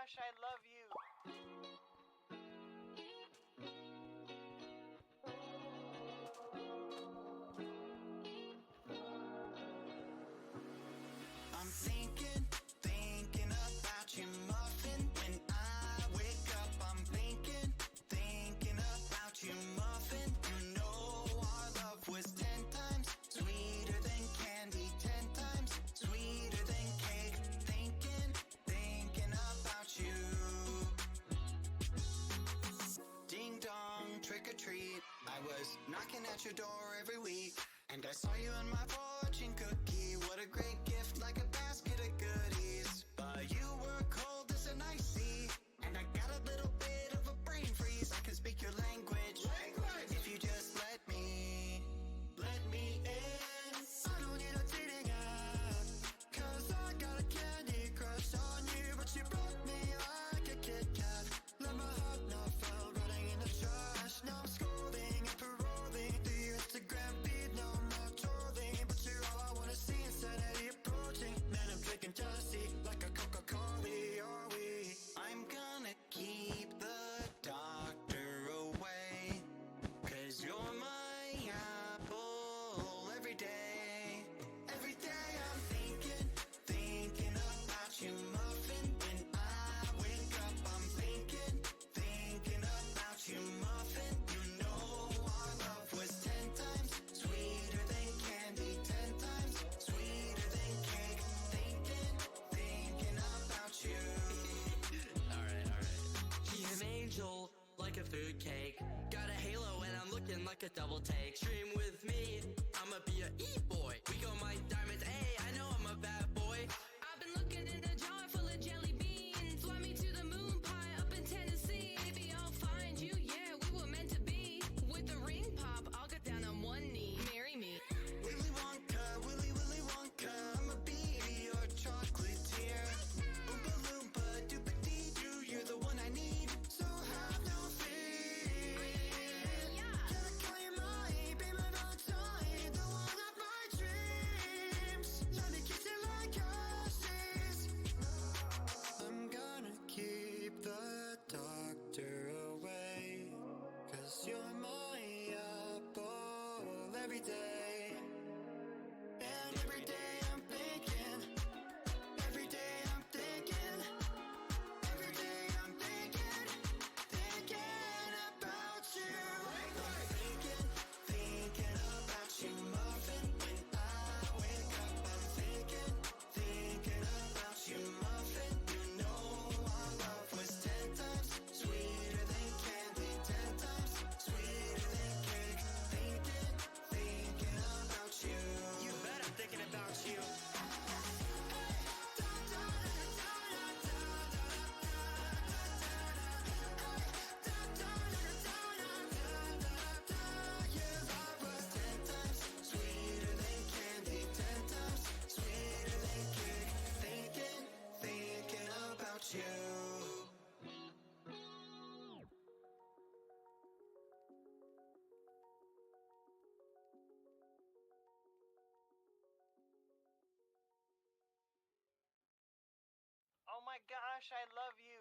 gosh, I love you. I'm thinking about you, muffin. When I wake up, I'm thinking about you, muffin. You know our love was 10 times sweeter than candy, 10 times sweeter than cake. Thinking about you. Ding dong, trick or treat. I was knocking at your door every week, and I saw you in my fortune cookie. What a great gift, like a basket of goodies. But you were cold as an ice sea, and I got a little bit of a brain freeze. I can speak your language, if you just let me in. I don't need a dating app, 'cause I got a candy crush on you. But you broke me like a Kit Kat. Let my heart not fall, running in the trash. Now I'm scrolling and paroling through your Instagram feed. No more trolling, but you're all I wanna see. Insanity approaching, man, I'm drinking jealousy like a Coca-Cola. Are we? I'm gonna keep the doctor away, 'cause you're my apple every day. Every day I'm thinking about you, muffin. When I wake up, I'm thinking about you, muffin. You know our love was 10 times sweeter than candy, 10 times sweeter than cake. Thinking about you. Alright. He's an angel, like a food cake. Got a halo and I'm looking like a double take. Stream with me, I'ma be a e-boy. We go my diamonds, hey, I know I'm a bad boy. I've been looking in a jar full of jelly beans. Fly me to the moon pie up in Tennessee. Maybe I'll find you, yeah, we were meant to be. With the ring pop, I'll get down on one knee. Marry me. Willy Wonka, Willy Wonka, I'ma be your chocolatier. Oompa Loompa, Doopa-Dee-Doo, you're the one I need, so have no fear. Gotta call you mine, be my Valentine, the one of my dreams. Let me kiss you like ashes. I'm gonna keep the doctor away, 'cause you're my apple every day. And every day I'm thinking, every day I'm thinking, every day I'm thinking about you. Thinking about you, muffin. When I wake up, I'm thinking about you, muffin. You know our love was 10 times sweeter than candy, 10 times sweeter than cake. Thinking about you. You bet I'm thinking about you. Your love was 10 times sweeter than candy, 10 times sweeter than cake. Thinking about you. Oh my gosh, I love you.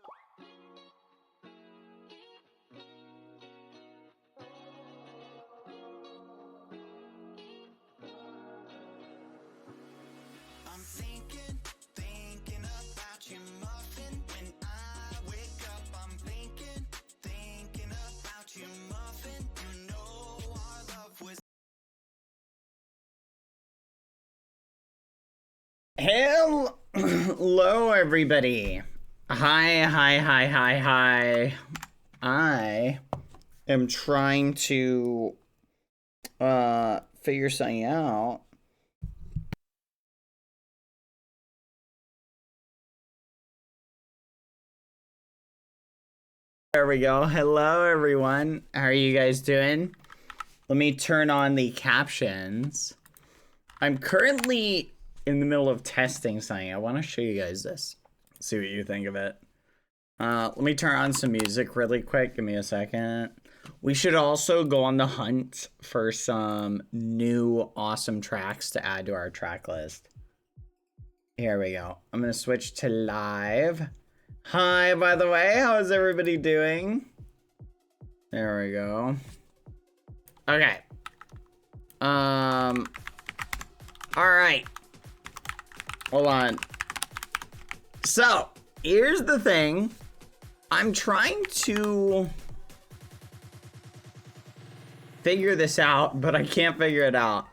I'm thinking about you, muffin. When I wake up, I'm thinking about you, muffin. You know our love was. Hello, everybody. Hi. I am trying to figure something out. There we go. Hello, everyone. How are you guys doing? Let me turn on the captions. I'm currently in the middle of testing something. I want to show you guys this. See what you think of it. Let me turn on some music really quick. Give me a second. We should also go on the hunt for some new awesome tracks to add to our track list. Here we go. I'm going to switch to live. Hi, by the way, how's everybody doing? There we go. Okay. All right. Hold on. So, here's the thing. I'm trying to figure this out, but I can't figure it out.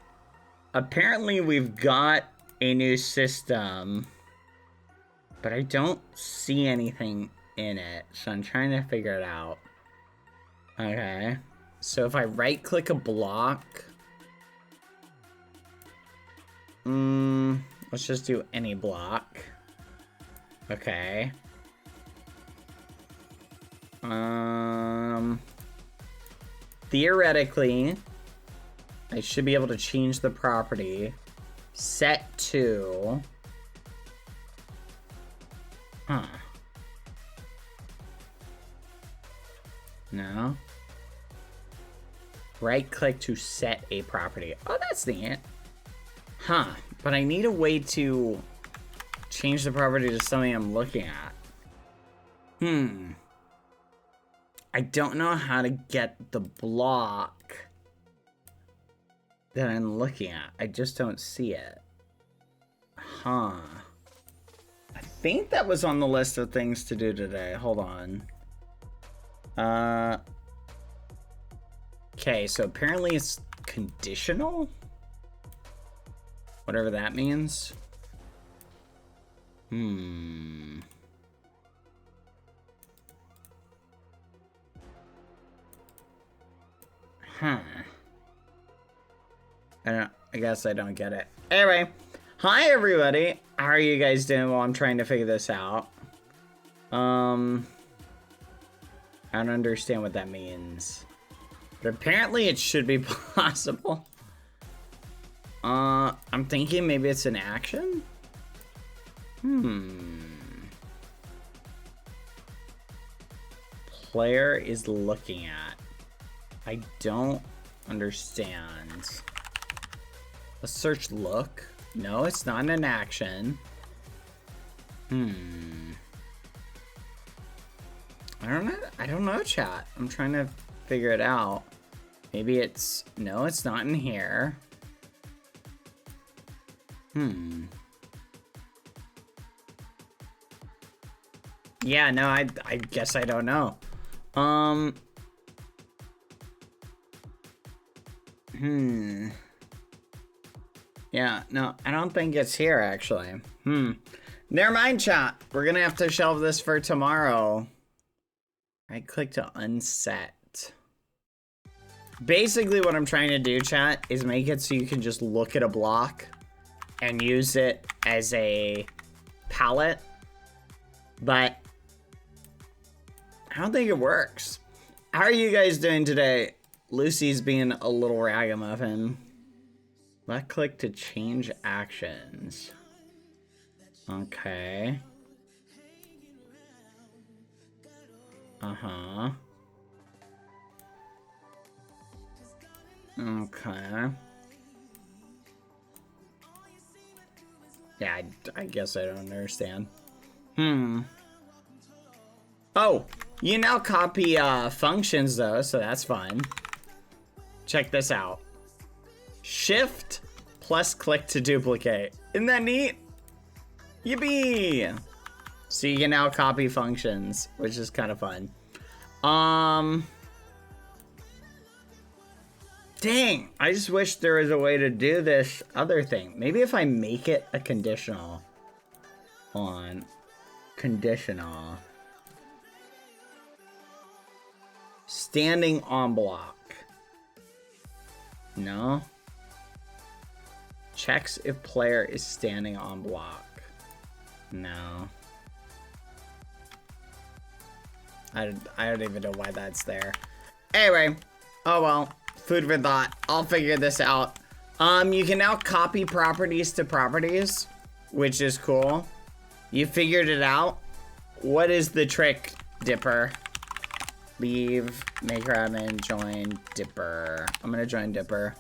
Apparently, we've got a new system, but I don't see anything in it, so I'm trying to figure it out. Okay. So if I right-click a block... let's just do any block. Okay. Theoretically, I should be able to change the property. Set to... Huh. No. Right-click to set a property. Oh, that's neat. Huh. But I need a way to change the property to something I'm looking at. I don't know how to get the block that I'm looking at. I just don't see it. Huh. I think that was on the list of things to do today. Hold on. Okay, so apparently it's conditional? Whatever that means. Huh. I guess I don't get it. Anyway, hi everybody. How are you guys doing while I'm trying to figure this out? I don't understand what that means. But apparently it should be possible. I'm thinking maybe it's an action? Player is looking at. I don't understand. Let's search look. No, it's not an action. I don't know, chat. I'm trying to figure it out. Maybe it's... No, it's not in here. Yeah, no, I guess I don't know. Yeah, no, I don't think it's here, actually. Never mind, chat. We're gonna have to shelve this for tomorrow. Right click to unset. Basically, what I'm trying to do, chat, is make it so you can just look at a block and use it as a palette. But I don't think it works. How are you guys doing today? Lucy's being a little ragamuffin. Left click to change actions. Okay. Okay. Yeah, I guess I don't understand. Oh, you now copy functions though, so that's fun. Check this out. Shift plus click to duplicate. Isn't that neat? Yippee! So you can now copy functions, which is kind of fun. Dang, I just wish there was a way to do this other thing. Maybe if I make it a conditional. Hold on. Conditional. Standing on block. No. Checks if player is standing on block. No. I don't even know why that's there. Anyway. Oh well. Food for thought. I'll figure this out. You can now copy properties to properties, which is cool. You figured it out. What is the trick, Dipper? Leave, maker admin, join Dipper. I'm gonna join Dipper.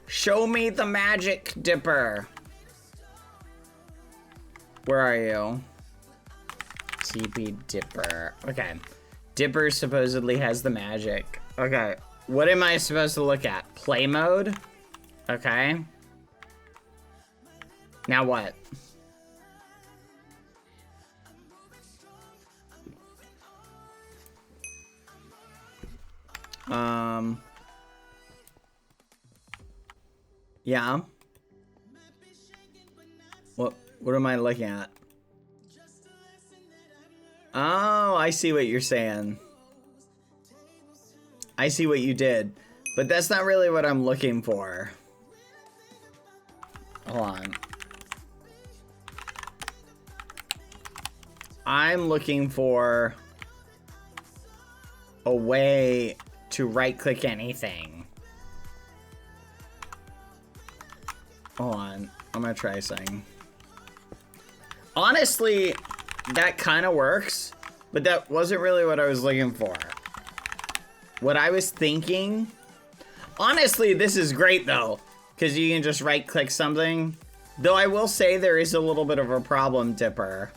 Show me the magic, Dipper. Where are you? CP Dipper. Okay. Dipper supposedly has the magic. Okay. What am I supposed to look at? Play mode? Okay. Now what? Yeah. What am I looking at? Oh, I see what you're saying. I see what you did. But that's not really what I'm looking for. Hold on. I'm looking for a way to right-click anything. Hold on. I'm gonna try something. Honestly, that kind of works, but that wasn't really what I was looking for. What I was thinking... Honestly, this is great, though, because you can just right-click something. Though I will say there is a little bit of a problem, Dipper.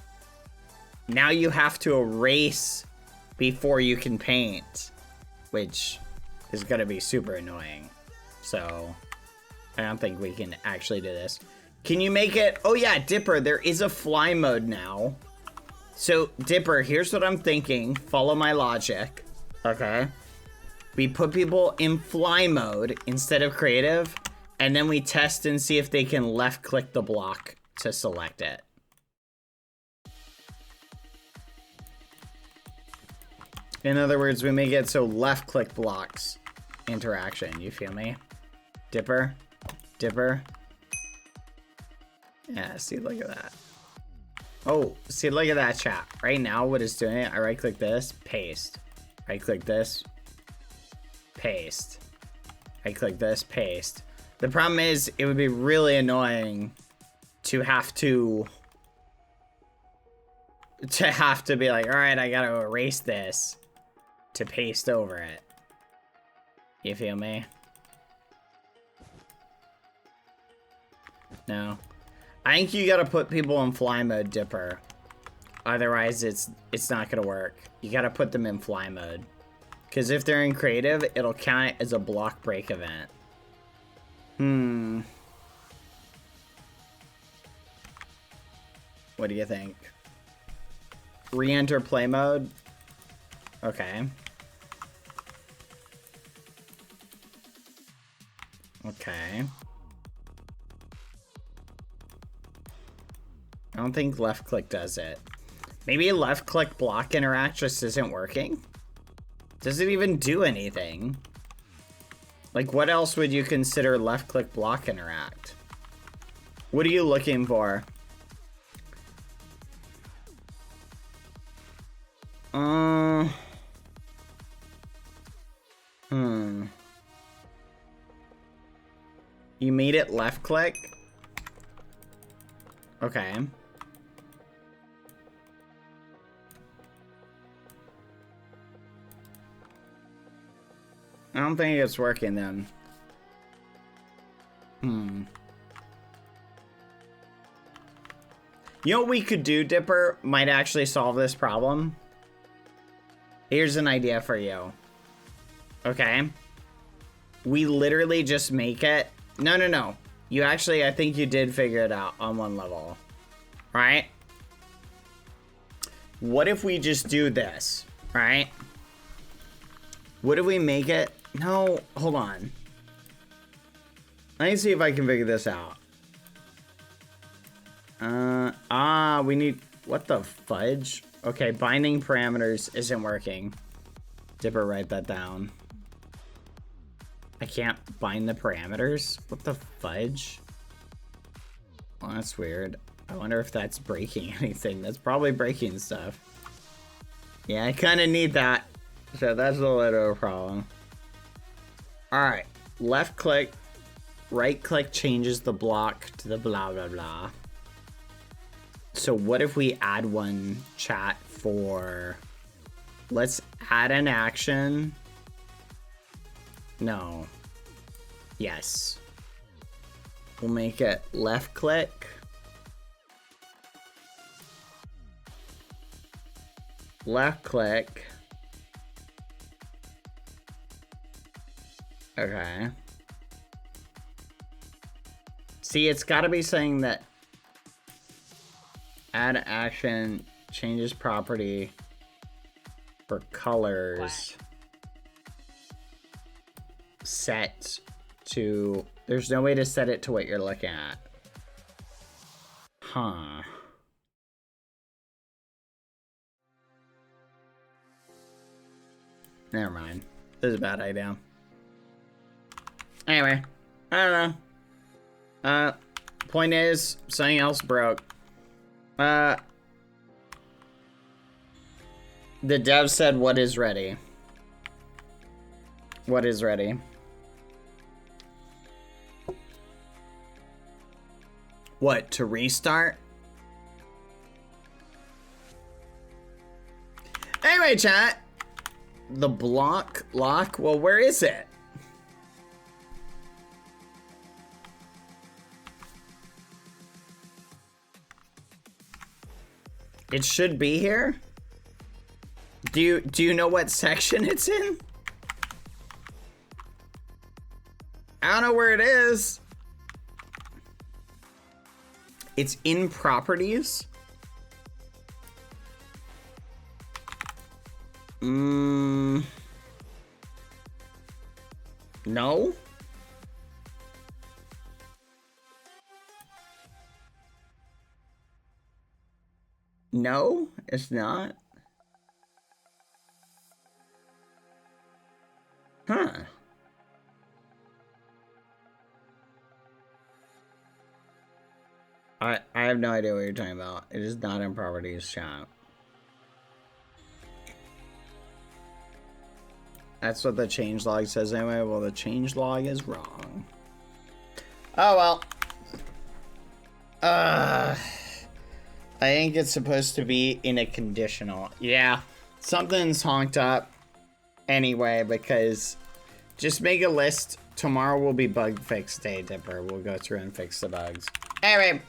Now you have to erase before you can paint, which is going to be super annoying. So, I don't think we can actually do this. Can you make it... Oh, yeah, Dipper, there is a fly mode now. So, Dipper, here's what I'm thinking. Follow my logic. Okay. We put people in fly mode instead of creative, and then we test and see if they can left-click the block to select it. In other words, we make it so left-click blocks interaction. You feel me? Dipper? Dipper? Yeah, see, look at that. Oh, see, look at that, chat. Right now, what it's doing, I right-click this, paste. Right-click this, paste. Right-click this, paste. The problem is, it would be really annoying to have to be like, all right, I gotta erase this to paste over it. You feel me? No. I think you gotta put people in fly mode, Dipper. Otherwise, it's not gonna work. You gotta put them in fly mode. Because if they're in creative, it'll count it as a block break event. What do you think? Re-enter play mode? Okay. Okay. I don't think left click does it. Maybe left click block interact just isn't working? Does it even do anything? Like, what else would you consider left click block interact? What are you looking for? You made it left click? Okay. I don't think it's working then. You know what we could do, Dipper? Might actually solve this problem. Here's an idea for you. Okay. We literally just make it. No. You actually, I think you did figure it out on one level. Right? What if we just do this? Right? What if we make it? No, hold on. Let me see if I can figure this out. We need, what the fudge? Okay, binding parameters isn't working. Dipper, write that down. I can't bind the parameters? What the fudge? Well, that's weird. I wonder if that's breaking anything. That's probably breaking stuff. Yeah, I kind of need that. So that's a little problem. Alright, left click, right click changes the block to the blah blah blah. So what if we add one, chat, for... Let's add an action. No. Yes. We'll make it left click. left click. Okay. See, it's got to be saying that add action changes property for colors set to, there's no way to set it to what you're looking at. Huh. Never mind. This is a bad idea. Anyway, I don't know. Point is, something else broke. The dev said, what is ready? What is ready? What, to restart? Anyway, chat. The block lock, well, where is it? It should be here. Do you know what section it's in? I don't know where it is. It's in properties. No. No, it's not. Huh. I have no idea what you're talking about. It is not in properties, chat. That's what the changelog says anyway. Well, the changelog is wrong. Oh, well. I think it's supposed to be in a conditional. Yeah. Something's honked up anyway, because just make a list. Tomorrow will be bug fix day, Dipper. We'll go through and fix the bugs. Anyway.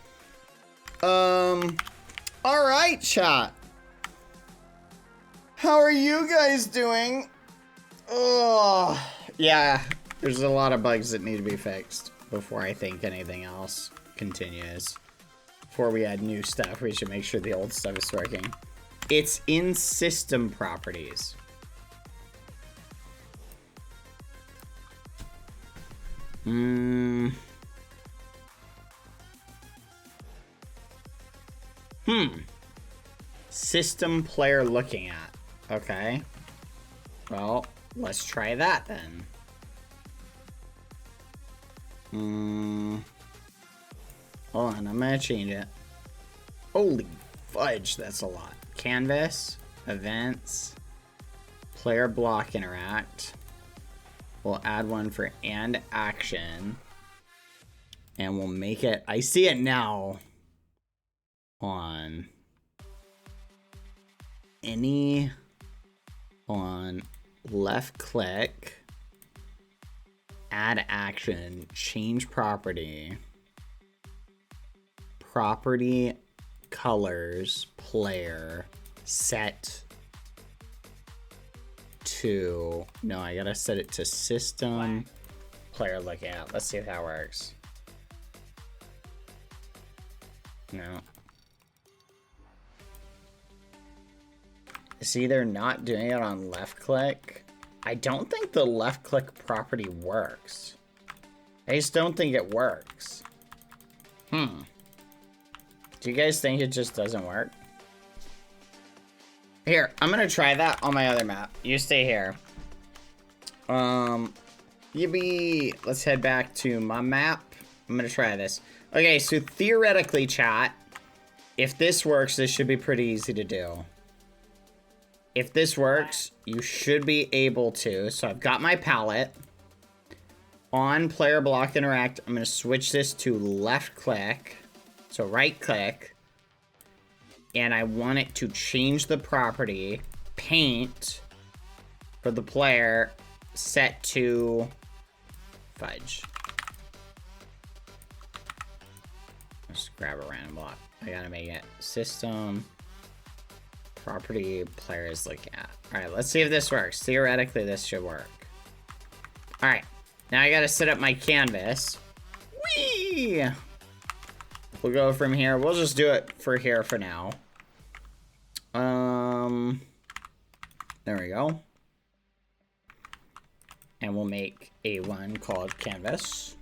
Alright, chat. How are you guys doing? Oh, yeah. There's a lot of bugs that need to be fixed before I think anything else continues. Before we add new stuff, we should make sure the old stuff is working. It's in system properties. System player looking at. Okay. Well, let's try that then. Hold on, I'm gonna change it. Holy fudge, that's a lot. Canvas, events, player block interact. We'll add one for and action. And we'll make it, I see it now. On any, on left click, add action, change property, property colors, player, set to, no, I gotta set it to system, player looking at. Let's see if that works. No. See, they're not doing it on left click. I don't think the left click property works. I just don't think it works. Do you guys think it just doesn't work? Here, I'm gonna try that on my other map. You stay here. Yippee. Let's head back to my map. I'm gonna try this. Okay, so theoretically, chat, if this works, this should be pretty easy to do. If this works, you should be able to. So I've got my palette. On player block interact, I'm going to switch this to left click. So right click. And I want it to change the property. Paint for the player set to fudge. Let's grab a random block. I got to make it system. property player is looking at. All right, let's see if this works. Theoretically, this should work. All right, now I gotta set up my canvas. Whee! We'll go from here. We'll just do it for here for now. There we go. And we'll make a one called canvas.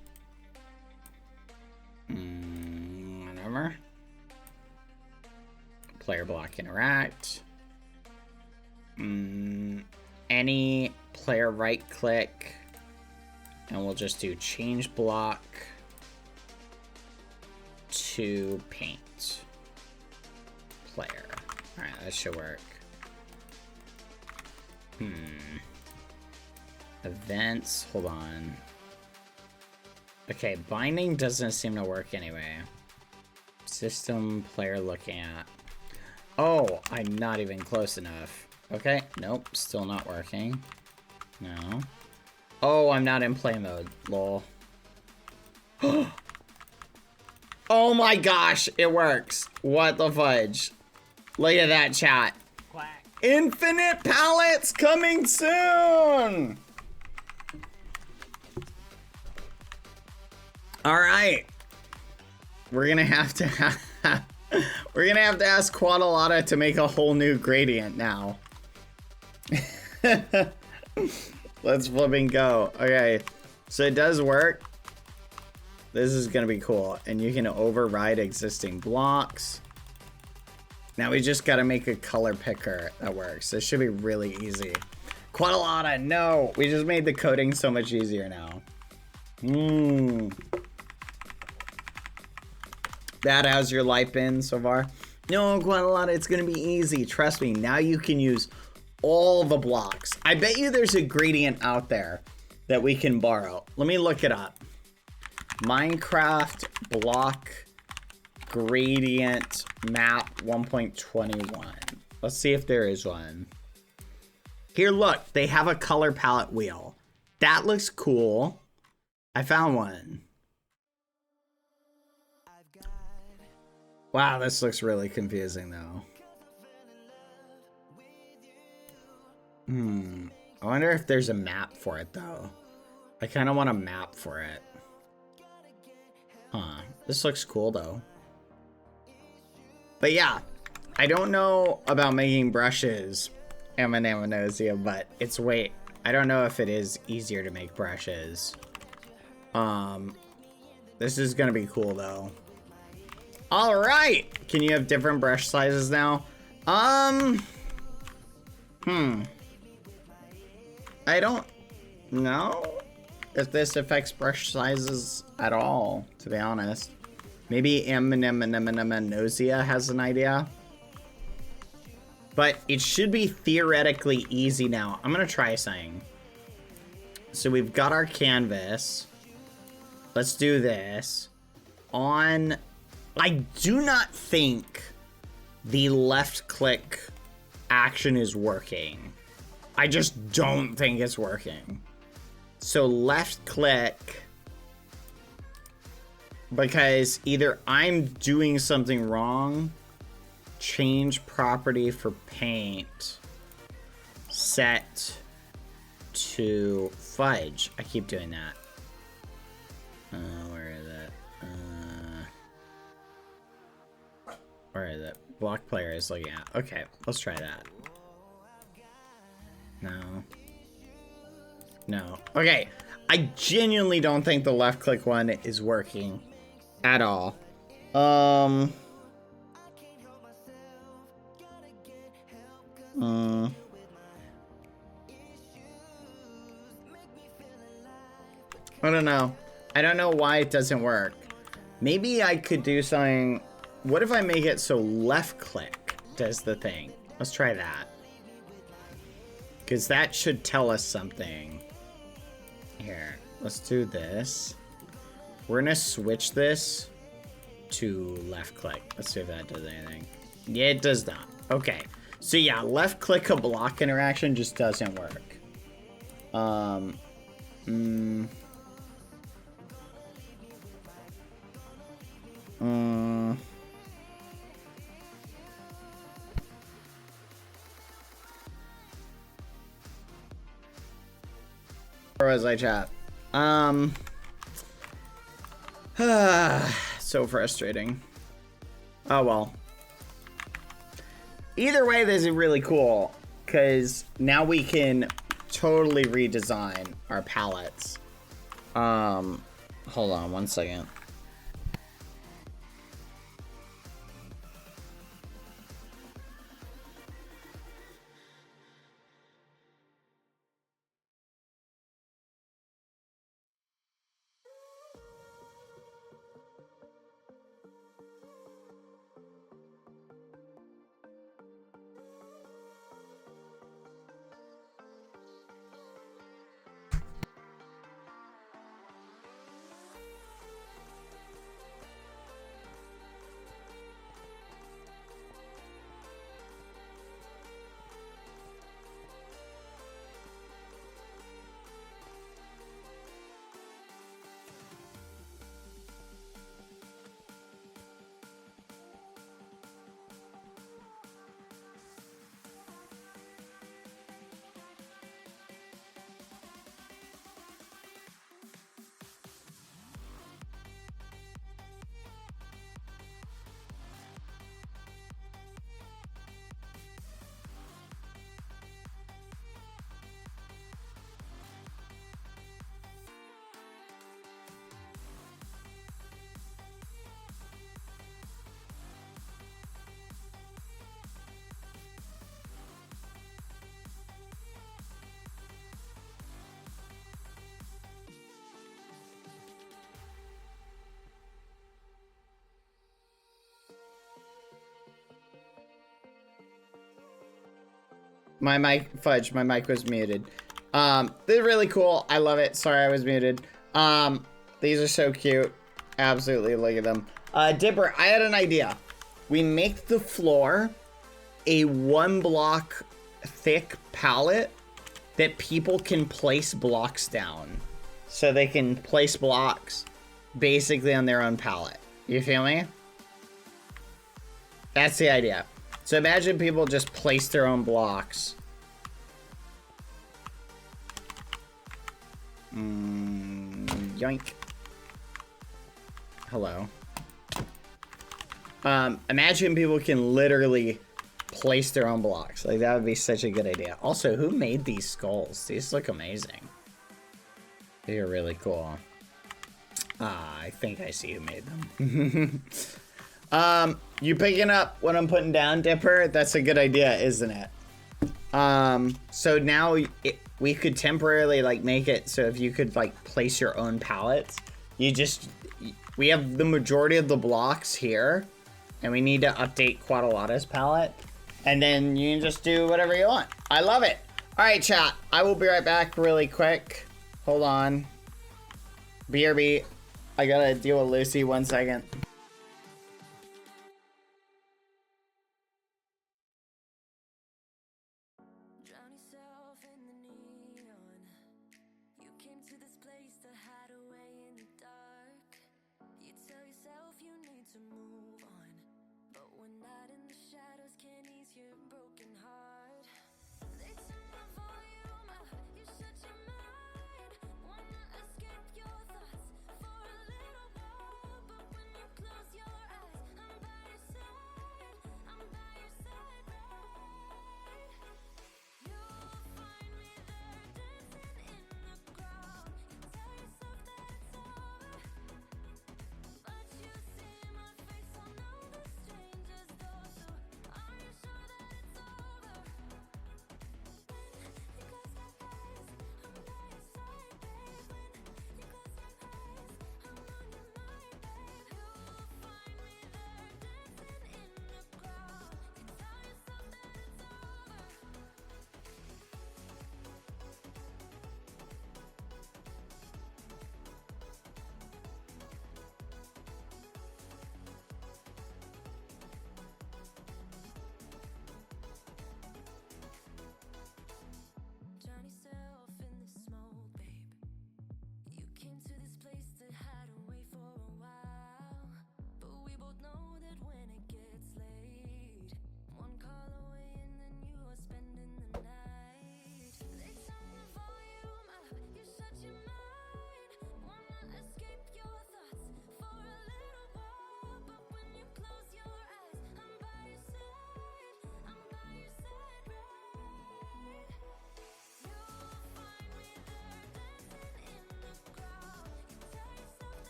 Whatever. Player block interact. Any player right click. And we'll just do change block to paint player. Alright, that should work. Events, hold on. Okay, binding doesn't seem to work anyway. System player looking at. Oh, I'm not even close enough. Okay, nope, still not working. No. Oh, I'm not in play mode, lol. Oh my gosh, it works. What the fudge? Look at that, chat. Quack. Infinite palettes coming soon! Alright. We're gonna have to ask Quadalata to make a whole new gradient now. Let's flip and go. Okay, so it does work. This is gonna be cool. And you can override existing blocks. Now we just gotta make a color picker that works. This should be really easy. Quadalata, no! We just made the coding so much easier now. That, how's your life been so far? No, Quadalata, it's gonna be easy. Trust me, now you can use all the blocks. I bet you there's a gradient out there that we can borrow. Let me look it up. Minecraft block gradient map 1.21. Let's see if there is one. Here, look, they have a color palette wheel. That looks cool. I found one. Wow, this looks really confusing though. I wonder if there's a map for it though. I kind of want a map for it. Huh, this looks cool though. But yeah, I don't know about making brushes, Amanosia, but it's I don't know if it is easier to make brushes. This is gonna be cool though. All right, can you have different brush sizes now? I don't know if this affects brush sizes at all, to be honest. Maybe Amanosia has an idea. But it should be theoretically easy now. I'm gonna try something. So we've got our canvas. Let's do this. I do not think the left click action is working. I just don't think it's working. So left click, because either I'm doing something wrong, change property for paint, set to fudge. I keep doing that. Where is it? Where is it? Block player is looking at. Okay, let's try that. No. No. Okay, I genuinely don't think the left click one is working at all. I don't know. I don't know why it doesn't work. Maybe I could do something. What if I make it so left click does the thing? Let's try that. Because that should tell us something. Here, let's do this. We're gonna switch this to left click. Let's see if that does anything. Yeah, it does not. Okay. So yeah, left click a block interaction just doesn't work. Where was I, chat? So frustrating. Oh well. Either way, this is really cool because now we can totally redesign our palettes. Hold on one second. My mic, fudge, my mic was muted. They're really cool. I love it. Sorry I was muted. These are so cute. Absolutely, look at them. Dipper, I had an idea. We make the floor a 1 block thick palette that people can place blocks down. So they can place blocks basically on their own palette. You feel me? That's the idea. So imagine people just place their own blocks. Yoink. Hello. Imagine people can literally place their own blocks. Like, that would be such a good idea. Also, who made these skulls? These look amazing. They are really cool. I think I see who made them. You picking up what I'm putting down, Dipper? That's a good idea, isn't it? So now we could temporarily like make it so if you could like place your own palettes, we have the majority of the blocks here, and we need to update Quadalada's palette, and then you can just do whatever you want. I love it. All right, chat. I will be right back really quick. Hold on. BRB. I gotta deal with Lucy 1 second.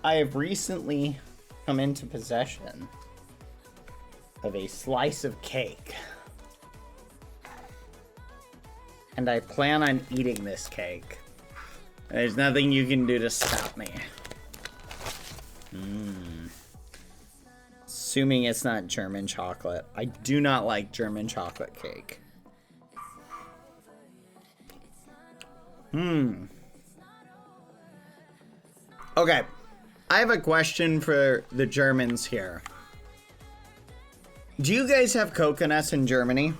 I have recently come into possession of a slice of cake. And I plan on eating this cake. There's nothing you can do to stop me. Assuming it's not German chocolate. I do not like German chocolate cake. Okay. I have a question for the Germans here. Do you guys have coconuts in Germany?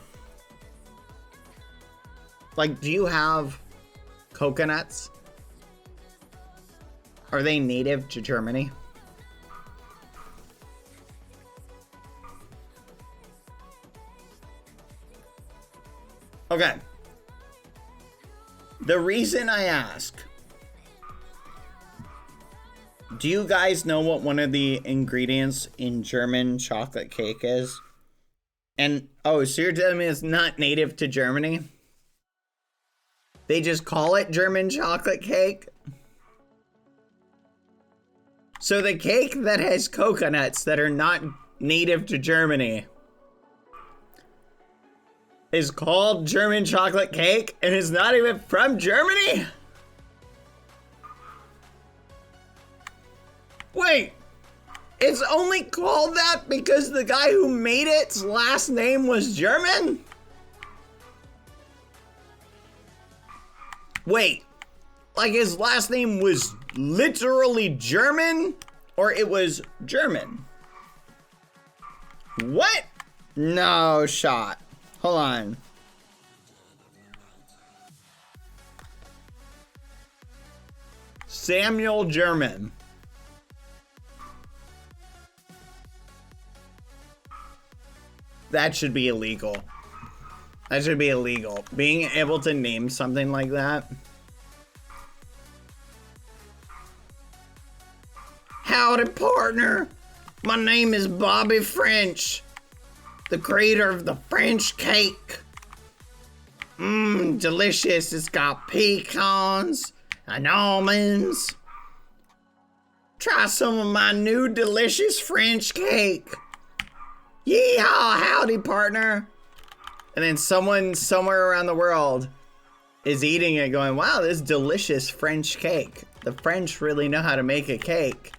Like, do you have coconuts? Are they native to Germany? Okay. The reason I ask, do you guys know what one of the ingredients in German chocolate cake is? And, oh, so you're telling me it's not native to Germany? They just call it German chocolate cake? So the cake that has coconuts that are not native to Germany is called German chocolate cake and is not even from Germany? Wait, it's only called that because the guy who made its last name was German? Wait, like his last name was literally German, or it was German? What? No shot. Hold on. Samuel German. That should be illegal. That should be illegal. Being able to name something like that. Howdy, partner. My name is Bobby French, the creator of the French cake. Mmm, delicious. It's got pecans and almonds. Try some of my new delicious French cake. Yeehaw, howdy, partner. And then someone somewhere around the world is eating it going, wow, this delicious French cake. The French really know how to make a cake.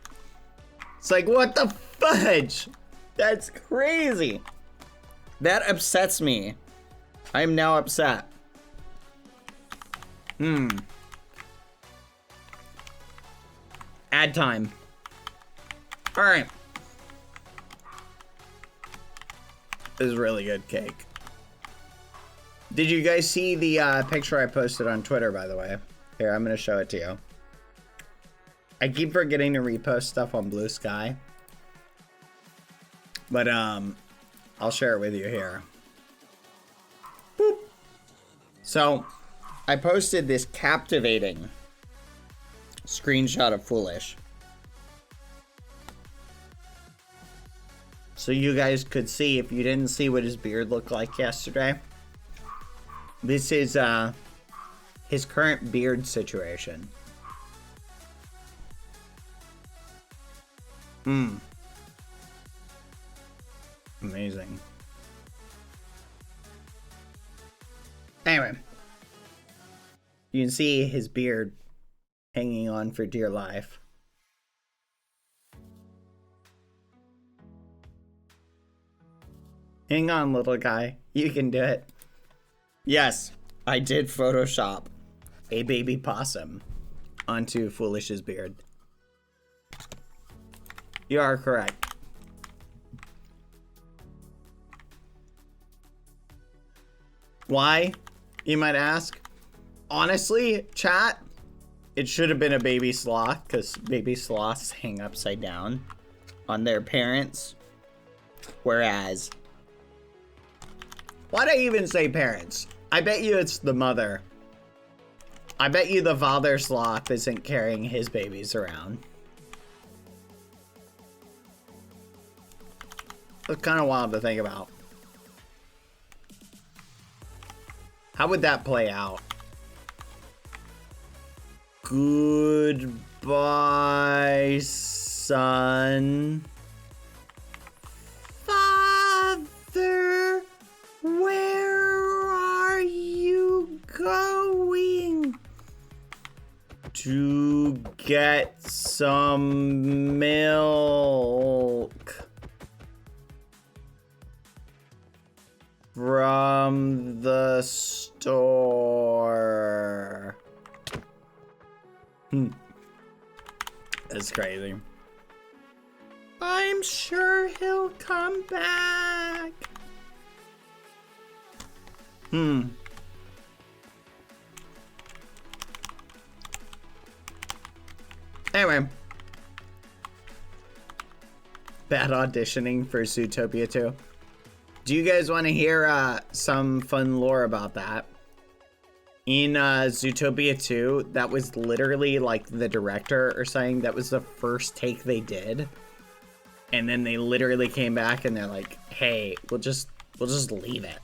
It's like, what the fudge? That's crazy. That upsets me. I am now upset. Ad time. All right. This is really good cake. Did you guys see the picture I posted on Twitter, by the way? Here, I'm going to show it to you. I keep forgetting to repost stuff on Blue Sky. But, I'll share it with you here. Boop. So, I posted this captivating screenshot of Foolish. So you guys could see, if you didn't see what his beard looked like yesterday. This is, his current beard situation. Amazing. Anyway. You can see his beard hanging on for dear life. Hang on, little guy. You can do it. Yes, I did Photoshop a baby possum onto Foolish's beard. You are correct. Why, you might ask? Honestly, chat, it should have been a baby sloth, because baby sloths hang upside down on their parents. Whereas, why'd I even say parents? I bet you it's the mother. I bet you the father sloth isn't carrying his babies around. It's kind of wild to think about. How would that play out? Goodbye, son. Father, where are you going? To get some milk from the store. That's crazy. I'm sure he'll come back. Anyway. Bad auditioning for Zootopia 2. Do you guys want to hear some fun lore about that? In Zootopia 2, that was literally like the director or something. That was the first take they did. And then they literally came back and they're like, hey, we'll just leave it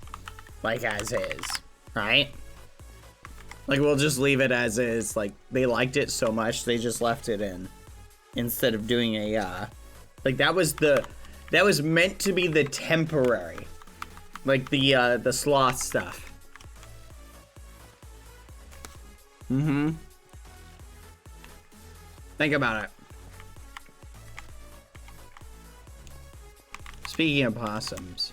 like as is, right? Like, we'll just leave it as is. Like, they liked it so much, they just left it in. Instead of doing a, like, that was meant to be the temporary. Like, the sloth stuff. Think about it. Speaking of possums.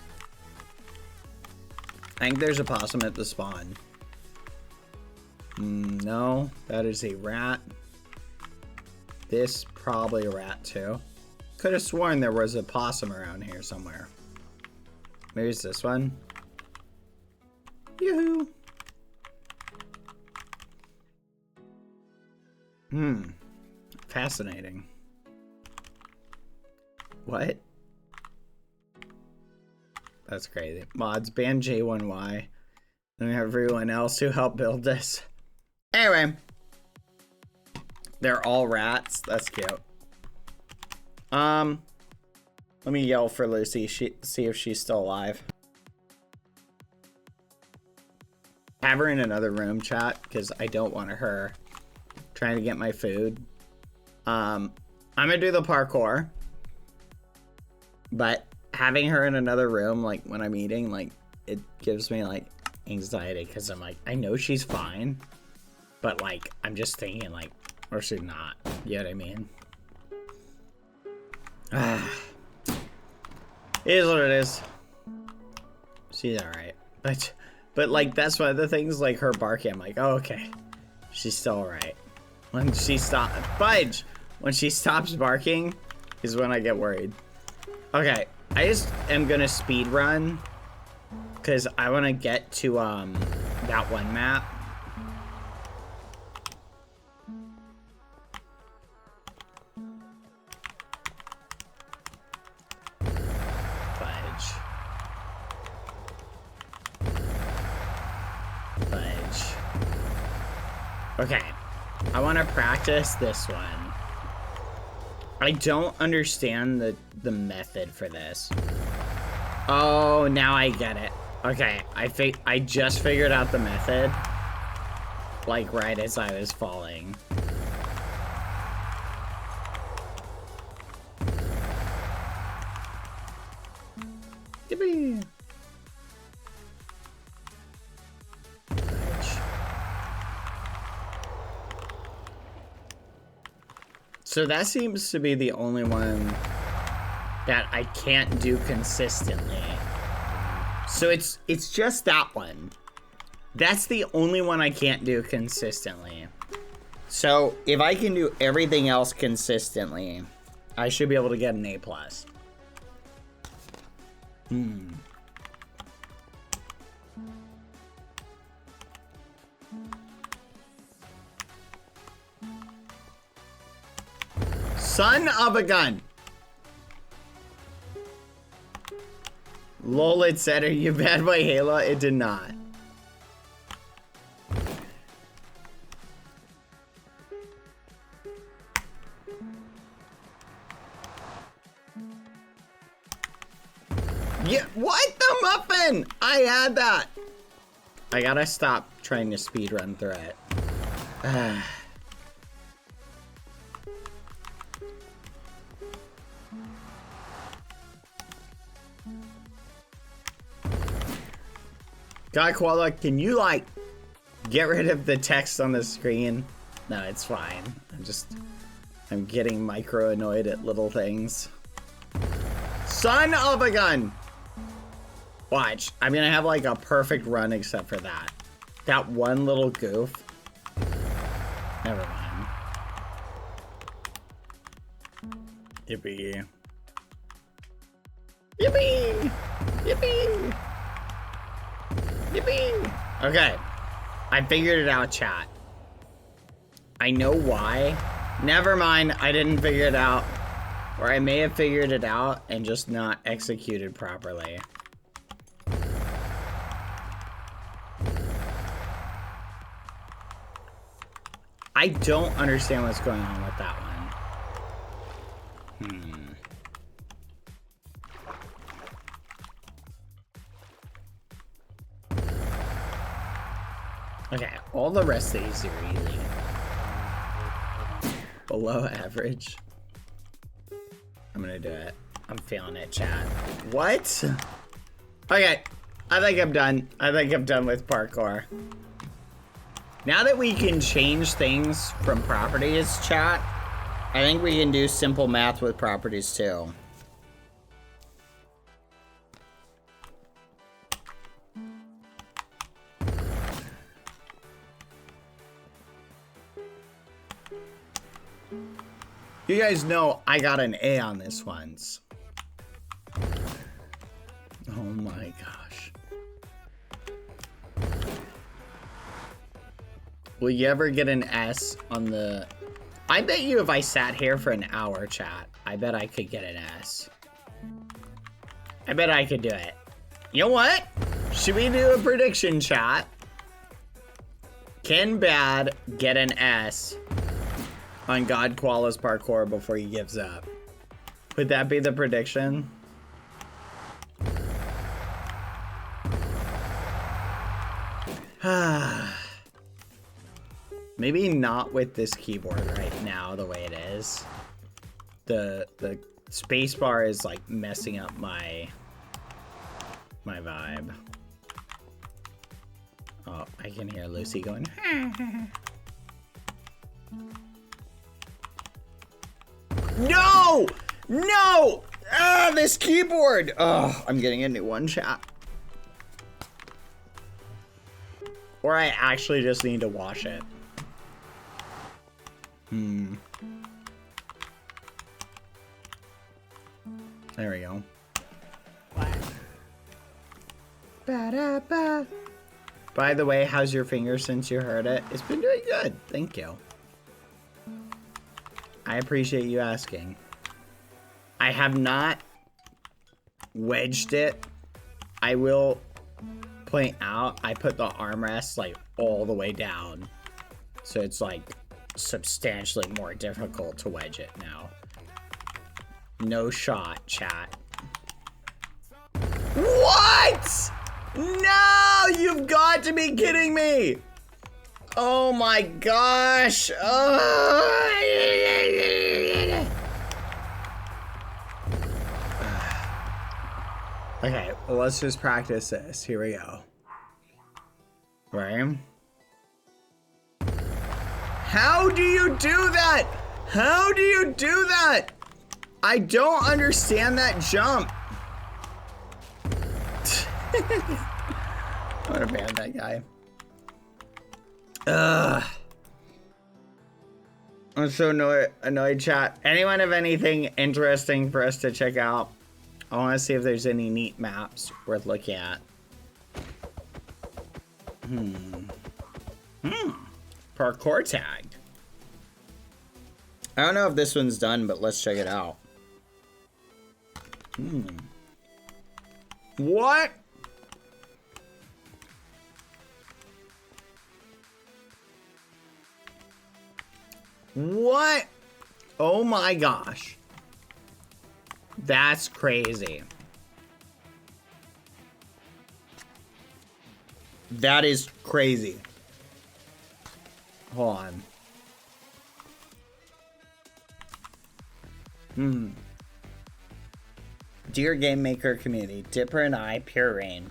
I think there's a possum at the spawn. No, that is a rat. This probably a rat too. Could have sworn there was a possum around here somewhere. Maybe it's this one. Yoo-hoo. Fascinating. What? That's crazy. Mods, ban J1Y. And everyone else who helped build this. Anyway. They're all rats. That's cute. Let me yell for Lucy. See if she's still alive. Have her in another room, chat, because I don't want her trying to get my food. I'm gonna do the parkour. But having her in another room, like, when I'm eating, like, it gives me, like, anxiety, because I'm like, I know she's fine, but, like, I'm just thinking, like, or she's not. You know what I mean? It is what it is. She's alright. But, like, that's one of the things, like, her barking, I'm like, oh, okay. She's still alright. When she stops... Fudge! When she stops barking is when I get worried. Okay. I just am gonna speed run because I want to get to that one map. Fudge. Okay. I want to practice this one. I don't understand the method for this. Oh, now I get it. Okay, I just figured out the method. Like, right as I was falling. Yippee! So that seems to be the only one that I can't do consistently. So it's just that one. That's the only one I can't do consistently. So if I can do everything else consistently, I should be able to get an A+. Son of a gun. Lol, it said, are you BadBoyHalo? It did not. Yeah, what the muffin? I had that. I gotta stop trying to speedrun through it. God, Koala, can you, like, get rid of the text on the screen? No, it's fine. I'm getting micro annoyed at little things. Son of a gun! Watch, I'm gonna have, like, a perfect run except for that. That one little goof. Never mind. Yippee. Yippee! Yippee! Yippee! Okay. I figured it out, chat. I know why. Never mind, I didn't figure it out. Or I may have figured it out and just not executed properly. I don't understand what's going on with that one. Okay, all the rest of these are easy. Below average. I'm gonna do it. I'm feeling it, chat. What? Okay, I think I'm done. I think I'm done with parkour. Now that we can change things from properties, chat, I think we can do simple math with properties too. You guys know I got an A on this once. Oh my gosh. Will you ever get an S on the... I bet you if I sat here for an hour, chat, I bet I could get an S. I bet I could do it. You know what? Should we do a prediction, chat? Can Bad get an S on God Koala's parkour before he gives up? Would that be the prediction? Maybe not with this keyboard right now the way it is. The space bar is like messing up my vibe. Oh, I can hear Lucy going. No! No! Ah, this keyboard! Oh, I'm getting a new one, chat. Or I actually just need to wash it. There we go. Ba-da-ba. By the way, how's your finger since you heard it? It's been doing good. Thank you. I appreciate you asking. I have not wedged it. I will point out, I put the armrest like all the way down. So it's like substantially more difficult to wedge it now. No shot, chat. What? No, you've got to be kidding me. Oh my gosh. Okay, well, let's just practice this. Here we go. Right? How do you do that? How do you do that? I don't understand that jump. I'm gonna ban that guy. Ugh. I'm so annoyed, chat. Anyone have anything interesting for us to check out? I want to see if there's any neat maps worth looking at. Parkour tagged. I don't know if this one's done, but let's check it out. What? What? Oh my gosh. That's crazy. That is crazy. Hold on. Dear Game Maker community, Dipper and I, Pure Rain,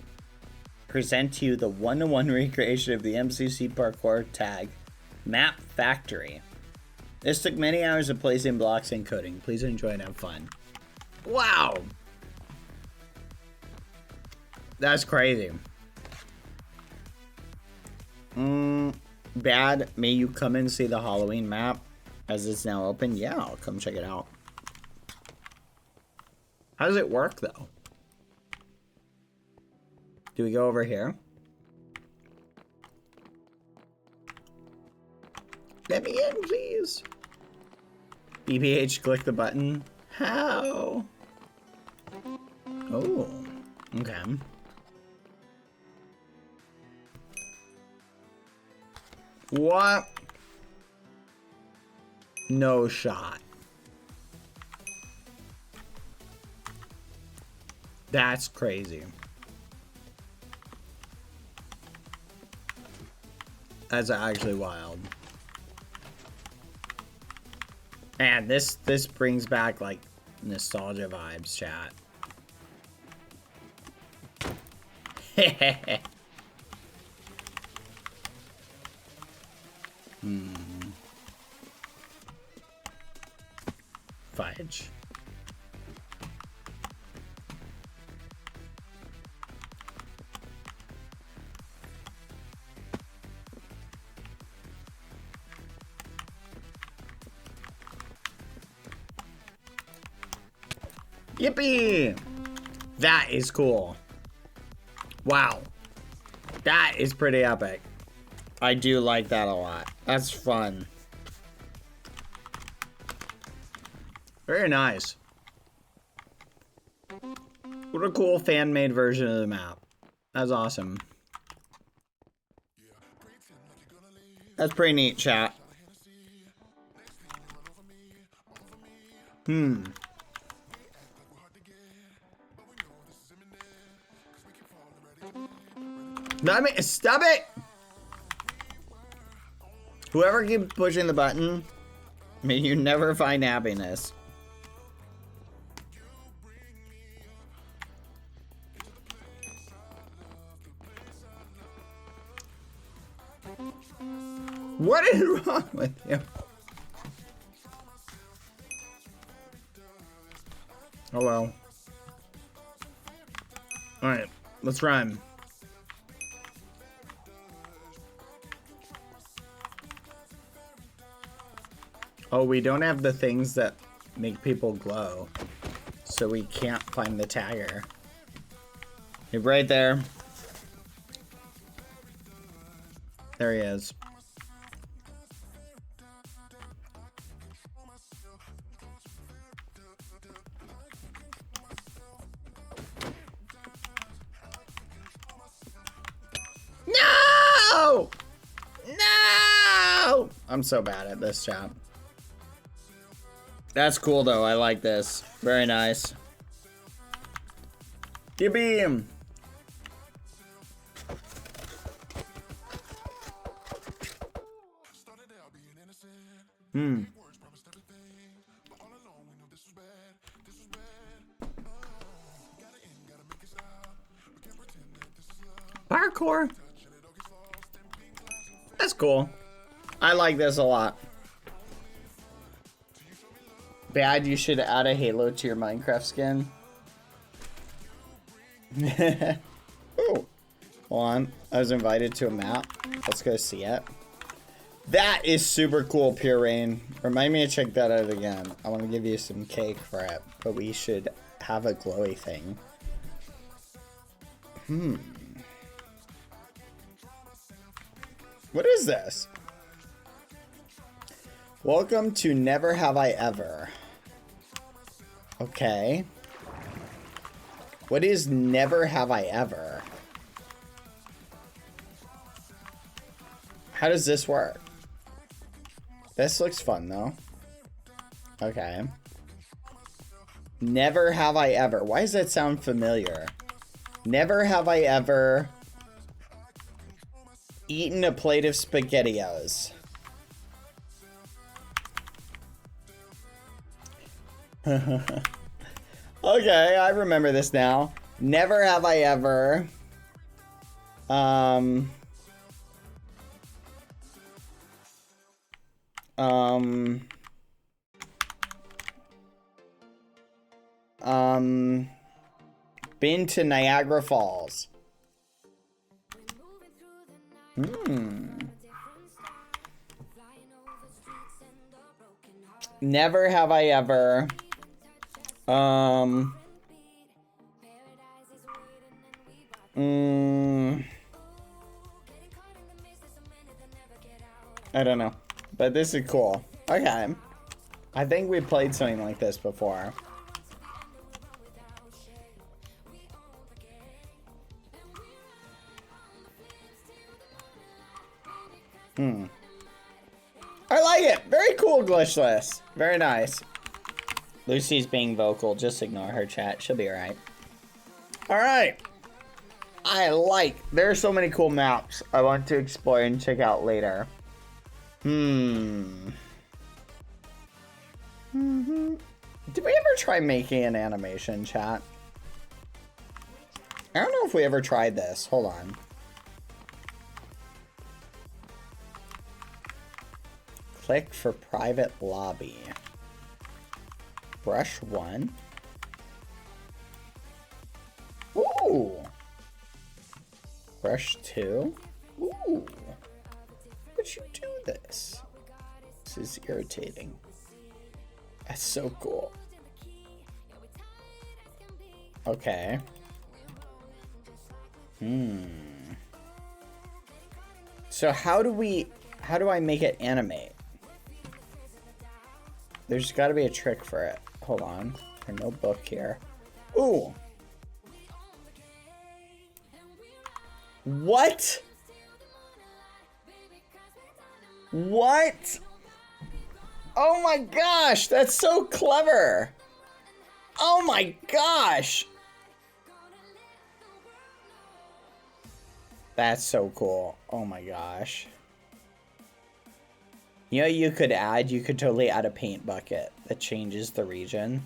present to you the one-to-one recreation of the MCC parkour tag, Map Factory. This took many hours of placing blocks and coding. Please enjoy and have fun. Wow! That's crazy. Bad, may you come and see the Halloween map as it's now open? Yeah, I'll come check it out. How does it work, though? Do we go over here? Let me in, please. BBH, click the button. How? Oh, okay. What? No shot. That's crazy. That's actually wild. And this brings back like nostalgia vibes, chat. Fudge. Yippee! That is cool. Wow. That is pretty epic. I do like that a lot. That's fun. Very nice. What a cool fan-made version of the map. That's awesome. That's pretty neat, chat. Stop it! Whoever keeps pushing the button, may you never find happiness. What is wrong with you? Hello. Alright, let's rhyme. Oh, we don't have the things that make people glow. So we can't find the tagger. You're right there. There he is. No! No! I'm so bad at this job. That's cool though, I like this. Very nice. Give him. Parkour. That's cool. I like this a lot. Bad, you should add a Halo to your Minecraft skin. Ooh. Hold on. I was invited to a map. Let's go see it. That is super cool, Pure Rain. Remind me to check that out again. I want to give you some cake for it, but we should have a glowy thing. What is this? Welcome to Never Have I Ever. Okay. What is Never Have I Ever? How does this work? This looks fun though. Okay. Never have I ever. Why does that sound familiar? Never have I ever eaten a plate of SpaghettiOs. Okay, I remember this now. Never have I ever Um, been to Niagara Falls. Never have I ever. I don't know, but this is cool. Okay, I think we played something like this before. I like it. Very cool, glitchless. Very nice. Lucy's being vocal. Just ignore her, chat. She'll be alright. Alright. I like. There are so many cool maps I want to explore and check out later. Did we ever try making an animation, chat? I don't know if we ever tried this. Hold on. Click for private lobby. Brush 1. Ooh. Brush 2. Ooh. Would you do this? This is irritating. That's so cool. Okay. So how do I make it animate? There's got to be a trick for it. Hold on. There's no book here. Ooh. What? What? Oh my gosh, that's so clever. Oh my gosh. That's so cool. Oh my gosh. You know what you could add? You could totally add a paint bucket that changes the region.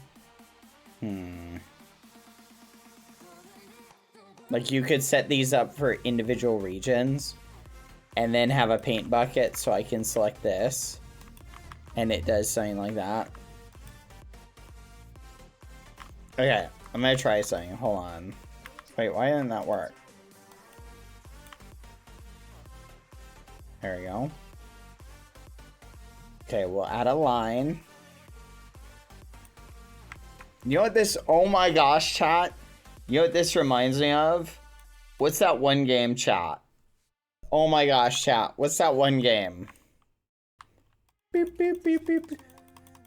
Like you could set these up for individual regions and then have a paint bucket so I can select this and it does something like that. Okay, I'm gonna try something. Hold on. Wait, why didn't that work? There we go. Okay, we'll add a line. You know what this, oh my gosh, chat? You know what this reminds me of? What's that one game, chat? Oh my gosh, chat. What's that one game? Beep, beep, beep, beep.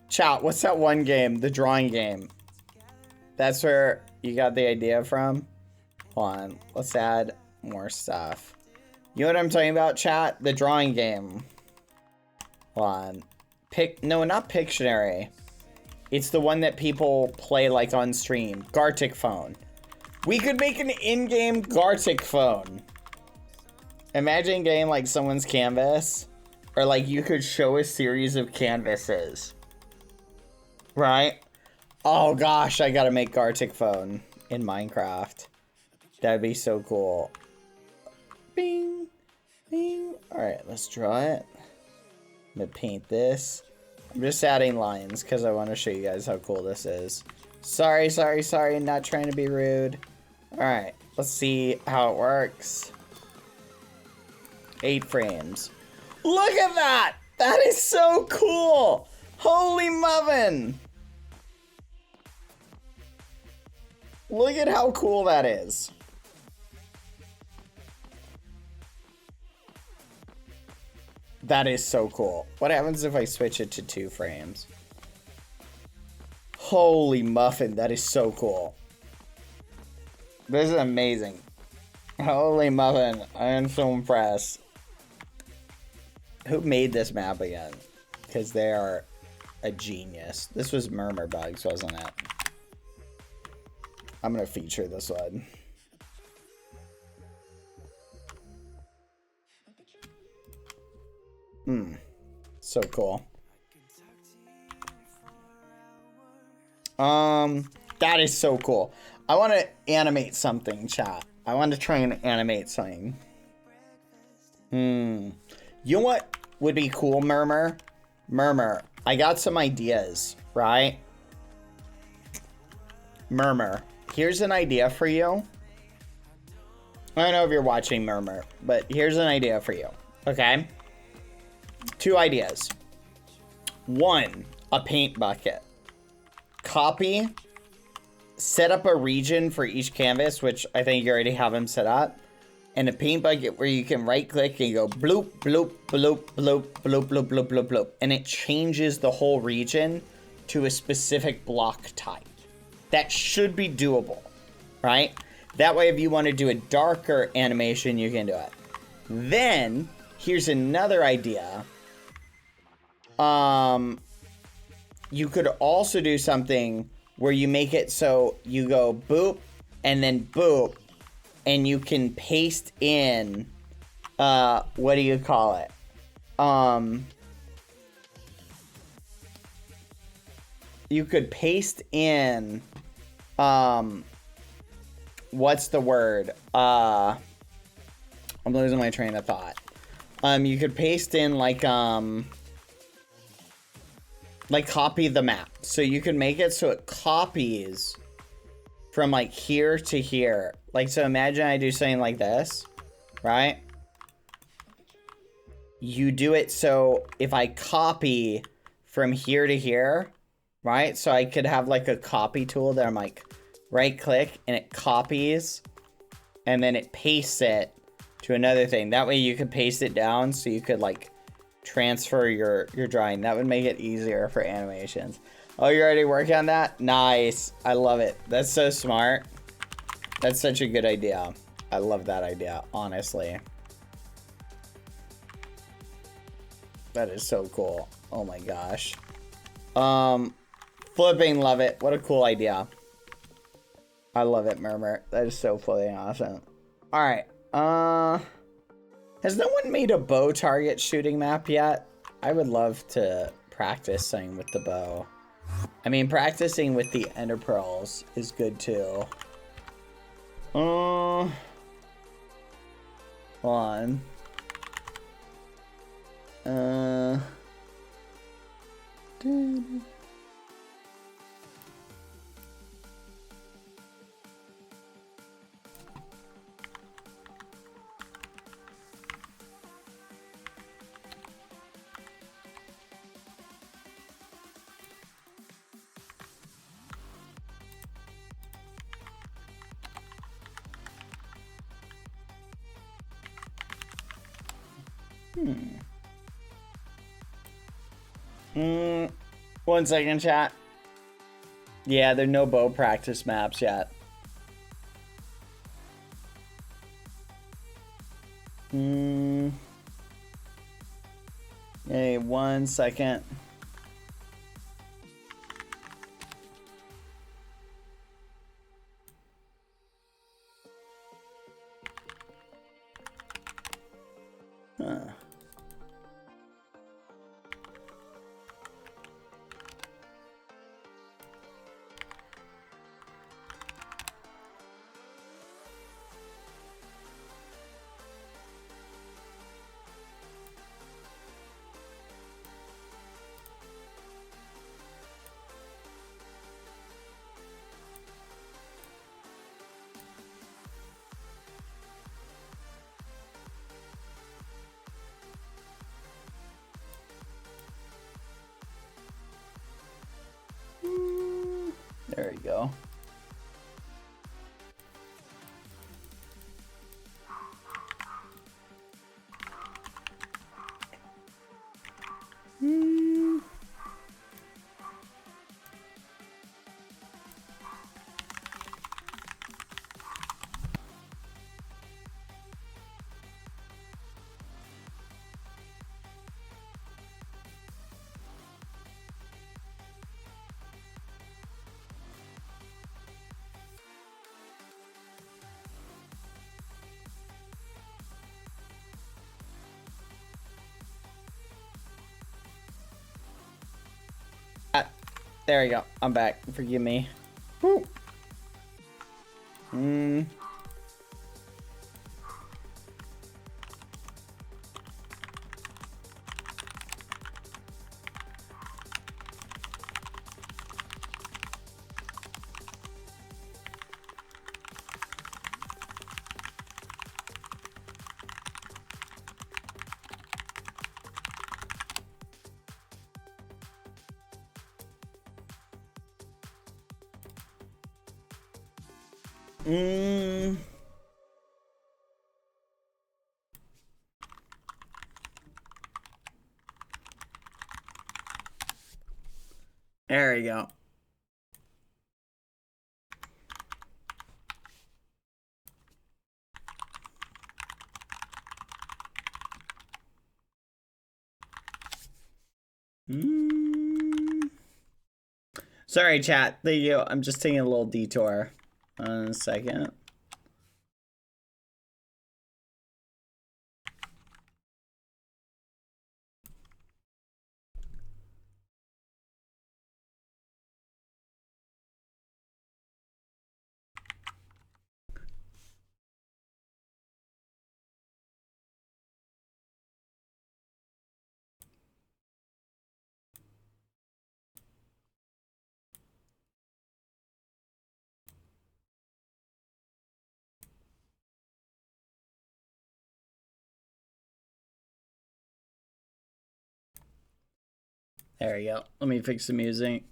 Chat, what's that one game? The drawing game. That's where you got the idea from? Hold on, let's add more stuff. You know what I'm talking about, chat? The drawing game. Hold on. No, not Pictionary. It's the one that people play like on stream. Gartic phone. We could make an in-game Gartic phone. Imagine getting like someone's canvas. Or like you could show a series of canvases. Right? Oh gosh, I gotta make Gartic phone in Minecraft. That'd be so cool. Bing. Bing. Alright, let's draw it. I'm gonna paint this. I'm just adding lines because I want to show you guys how cool this is. Sorry, not trying to be rude. Alright, let's see how it works. 8 frames. Look at that! That is so cool! Holy muffin! Look at how cool that is. That is so cool. What happens if I switch it to 2 frames? Holy muffin, that is so cool. This is amazing. Holy muffin, I am so impressed. Who made this map again? Because they are a genius. This was Murmur Bugs, wasn't it? I'm gonna feature this one. So cool. That is so cool. I want to animate something, chat. I want to try and animate something. You know what would be cool, Murmur? Murmur, I got some ideas, right? Murmur, here's an idea for you. I don't know if you're watching, Murmur, but here's an idea for you, okay? 2 ideas. 1, a paint bucket. Copy, set up a region for each canvas, which I think you already have them set up. And a paint bucket where you can right click and go bloop, bloop, bloop, bloop, bloop, bloop, bloop, bloop, bloop. And it changes the whole region to a specific block type. That should be doable, right? That way, if you want to do a darker animation, you can do it. Then, here's another idea. You could also do something where you make it so you go boop and then boop, and you can paste in, what do you call it? You could paste in, what's the word? I'm losing my train of thought. You could paste in like copy the map. So you can make it so it copies from like here to here. Like, so imagine I do something like this, right? You do it so if I copy from here to here, right? So I could have like a copy tool that I'm like, right click and it copies and then it pastes it to another thing. That way you could paste it down so you could like transfer your drawing. That would make it easier for animations. Oh, you're already working on that? Nice. I love it. That's so smart. That's such a good idea. I love that idea, honestly. That is so cool. Oh my gosh. Flipping love it. What a cool idea. I love it, Murmur. That is so flipping awesome. Alright. Has no one made a bow target shooting map yet? I would love to practice something with the bow. I mean, practicing with the ender pearls is good too. Hold on. One second, chat. Yeah, there are no bow practice maps yet. Hey, 1 second. Huh. There you go. There you go. I'm back. Forgive me. Woo. There we go. Sorry, chat. Thank you. I'm just taking a little detour. A second. There we go. Let me fix the music.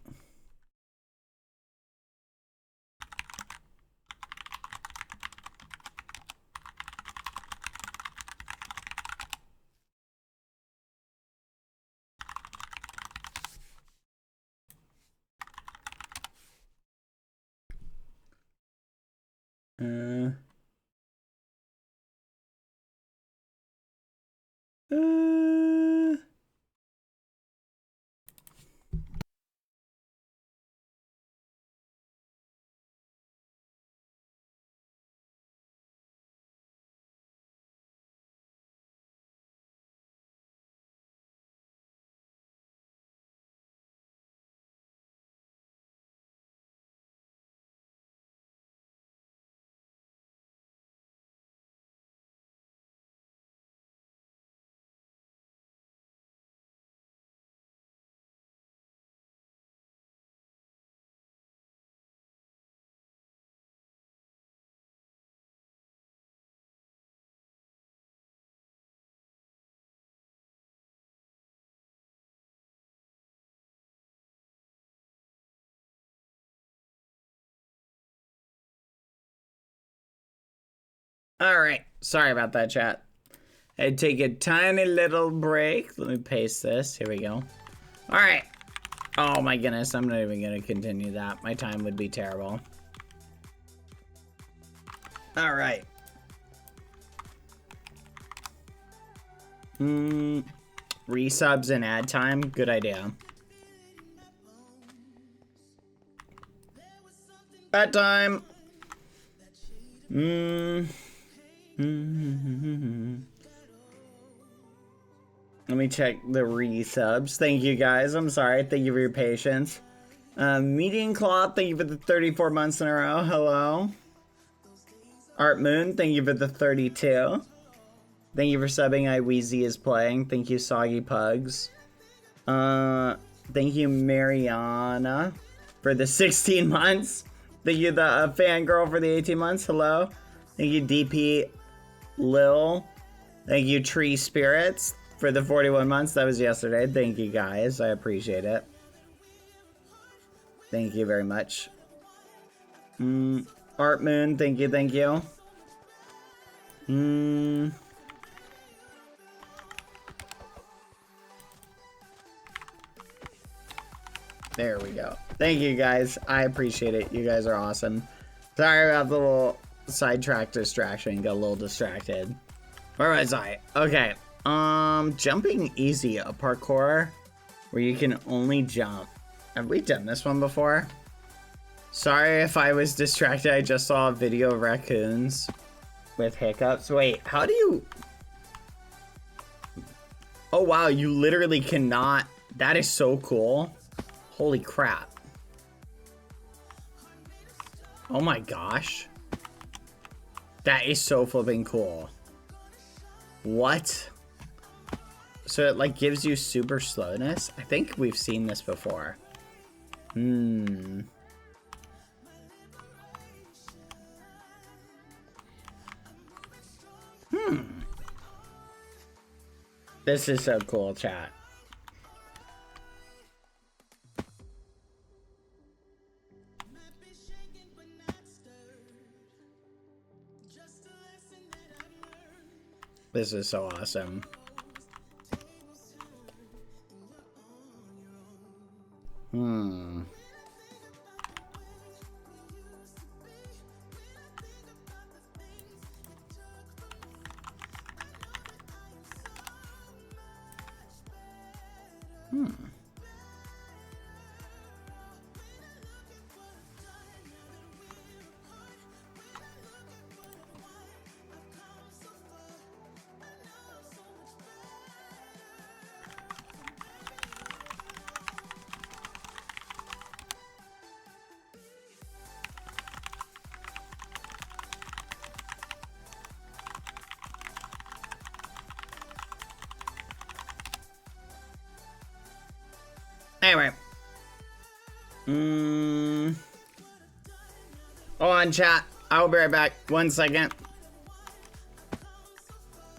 All right. Sorry about that, chat. I'd take a tiny little break. Let me paste this. Here we go. All right. Oh my goodness. I'm not even going to continue that. My time would be terrible. All right. Resubs and ad time. Good idea. Ad time. Let me check the resubs. Thank you guys. I'm sorry. Thank you for your patience. Median Cloth, thank you for the 34 months in a row. Hello. Art Moon, thank you for the 32. Thank you for subbing. I Wheezy is playing. Thank you, Soggy Pugs. Thank you, Mariana, for the 16 months. Thank you, the fangirl, for the 18 months. Hello. Thank you, DP Lil. Thank you, Tree Spirits, for the 41 months. That was yesterday. Thank you, guys. I appreciate it. Thank you very much. Art Moon, thank you, thank you. There we go. Thank you, guys. I appreciate it. You guys are awesome. Sorry about the little sidetrack distraction. Got a little distracted. Where was I? Okay. Jumping easy, a parkour where you can only jump. Have we done this one before? Sorry if I was distracted. I just saw a video of raccoons with hiccups. Wait, how do you... Oh, wow. You literally cannot... That is so cool. Holy crap. Oh my gosh. That is so flipping cool. What? So it like gives you super slowness? I think we've seen this before. This is so cool, chat. This is so awesome. Hmm. Anyway. Hold on, chat. I'll be right back. 1 second.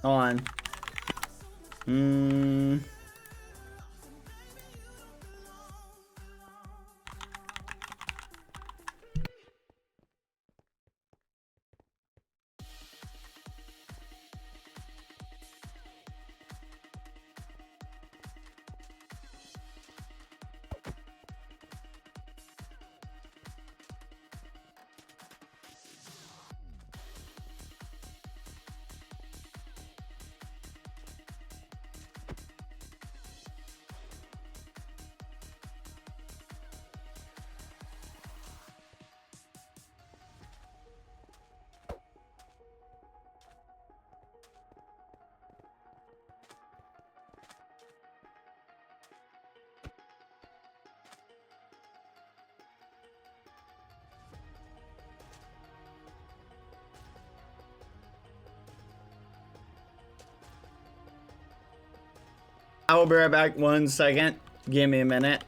Hold on. I will be right back. 1 second. Give me a minute.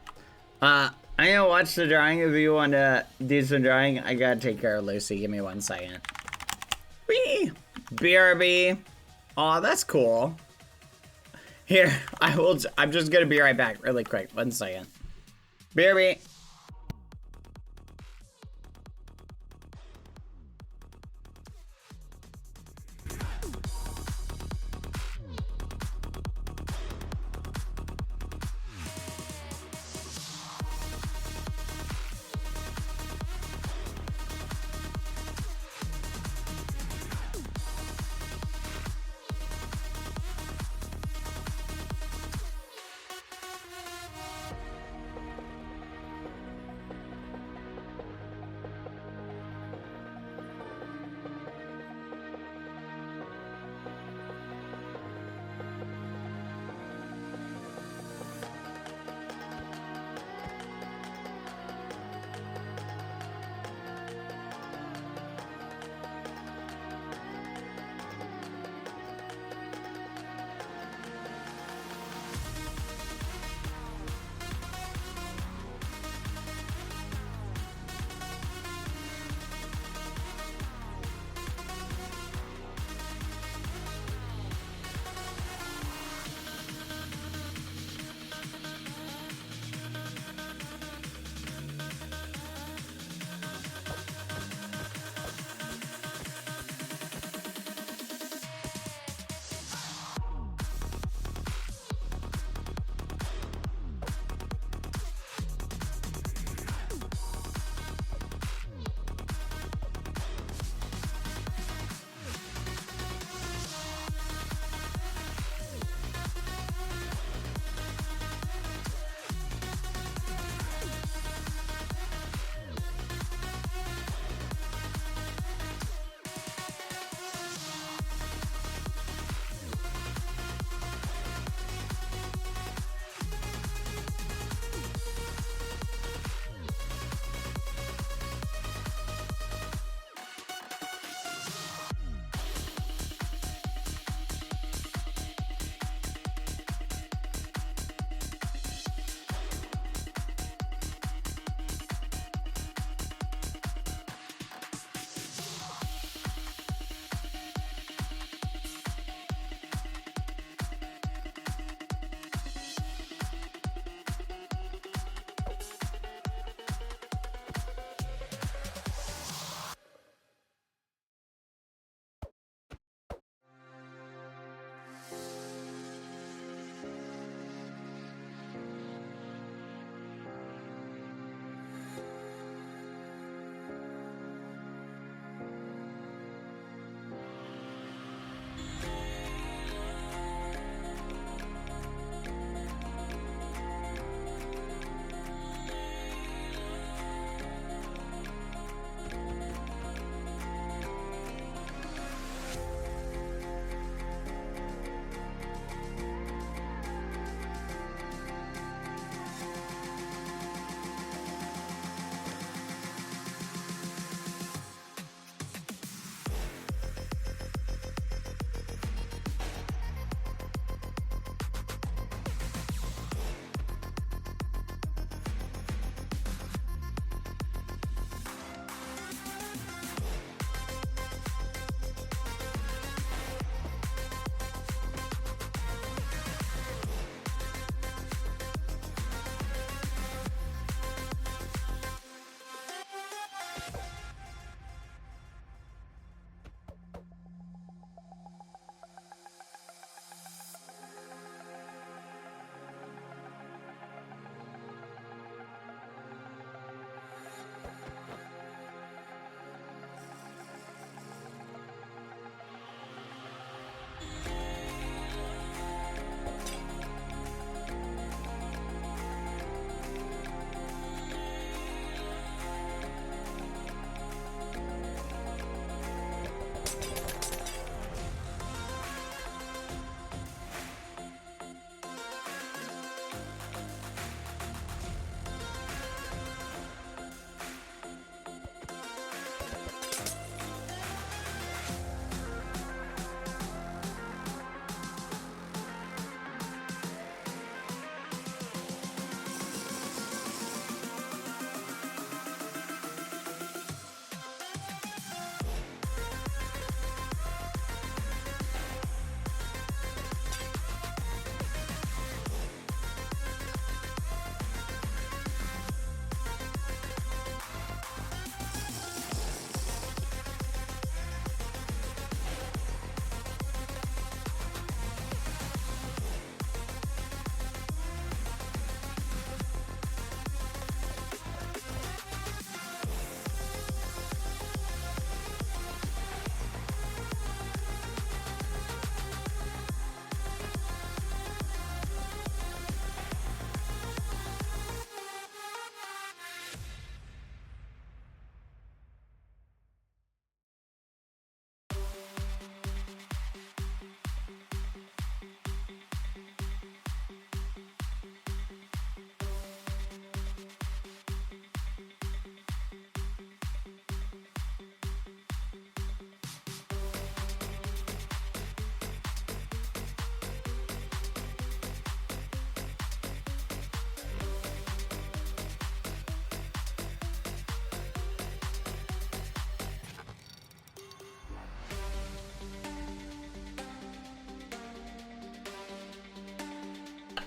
I'm gonna watch the drawing. If you want to do some drawing, I gotta take care of Lucy. Give me 1 second. Whee! BRB. Aw, that's cool. Here, I'm just gonna be right back really quick. 1 second. BRB.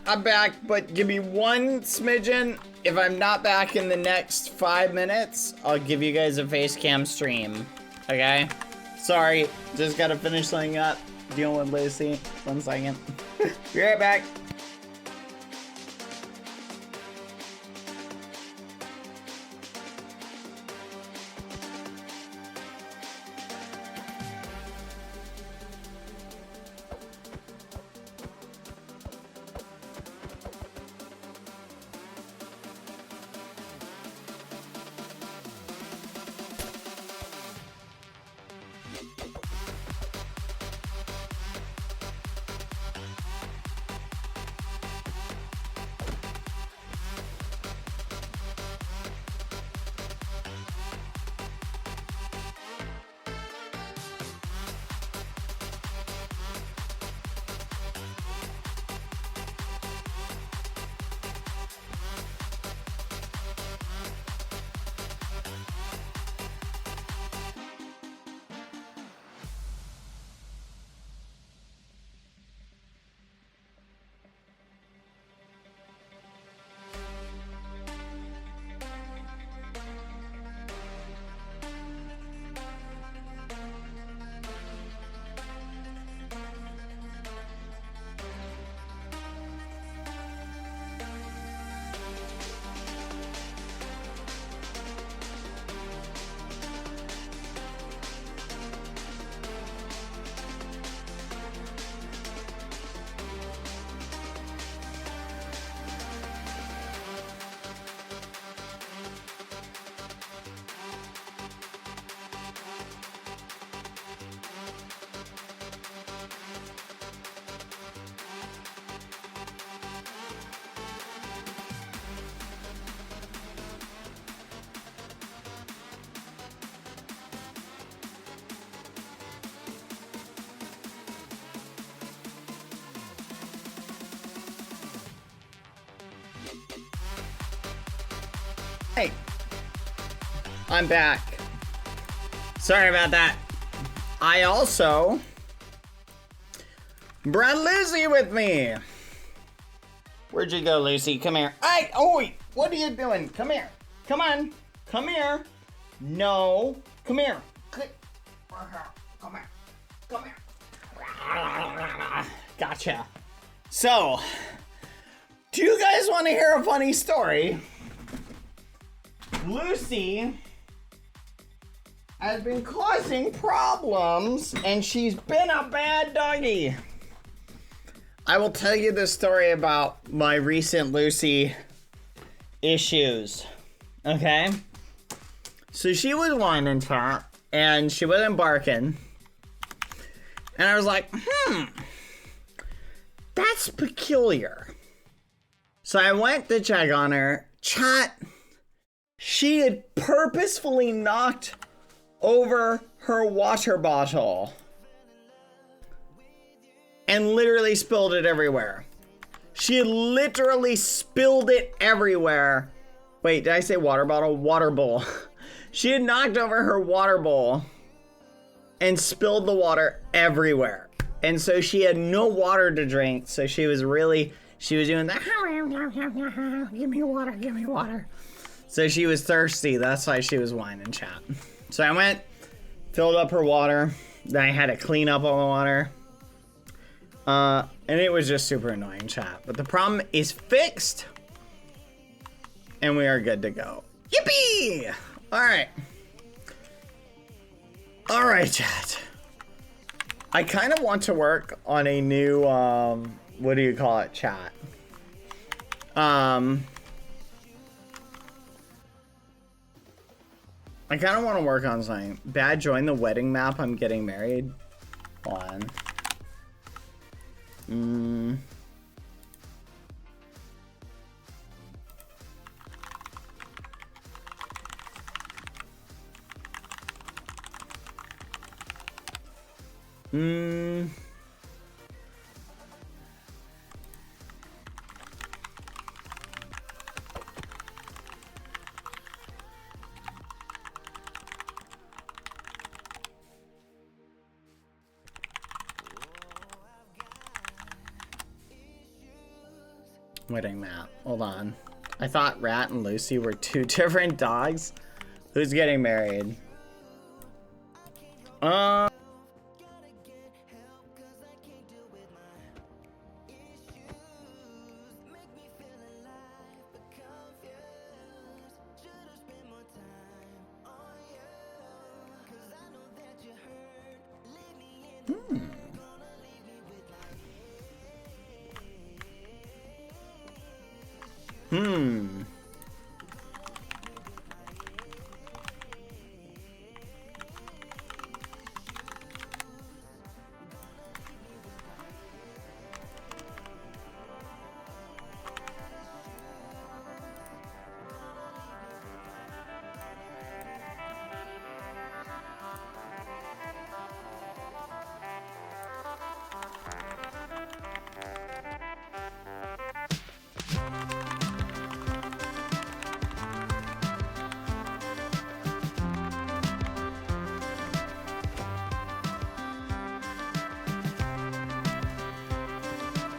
I'm back, but give me one smidgen. If I'm not back in the next 5 minutes, I'll give you guys a face cam stream. Okay? Sorry, just gotta finish something up. Dealing with Lucy. 1 second. Be right back. Hey, I'm back. Sorry about that. I also brought Lucy with me. Where'd you go, Lucy? Come here. Hey, oi, what are you doing? Come here. Come on. Come here. No. Come here. Come here. Come here. Gotcha. So, do you guys want to hear a funny story? Lucy has been causing problems, and she's been a bad doggy. I will tell you the story about my recent Lucy issues. Okay? So she was whining chat, and she wasn't barking. And I was like, that's peculiar. So I went to check on her. Chat. She had purposefully knocked over her water bottle and literally spilled it everywhere. She had literally spilled it everywhere. Wait, did I say water bottle? Water bowl. She had knocked over her water bowl and spilled the water everywhere. And so she had no water to drink. So she was doing that. Give me water, give me water. So she was thirsty. That's why she was whining, chat. So I went, filled up her water. Then I had to clean up all the water. And it was just super annoying, chat. But the problem is fixed. And we are good to go. Yippee! Alright. Alright, chat. I kind of want to work on a new, what do you call it, chat? I kind of want to work on something. Bad, join the wedding map. I'm getting married. Hold on. Wedding map. Hold on. I thought Rat and Lucy were two different dogs. Who's getting married?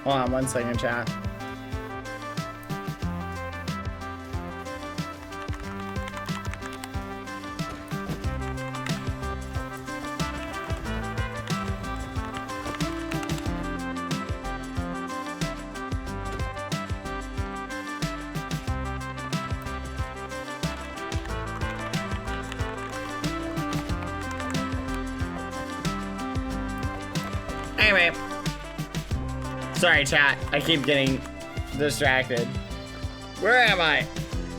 Hold on 1 second, chat. Anyway. Sorry, chat. I keep getting distracted. Where am I?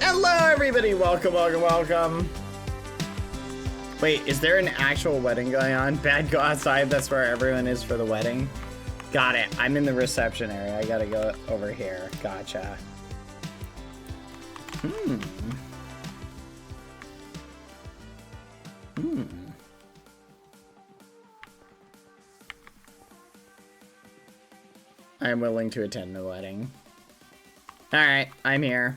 Hello, everybody. Welcome, welcome, welcome. Wait, is there an actual wedding going on? Bad, go outside. That's where everyone is for the wedding. Got it. I'm in the reception area. I gotta go over here. Gotcha. I'm willing to attend the wedding. Alright, I'm here.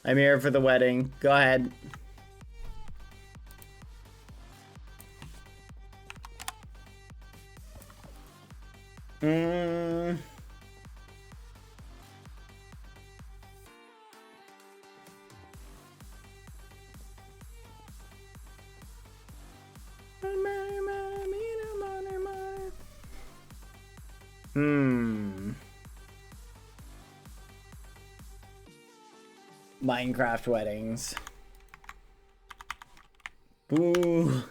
I'm here for the wedding. Go ahead. Minecraft weddings. Ooh.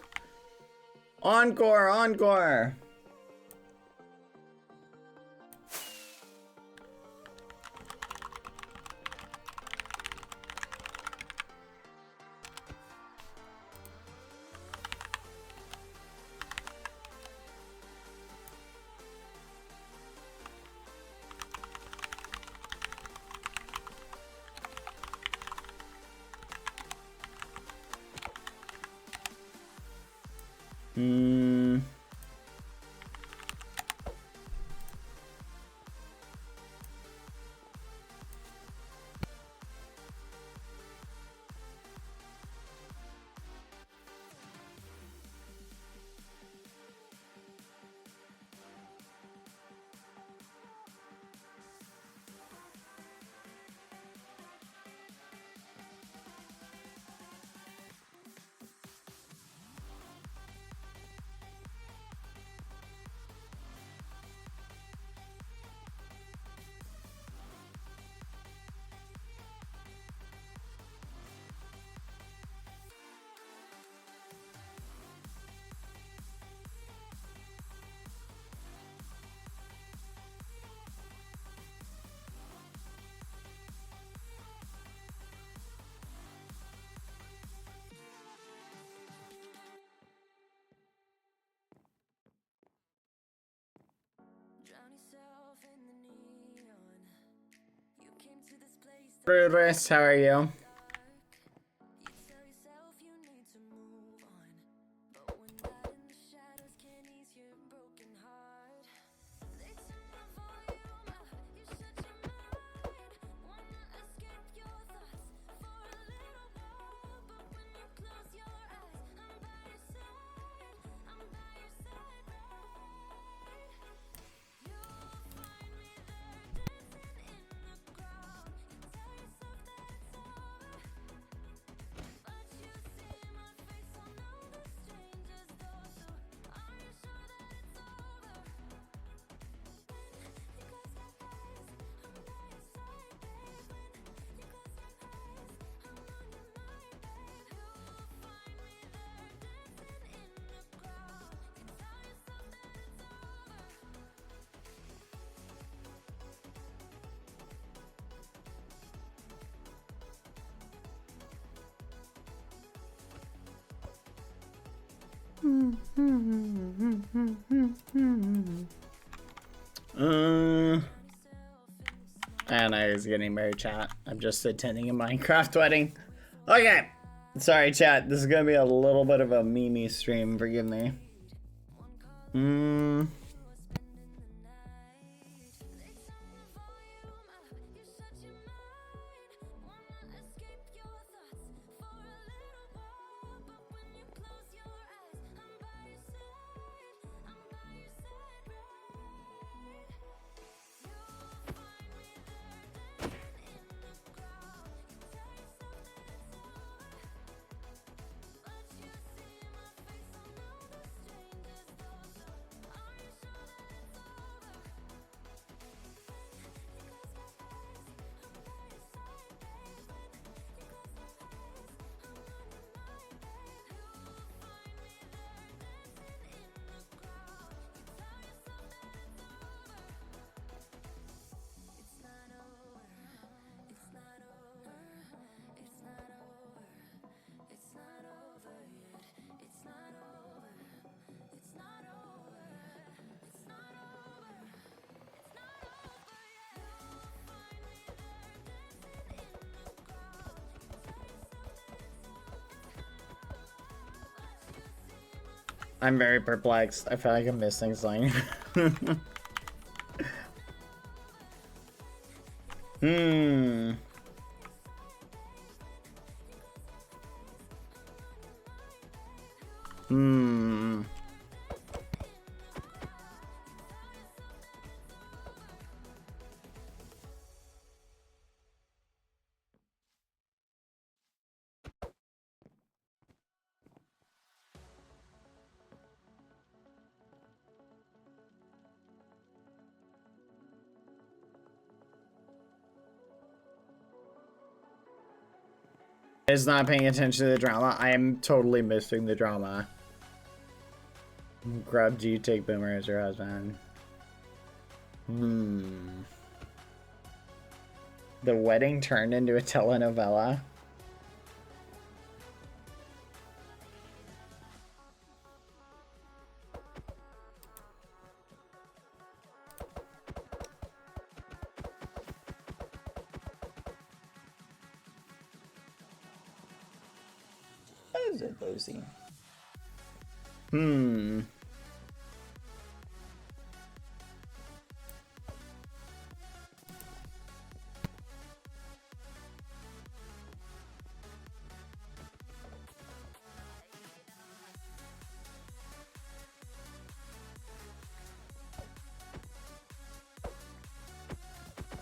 Encore, encore. Brutus, how are you? And I was getting married, chat. I'm just attending a Minecraft wedding. Okay. Sorry, chat. This is gonna be a little bit of a Mimi stream. Forgive me. I'm very perplexed. I feel like I'm missing something. Is not paying attention to the drama. I am totally missing the drama. Grub, do you take Boomer as your husband? The wedding turned into a telenovela. What is it, Lucy?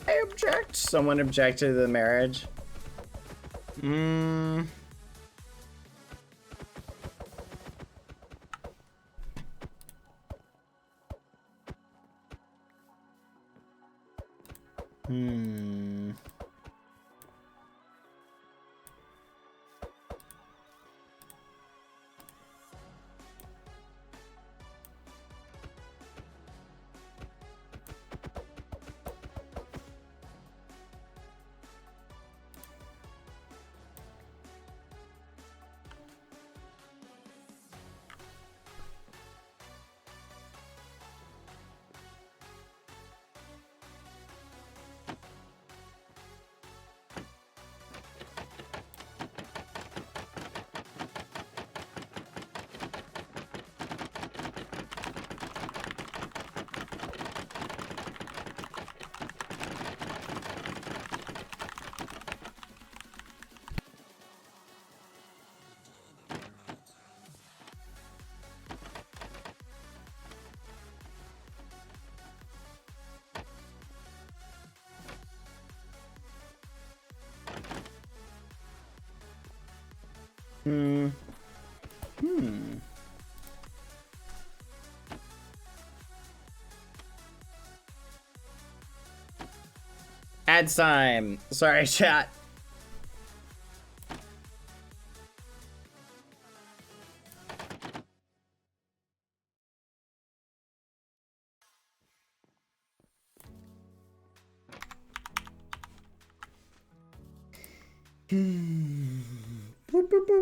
I object. Someone objected to the marriage. Ads time. Sorry, chat. Boop, boop, boop.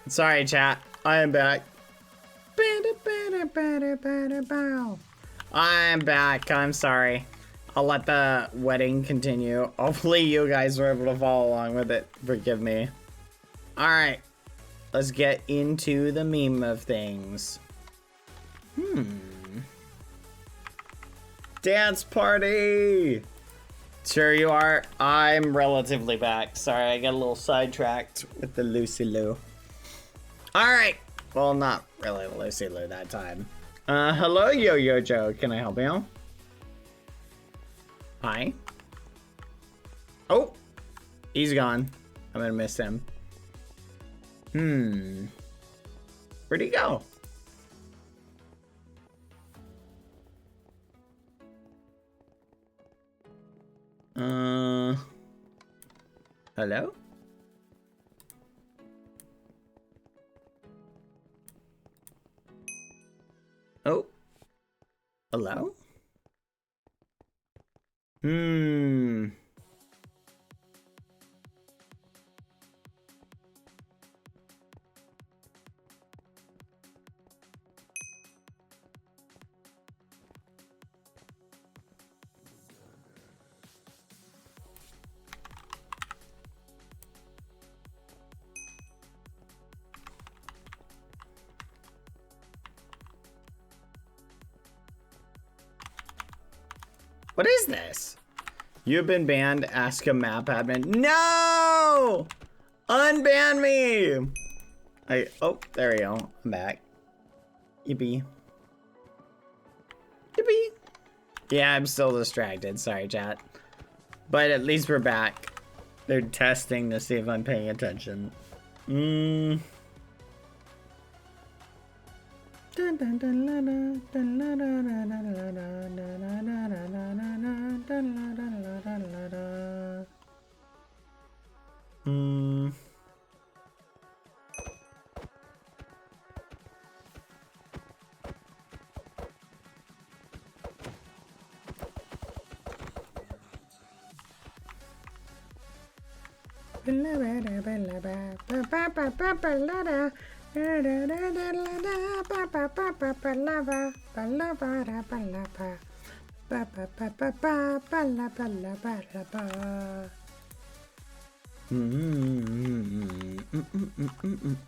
Sorry, chat. I am back. I'm back. I'm sorry. I'll let the wedding continue. Hopefully you guys were able to follow along with it. Forgive me. Alright. Let's get into the meme of things. Dance party! Sure you are. I'm relatively back. Sorry, I got a little sidetracked with the Lucy Lou. Alright. Well, not really Lucy Lou that time. Hello, Yo-Yo Joe. Can I help you? Hi. Oh! He's gone. I'm gonna miss him. Where'd he go? Hello? Oh. Hello? What is this? You've been banned. Ask a map admin. No! Unban me! Oh, there we go. I'm back. Yippee. Yippee. Yeah, I'm still distracted. Sorry, chat. But at least we're back. They're testing to see if I'm paying attention.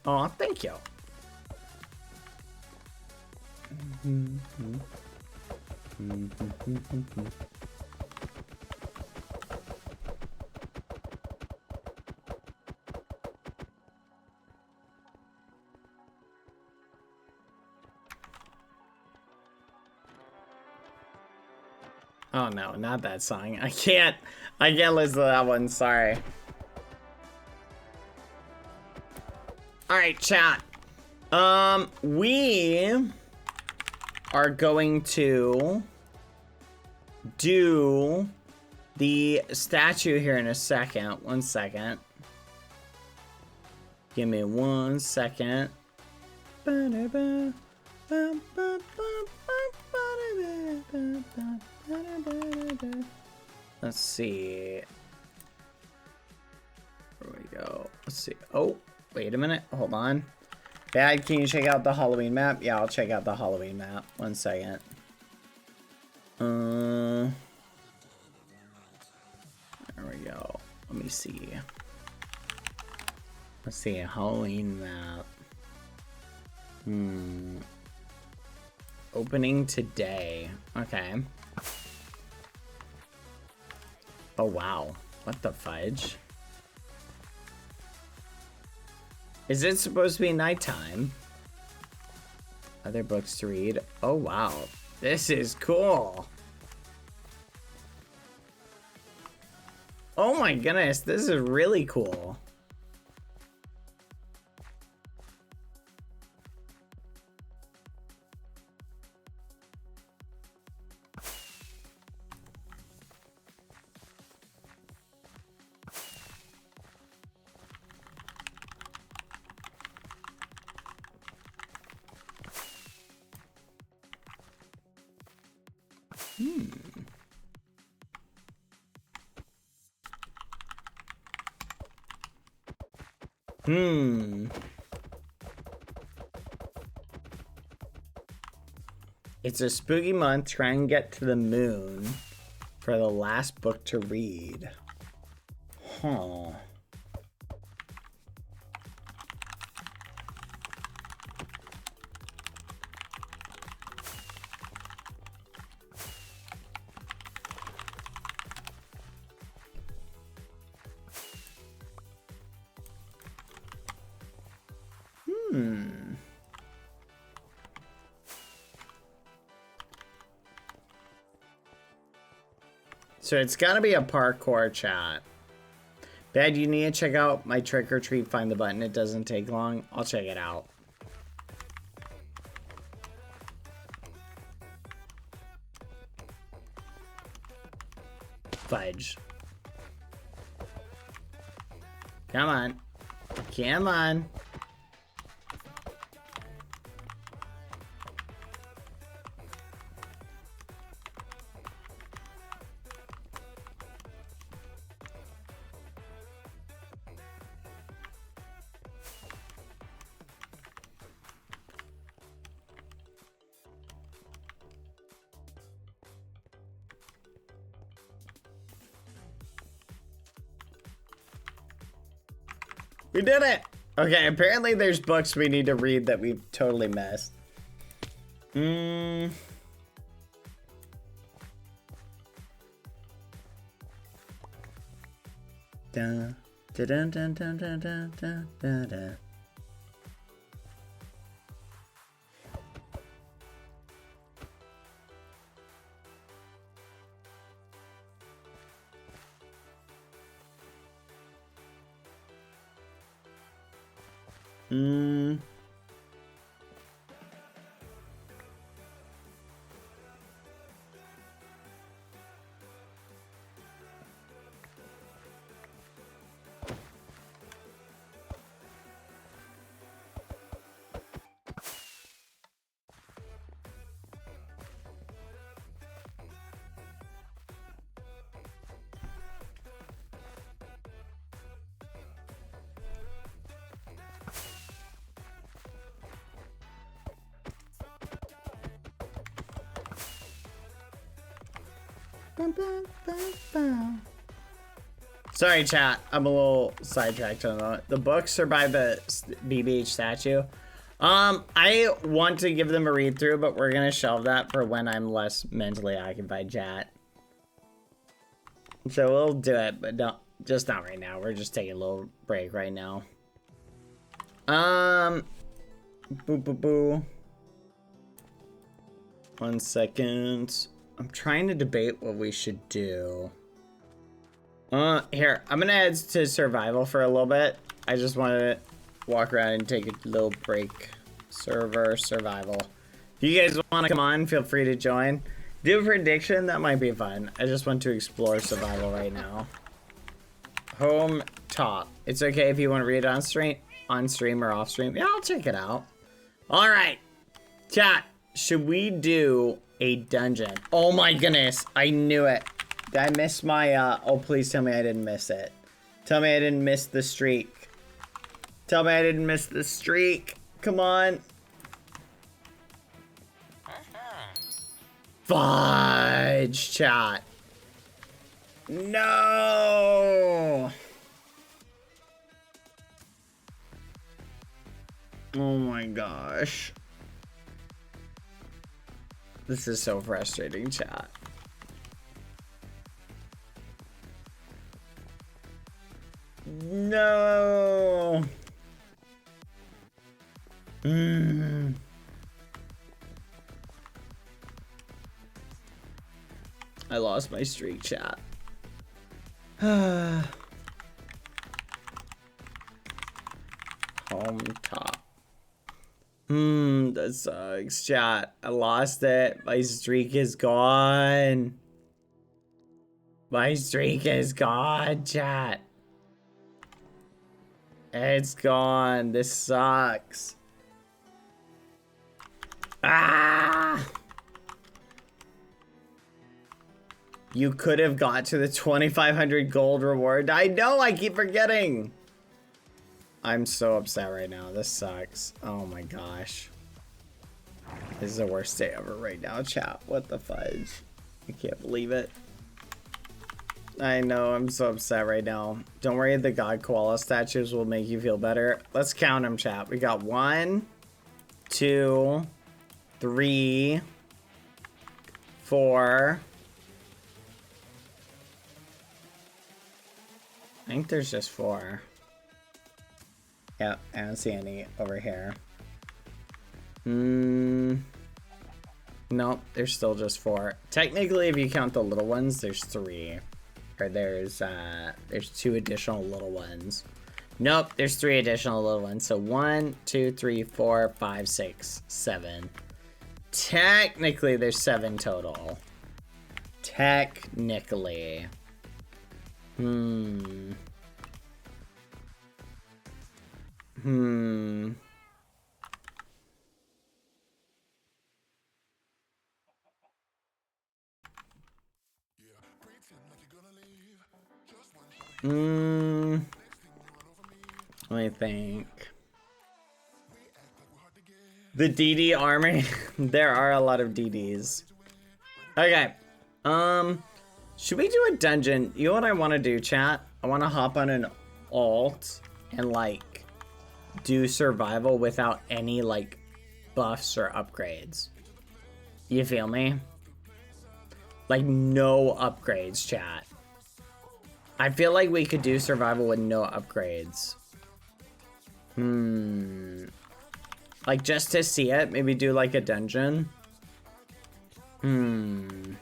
Oh, thank you. Oh no, not that song. I can't listen to that one, sorry. Alright, chat. We are going to do the statue here in a second. 1 second. Give me 1 second. Let's see. There we go. Let's see. Oh, wait a minute. Hold on. Dad, can you check out the Halloween map? Yeah, I'll check out the Halloween map. 1 second. There we go. Let me see. Let's see. Halloween map. Opening today. Okay. Oh, wow. What the fudge? Is it supposed to be nighttime? Other books to read? Oh, wow. This is cool. Oh my goodness, this is really cool. It's a spooky month. Try and get to the moon for the last book to read. Huh. So it's gotta be a parkour chat. Bad, you need to check out my trick or treat, find the button. It doesn't take long. I'll check it out. Fudge. Come on. Come on. We did it! Okay, apparently there's books we need to read that we've totally missed. Da, da, da, da, da, da, da, da, da. Sorry, chat. I'm a little sidetracked on that. The books are by the BBH statue. I want to give them a read through, but we're gonna shelve that for when I'm less mentally occupied, chat. So we'll do it, but just not right now. We're just taking a little break right now. Boo boo boo. 1 second. I'm trying to debate what we should do. Here, I'm gonna head to survival for a little bit. I just want to walk around and take a little break. Server survival. If you guys want to come on, feel free to join. Do a prediction, that might be fun. I just want to explore survival right now. Home top. It's okay if you want to read it on stream or off stream. Yeah, I'll check it out. All right, chat. Should we do a dungeon? Oh my goodness, I knew it. Did I miss my, oh please tell me I didn't miss it. Tell me I didn't miss the streak. Tell me I didn't miss the streak. Come on. Fudge, chat. No. Oh my gosh. This is so frustrating, chat. No. I lost my streak, chat. Home top. That sucks, chat. I lost it. My streak is gone. My streak is gone, chat. It's gone. This sucks. Ah! You could have got to the 2,500 gold reward. I know, I keep forgetting. I'm so upset right now. This sucks. Oh my gosh. This is the worst day ever right now, chat. What the fudge? I can't believe it. I know, I'm so upset right now. Don't worry, the God Koala statues will make you feel better. Let's count them, chat. We got 1, 2, 3, 4. I think there's just 4. Yep, I don't see any over here. Nope, there's still just 4. Technically, if you count the little ones, there's 3. Or there's 2 additional little ones. Nope, there's 3 additional little ones. So 1, 2, 3, 4, 5, 6, 7. Technically, there's 7 total. Technically. Let me think. The DD army. There are a lot of DDs. Okay. Should we do a dungeon? You know what I want to do, chat? I want to hop on an alt and like do survival without any like buffs or upgrades. You feel me? Like no upgrades, chat. I feel like we could do survival with no upgrades. Like just to see it, maybe do like a dungeon. I'm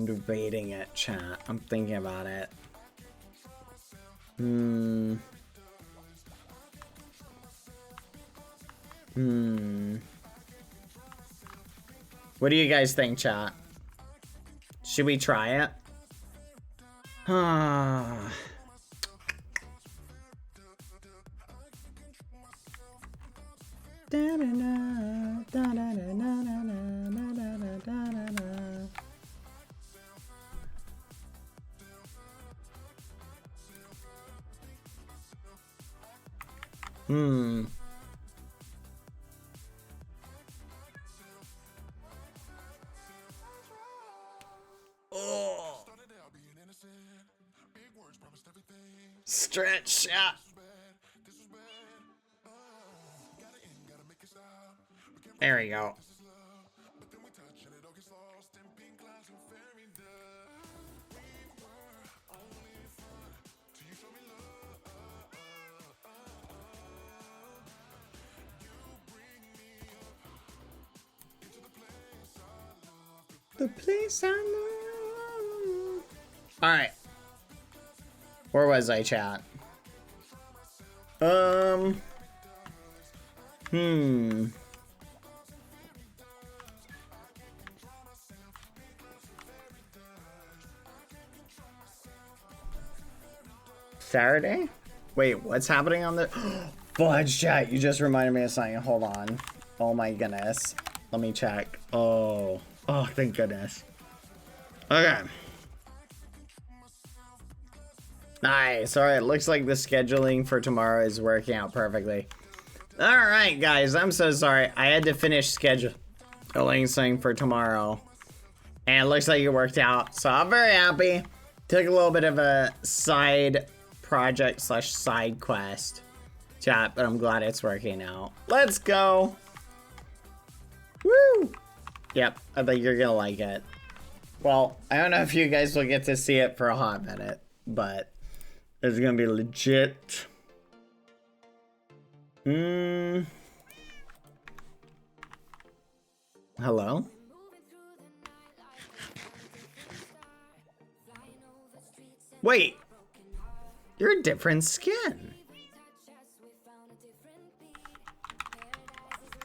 debating it, chat. I'm thinking about it. What do you guys think, chat? Should we try it? Stretch, yeah. There we go. The place I know. All right. Where was I, chat? Saturday? Wait, what's happening on the fudge, chat? You just reminded me of something. Hold on. Oh my goodness. Let me check. Oh, thank goodness. Okay. Nice. All right. Looks like the scheduling for tomorrow is working out perfectly. All right, guys. I'm so sorry. I had to finish scheduling something for tomorrow. And it looks like it worked out. So I'm very happy. Took a little bit of a side project / side quest, chat, but I'm glad it's working out. Let's go. Woo. Yep. I think you're going to like it. Well, I don't know if you guys will get to see it for a hot minute, but it's gonna be legit. Hello? Wait, you're a different skin.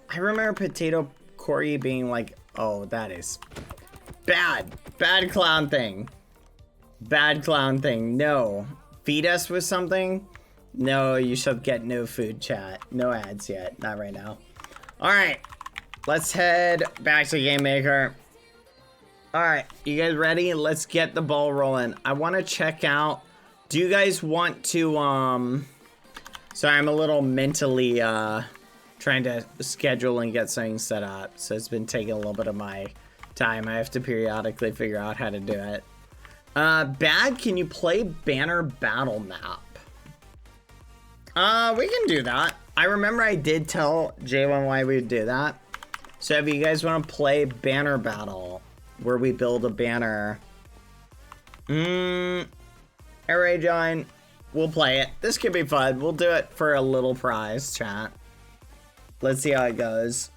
I remember Potato Corey being like, oh, that is bad clown thing. Bad clown thing. No. Feed us with something? No, you shall get no food, chat. No ads yet. Not right now. Alright. Let's head back to Game Maker. Alright. You guys ready? Let's get the ball rolling. I want to check out. Do you guys want to, Sorry, I'm a little mentally, Trying to schedule and get something set up, so it's been taking a little bit of my time. I have to periodically figure out how to do it. Bad, can you play banner battle map? We can do that. I remember I did tell J1Y we would do that. So if you guys want to play banner battle, where we build a banner. Alright, John. We'll play it. This could be fun. We'll do it for a little prize, chat. Let's see how it goes.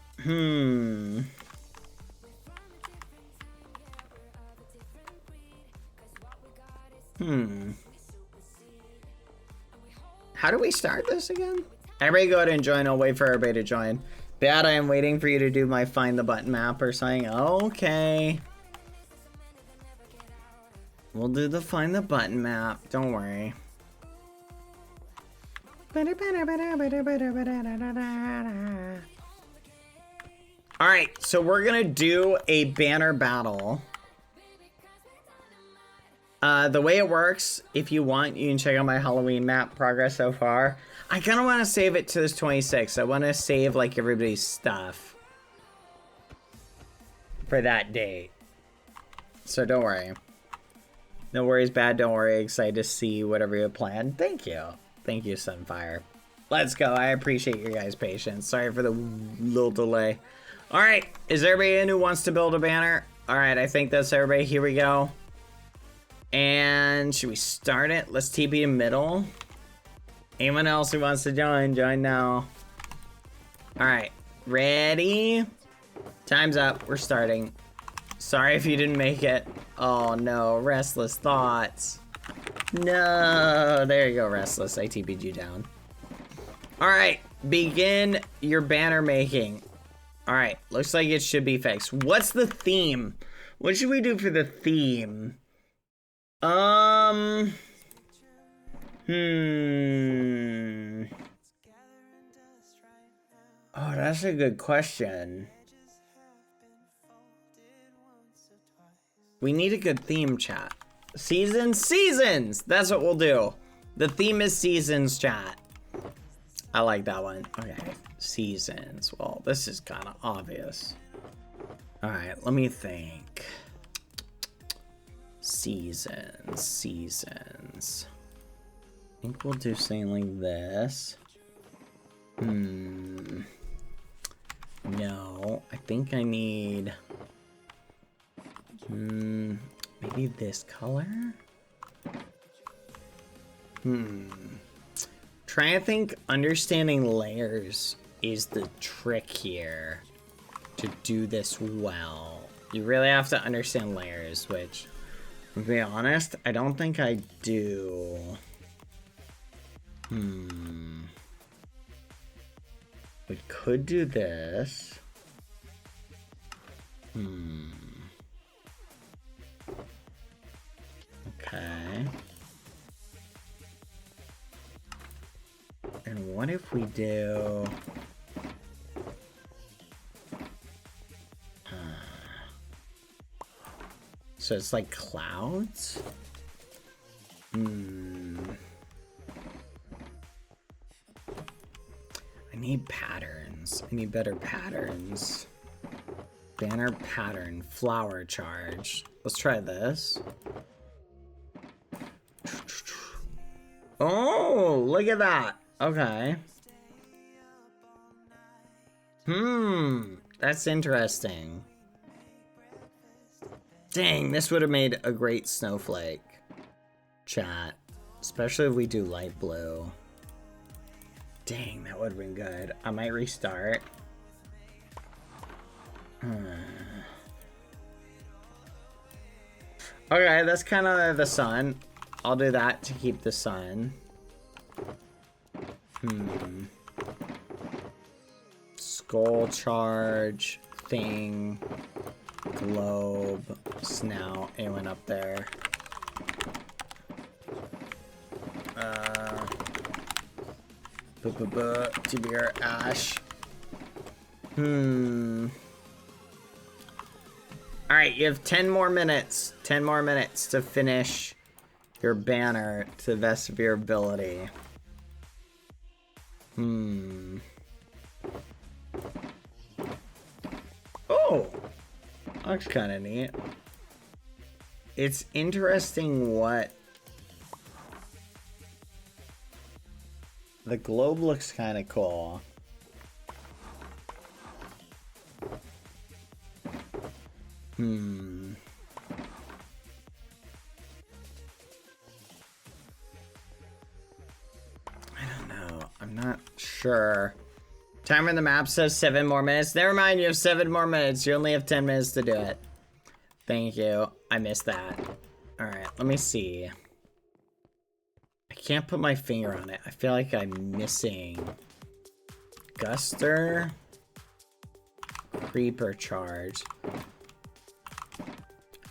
How do we start this again? Everybody go ahead and join. I'll wait for everybody to join. Bad, I am waiting for you to do my find the button map or something. Okay. We'll do the find the button map. Don't worry. Alright, so we're gonna do a banner battle. The way it works, if you want, you can check out my Halloween map progress so far. I kind of want to save it to this 26th. I want to save like everybody's stuff for that date. So don't worry. No worries, Bad. Don't worry. Excited to see whatever you have planned. Thank you. Thank you, Sunfire. Let's go. I appreciate your guys' patience. Sorry for the little delay. All right. Is everybody in who wants to build a banner? All right. I think that's everybody. Here we go. And should we start it? Let's TP in middle. Anyone else who wants to join, join now. All right. Ready? Time's up. We're starting. Sorry if you didn't make it. Oh no, Restless Thoughts. No, there you go, Restless. I TP'd you down. All right, begin your banner making. All right, looks like it should be fixed. What's the theme? What should we do for the theme? Oh, that's a good question. We need a good theme, chat. Seasons! That's what we'll do. The theme is seasons, chat. I like that one. Okay, seasons. Well, this is kind of obvious. All right, let me think. Seasons. I think we'll do something like this. No, I think I need... maybe this color? Trying to think, understanding layers is the trick here to do this well. You really have to understand layers, which, to be honest, I don't think I do. We could do this. Okay. And what if we do... So it's like clouds? I need patterns. I need better patterns. Banner pattern, flower charge. Let's try this. Oh, look at that. Okay. That's interesting. Dang, this would have made a great snowflake. Chat. Especially if we do light blue. Dang, that would have been good. I might restart. Okay, that's kind of the sun. I'll do that to keep the sun. Skull charge, thing, globe, snout. Anyone up there? TBR Ash. Alright, you have 10 more minutes. 10 more minutes to finish your banner to the best of your ability. Oh, that's kind of neat. It's interesting what... The globe looks kind of cool. I don't know. I'm not sure. Timer on the map says 7 more minutes. Never mind, you have 7 more minutes. You only have 10 minutes to do it. Thank you. I missed that. Alright, let me see. I can't put my finger on it. I feel like I'm missing... Guster... Creeper charge.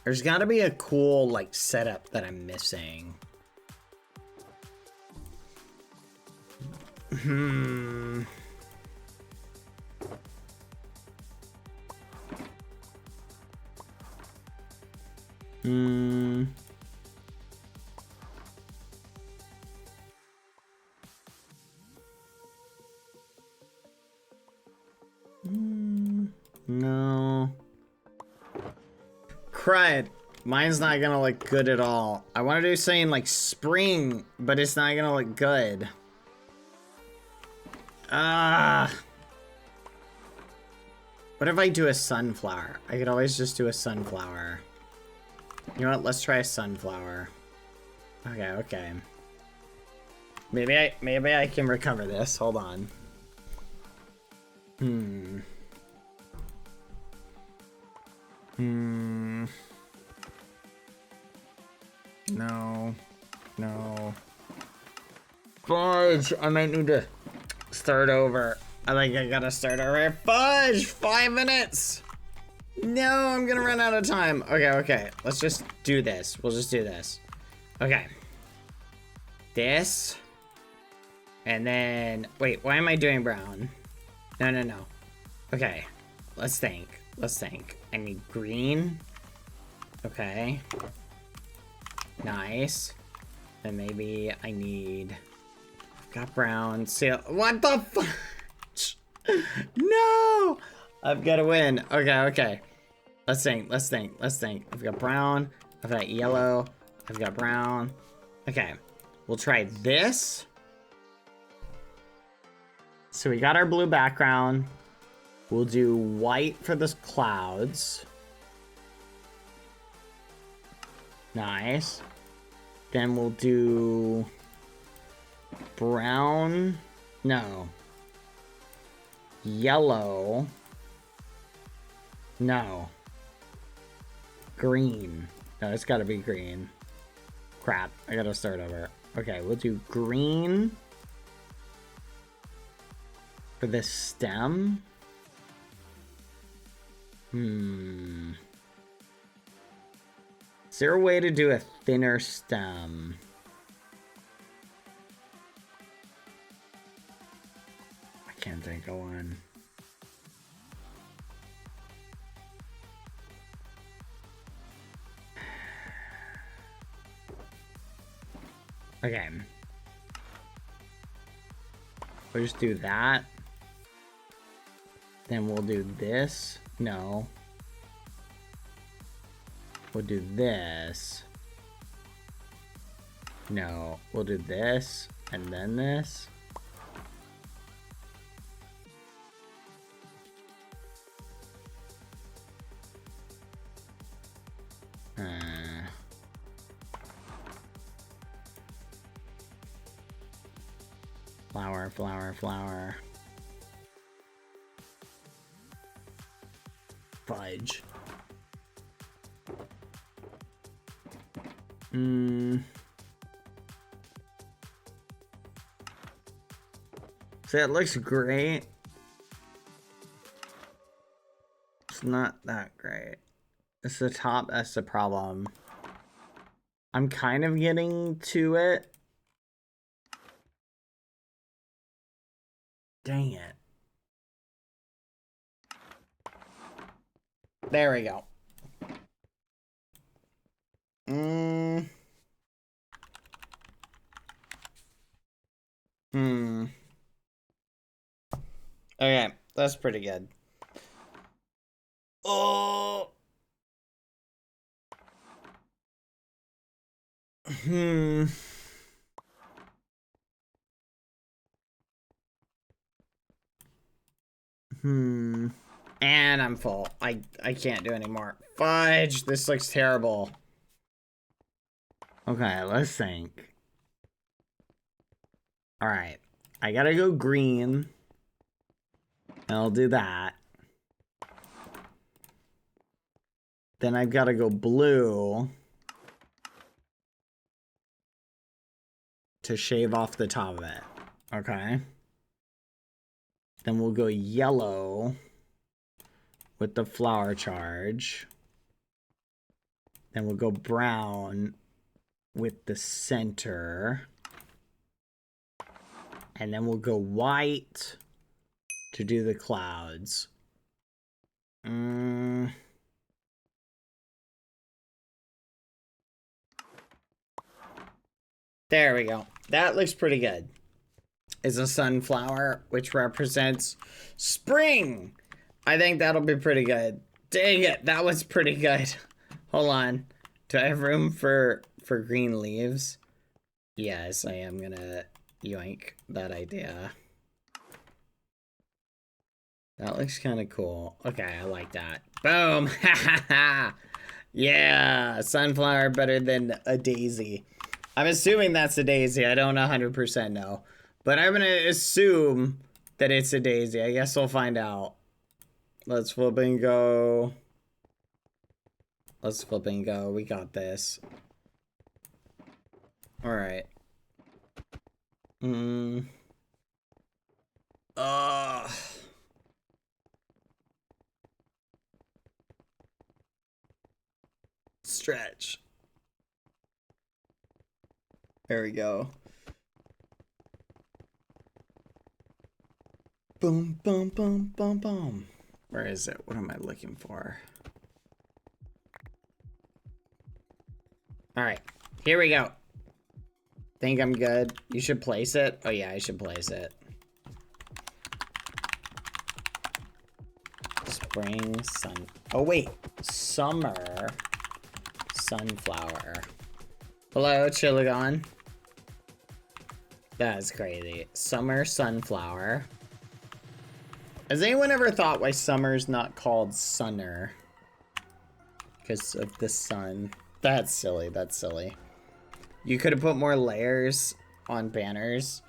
There's gotta be a cool, like, setup that I'm missing. No. Crud. Mine's not gonna look good at all. I want to do something like spring, but it's not gonna look good. What if I do a sunflower? I could always just do a sunflower. You know what? Let's try a sunflower. Okay, okay. Maybe I can recover this. Hold on. No. No. Fudge! I might need to start over. I gotta start over. Fudge! 5 minutes! No, I'm gonna run out of time. Okay, okay. Let's just do this. We'll just do this. Okay. This. And then... Wait, why am I doing brown? No, no, no. Okay. Let's think. Let's think. I need green. Okay. Nice. Then maybe I need... Got brown. See, what the fudge? No! I've got to win. Okay, okay. Let's think. Let's think. Let's think. I've got brown. I've got yellow. I've got brown. Okay. We'll try this. So we got our blue background. We'll do white for the clouds. Nice. Then we'll do brown. No. Yellow. No. Green. No, it's gotta be green. Crap. I gotta start over. Okay, we'll do green for the stem. Is there a way to do a thinner stem? I can't think of one. Okay. We'll just do that. Then we'll do this. No. We'll do this. No. We'll do this. And then this. Flower, flower, flower. Fudge. See, it looks great. It's not that great. It's the top, that's the problem. I'm kind of getting to it. Dang it. There we go. Okay, That's pretty good. Oh. And I'm full. I can't do anymore. Fudge, this looks terrible. Okay, let's think. Alright. I gotta go green. I'll do that. Then I've gotta go blue. To shave off the top of it. Okay. Then we'll go yellow with the flower charge. Then we'll go brown with the center. And then we'll go white to do the clouds. There we go. That looks pretty good. Is a sunflower, which represents spring. I think that'll be pretty good. Dang it, that was pretty good. Hold on. Do I have room for green leaves? Yes, I am gonna yoink that idea. That looks kind of cool. Okay, I like that. Boom! Yeah, sunflower better than a daisy. I'm assuming that's a daisy. I don't 100% know. But I'm gonna assume that it's a daisy. I guess we'll find out. Let's flip and go. Let's flip and go. We got this. Alright. Stretch. There we go. Boom, boom, boom, boom, boom. Where is it? What am I looking for? All right, here we go. Think I'm good. You should place it. Oh yeah, I should place it. Spring, sun. Oh wait, summer, sunflower. Hello, Chillagon. That's crazy. Summer sunflower. Has anyone ever thought why summer's not called sunner? Because of the sun. That's silly, that's silly. You could have put more layers on banners.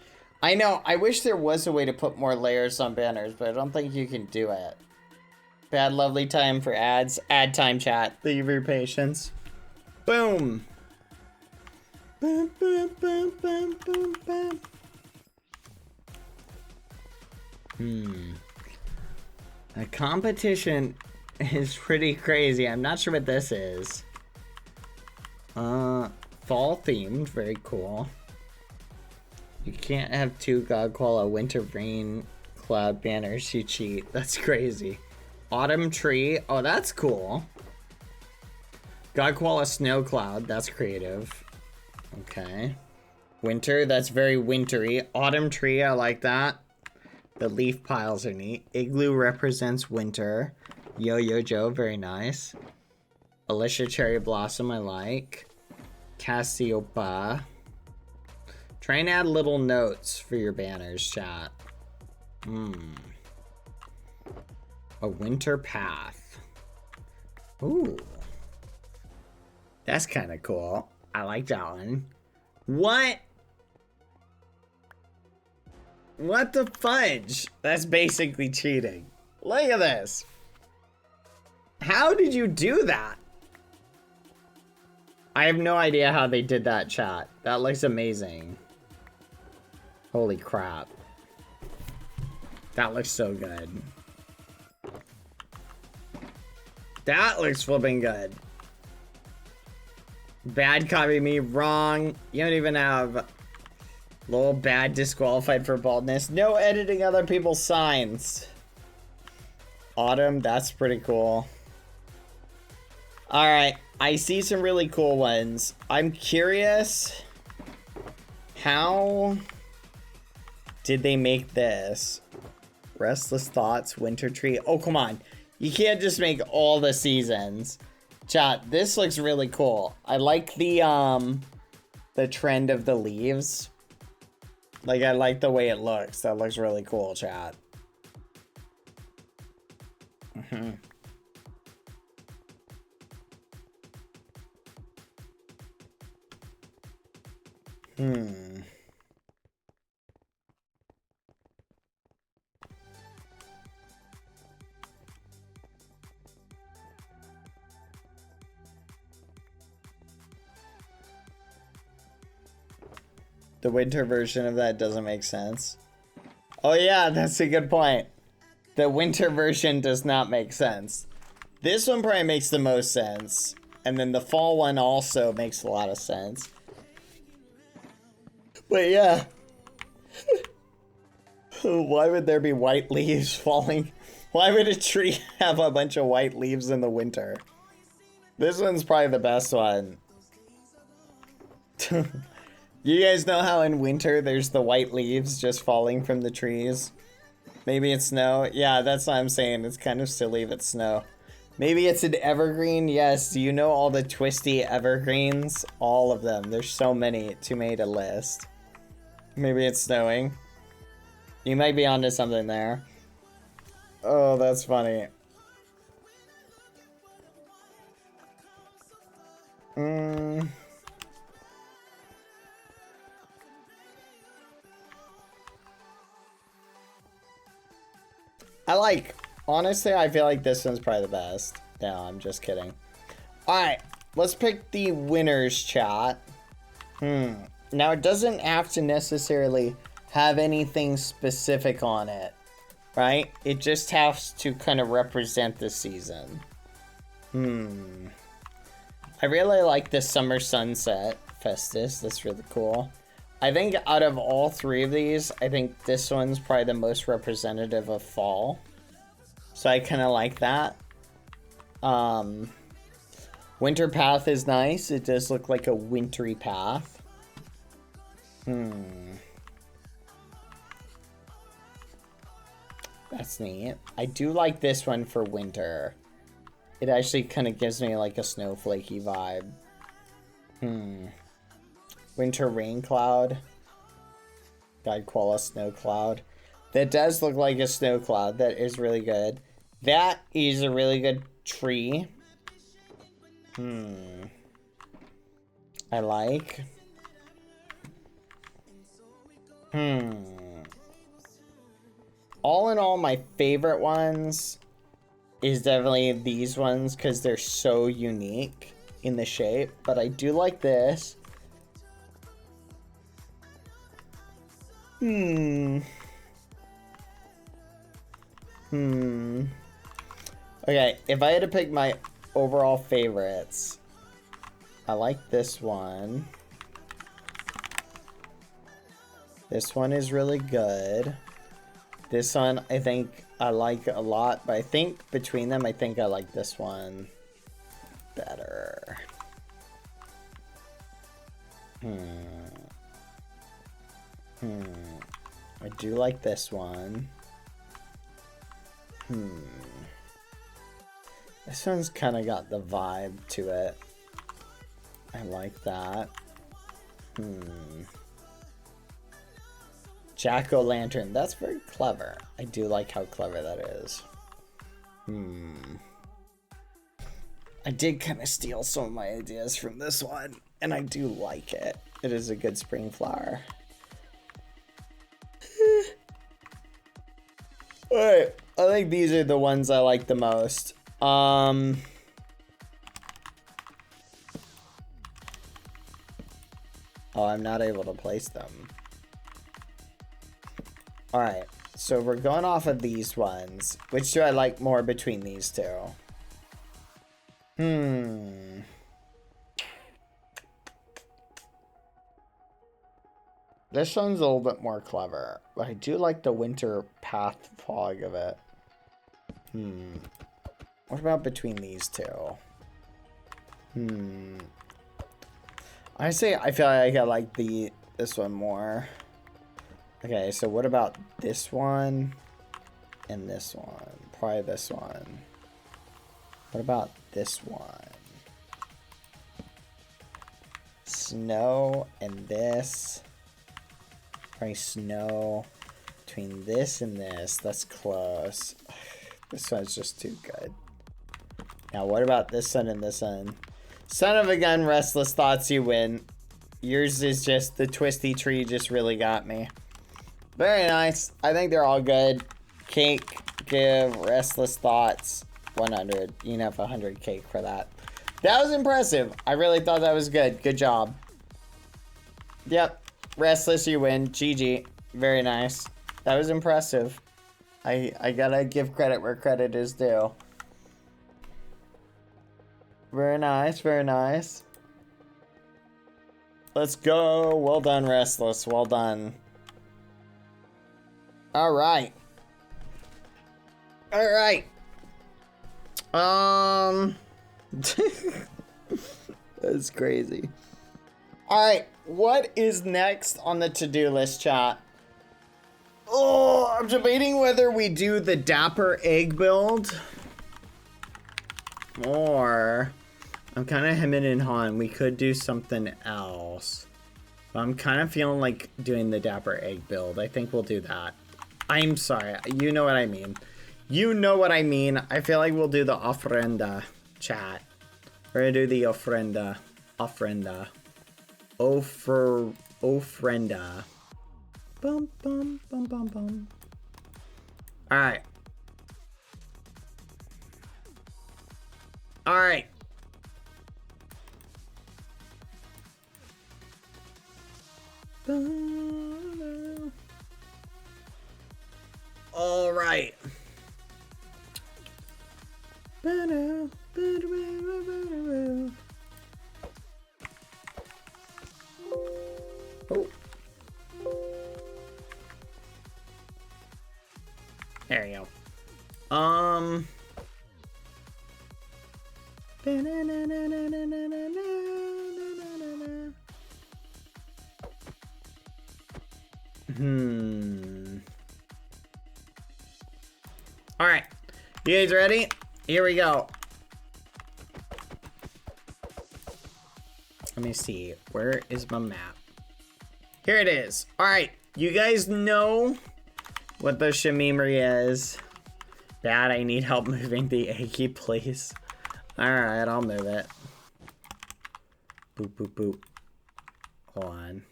I know, I wish there was a way to put more layers on banners, but I don't think you can do it. Bad lovely time for ads. Ad time, chat. Thank you for your patience. Boom. Boom, boom, boom, boom, boom, boom. The competition is pretty crazy. I'm not sure what this is. Fall themed, very cool. You can't have two Godquala winter rain cloud banners, you cheat. That's crazy. Autumn tree, oh that's cool. Godquala snow cloud, that's creative. Okay. Winter, that's very wintry. Autumn tree, I like that. The leaf piles are neat. Igloo represents winter. Yo-Yo Joe, very nice. Alicia Cherry Blossom, I like. Cassiopeia. Try and add little notes for your banners, chat. A winter path. Ooh. That's kind of cool. I like that one. What? What the fudge? That's basically cheating. Look at this. How did you do that? I have no idea how they did that, chat. That looks amazing. Holy crap. That looks so good. That looks flipping good. Bad copy me, wrong. You don't even have lol bad disqualified for baldness. No editing other people's signs. Autumn, that's pretty cool. Alright, I see some really cool ones. I'm curious, how did they make this Restless Thoughts, Winter Tree. Oh, come on. You can't just make all the seasons. Chat, this looks really cool. I like the trend of the leaves. Like, I like the way it looks. That looks really cool, chat. The winter version of that doesn't make sense. Oh yeah, that's a good point. The winter version does not make sense. This one probably makes the most sense. And then the fall one also makes a lot of sense. But yeah. Why would there be white leaves falling? Why would a tree have a bunch of white leaves in the winter? This one's probably the best one. You guys know how in winter there's the white leaves just falling from the trees? Maybe it's snow. Yeah, that's what I'm saying. It's kind of silly if it's snow. Maybe it's an evergreen. Yes, do you know all the twisty evergreens? All of them. There's so many. Too many to list. Maybe it's snowing. You might be onto something there. Oh, that's funny. Honestly, I feel like this one's probably the best. No, I'm just kidding. Alright, let's pick the winners, chat. Now, it doesn't have to necessarily have anything specific on it, right? It just has to kind of represent the season. I really like the Summer Sunset Festus. That's really cool. I think out of all three of these, I think this one's probably the most representative of fall. So I kind of like that. Winter Path is nice. It does look like a wintry path. That's neat. I do like this one for winter. It actually kind of gives me like a snowflakey vibe. Winter Rain Cloud. Guide Koala Snow Cloud. That does look like a snow cloud. That is really good. That is a really good tree. I like. All in all, my favorite ones is definitely these ones because they're so unique in the shape. But I do like this. Okay, if I had to pick my overall favorites, I like this one. This one is really good. This one I think I like a lot, but I think between them, I think I like this one better. I do like this one. This one's kind of got the vibe to it. I like that. Jack-o'-lantern. That's very clever. I do like how clever that is. I did kind of steal some of my ideas from this one, and I do like it. It is a good spring flower. Alright, I think these are the ones I like the most. Oh, I'm not able to place them. Alright, so we're going off of these ones. Which do I like more between these two? This one's a little bit more clever, but I do like the winter path fog of it. What about between these two? Honestly, I feel like I like this one more. Okay, so what about this one? and this one. Probably this one. What about this one? Snow and this. Probably snow between this and this. That's close. This one's just too good. Now, what about this one and this one? Son of a gun, restless thoughts, you win. Yours is just the twisty tree just really got me. Very nice. I think they're all good. Cake, give, restless thoughts, 100. You can have 100 cake for that. That was impressive. I really thought that was good. Good job. Yep. Restless, you win. GG. Very nice. That was impressive. I gotta give credit where credit is due. Very nice, very nice. Let's go. Well done, Restless. Well done. Alright. Alright. That's crazy. Alright, what is next on the to-do list, chat? Oh, I'm debating whether we do the Dapper Egg build. Or I'm kind of hemming and hawing. We could do something else. But I'm kind of feeling like doing the Dapper Egg build. I think we'll do that. I'm sorry. You know what I mean. You know what I mean. I feel like we'll do the ofrenda, chat. We're gonna do the ofrenda. Ofrenda. Ofrenda. Bum, bum, bum, bum, bum. Alright. Alright. Alright. Oh. There you go. All right. You guys ready? Here we go. Let me see. Where is my map? Here it is. All right. You guys know what the Shimimri is. Dad, I need help moving the Eggy, please. Alright, I'll move it. Boop, boop, boop. Hold on.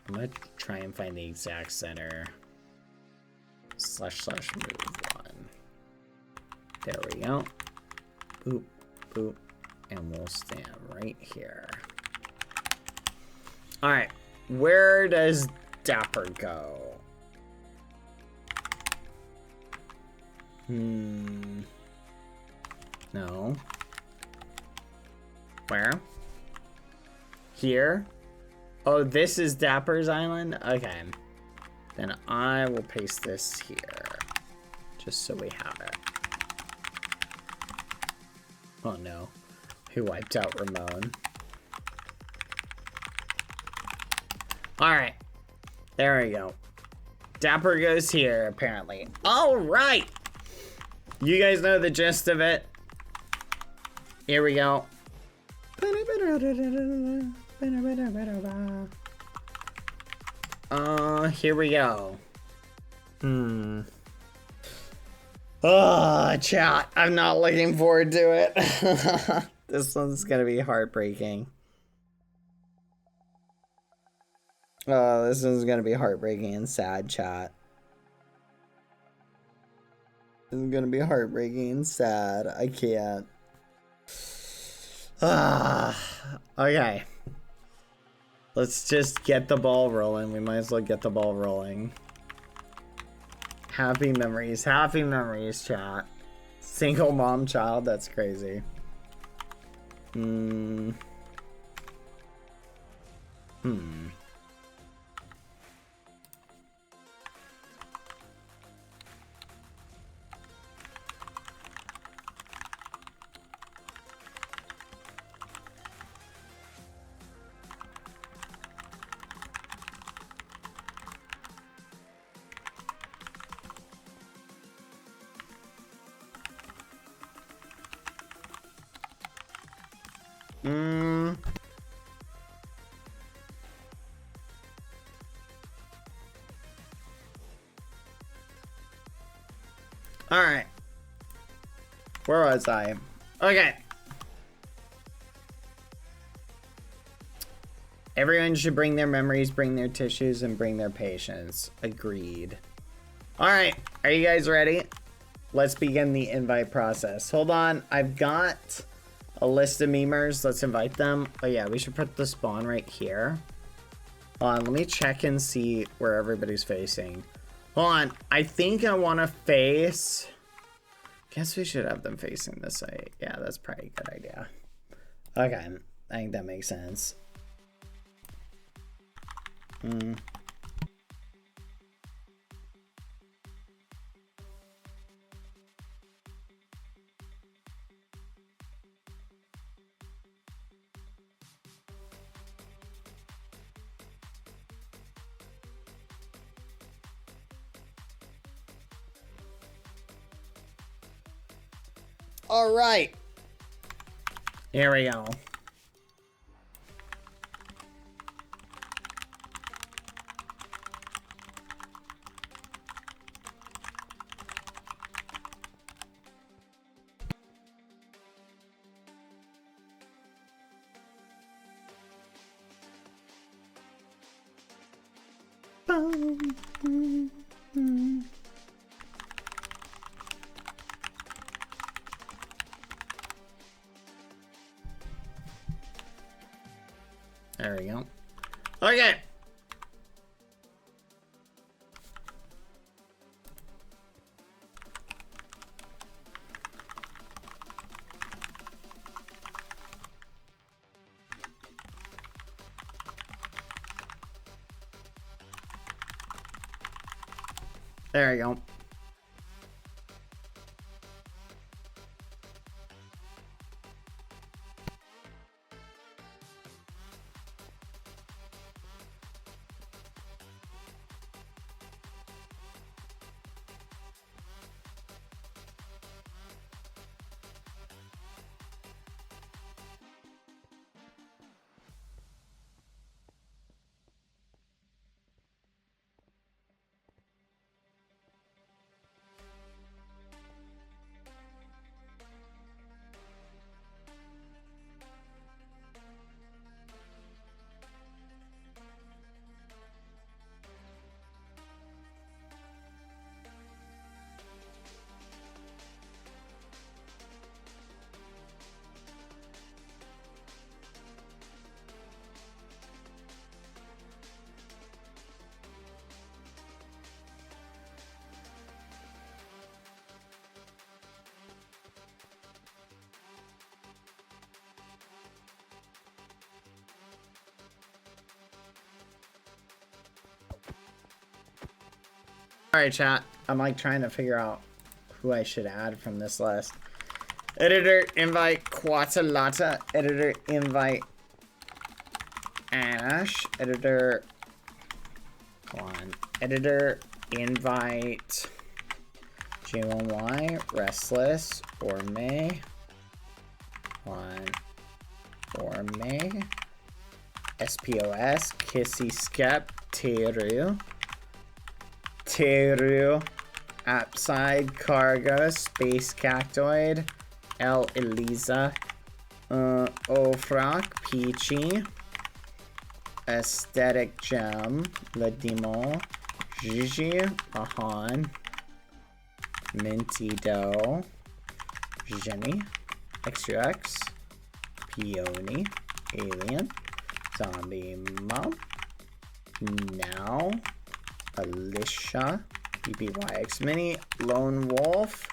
I'm gonna try and find the exact center. / move one. There we go. Boop, boop. And we'll stand right here. Alright. Where does Dapper go? No. Where? Here? Oh, this is Dapper's island? Okay. Then I will paste this here. Just so we have it. Oh no. Who wiped out Ramon? Alright. There we go. Dapper goes here, apparently. Alright! You guys know the gist of it. Here we go. Here we go. Oh, chat. I'm not looking forward to it. This one's gonna be heartbreaking. Oh, this one's gonna be heartbreaking and sad, chat. It's gonna be heartbreaking and sad. I can't. Okay. Let's just get the ball rolling. We might as well get the ball rolling. Happy memories, chat. Single mom child, that's crazy. Alright. Where was I? Okay. Everyone should bring their memories, bring their tissues, and bring their patience. Agreed. Alright. Are you guys ready? Let's begin the invite process. Hold on. I've got a list of memers. Let's invite them. Oh yeah, we should put the spawn right here. Hold on. Let me check and see where everybody's facing. Hold on. I think I want to face... Guess we should have them facing this way. Yeah, that's probably a good idea. Okay. I think that makes sense. All right. Here we go. There we go. Okay. There we go. Alright, chat. I'm like trying to figure out who I should add from this list. Editor, invite Quatalata. Editor, invite Ash. Editor, come on. Editor, invite J1Y, Restless, Orme. One, Orme. SPOS, Kissy Skep, Teru. Teru, Upside, Cargo, Space Cactoid, El Elisa, Ofrak, Peachy, Aesthetic Gem, Ladimo, Gigi, Mahan, Minty Dough, Jenny, XUX, Peony, Alien, Zombie Mom, Now, Alicia, BBYX Mini, Lone Wolf,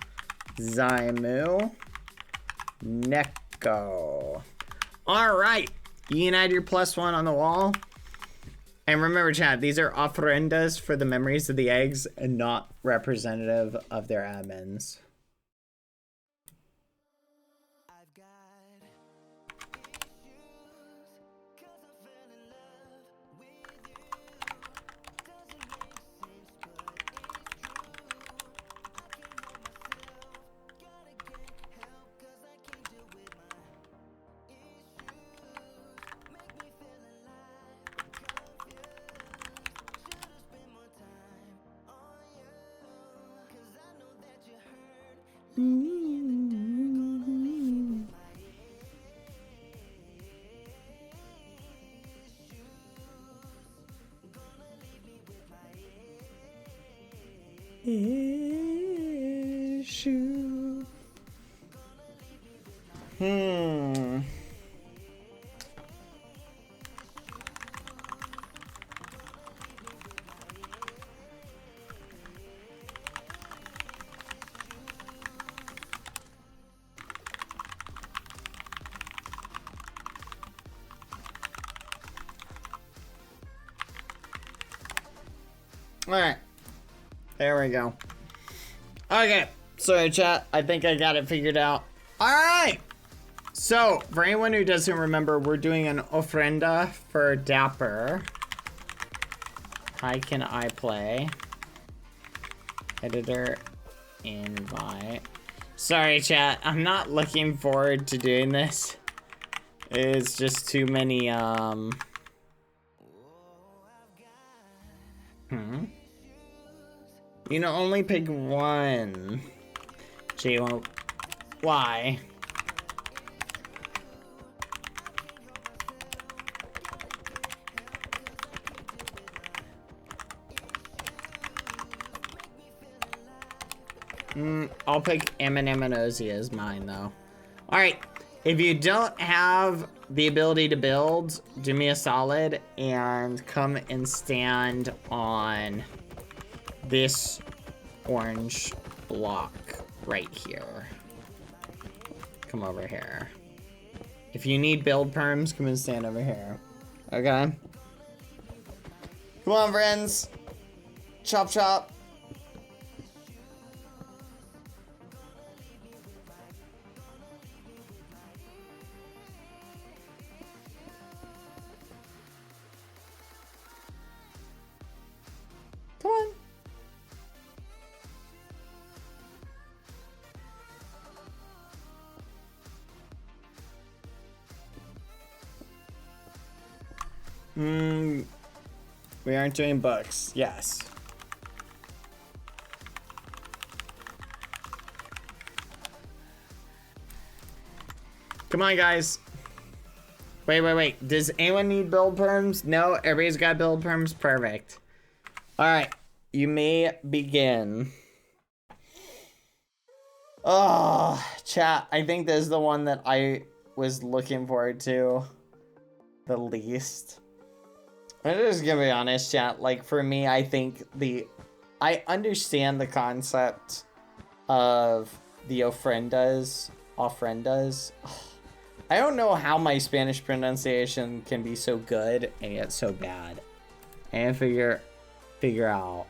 Zymu, Neko. Alright, you can add your +1 on the wall. And remember, chat, these are ofrendas for the memories of the eggs and not representative of their admins. issue. Alright. There we go. Okay. Sorry, chat. I think I got it figured out. Alright. So, for anyone who doesn't remember, we're doing an ofrenda for Dapper. How can I play? Editor. Invite. Sorry, chat. I'm not looking forward to doing this. It's just too many, You know, only pick one. Gee, well, why? I'll pick Eminem and Ozzy as mine, though. Alright, if you don't have the ability to build, do me a solid and come and stand on this orange block right here. Come over here. If you need build perms, come and stand over here. Okay? Come on, friends. Chop, chop. Come on. We aren't doing books. Yes. Come on, guys. Wait. Does anyone need build perms? No, everybody's got build perms. Perfect. All right, you may begin. Oh, chat. I think this is the one that I was looking forward to the least. I'm just gonna be honest, chat. Like, for me, I think I understand the concept of the ofrendas. I don't know how my Spanish pronunciation can be so good and yet so bad. And figure out.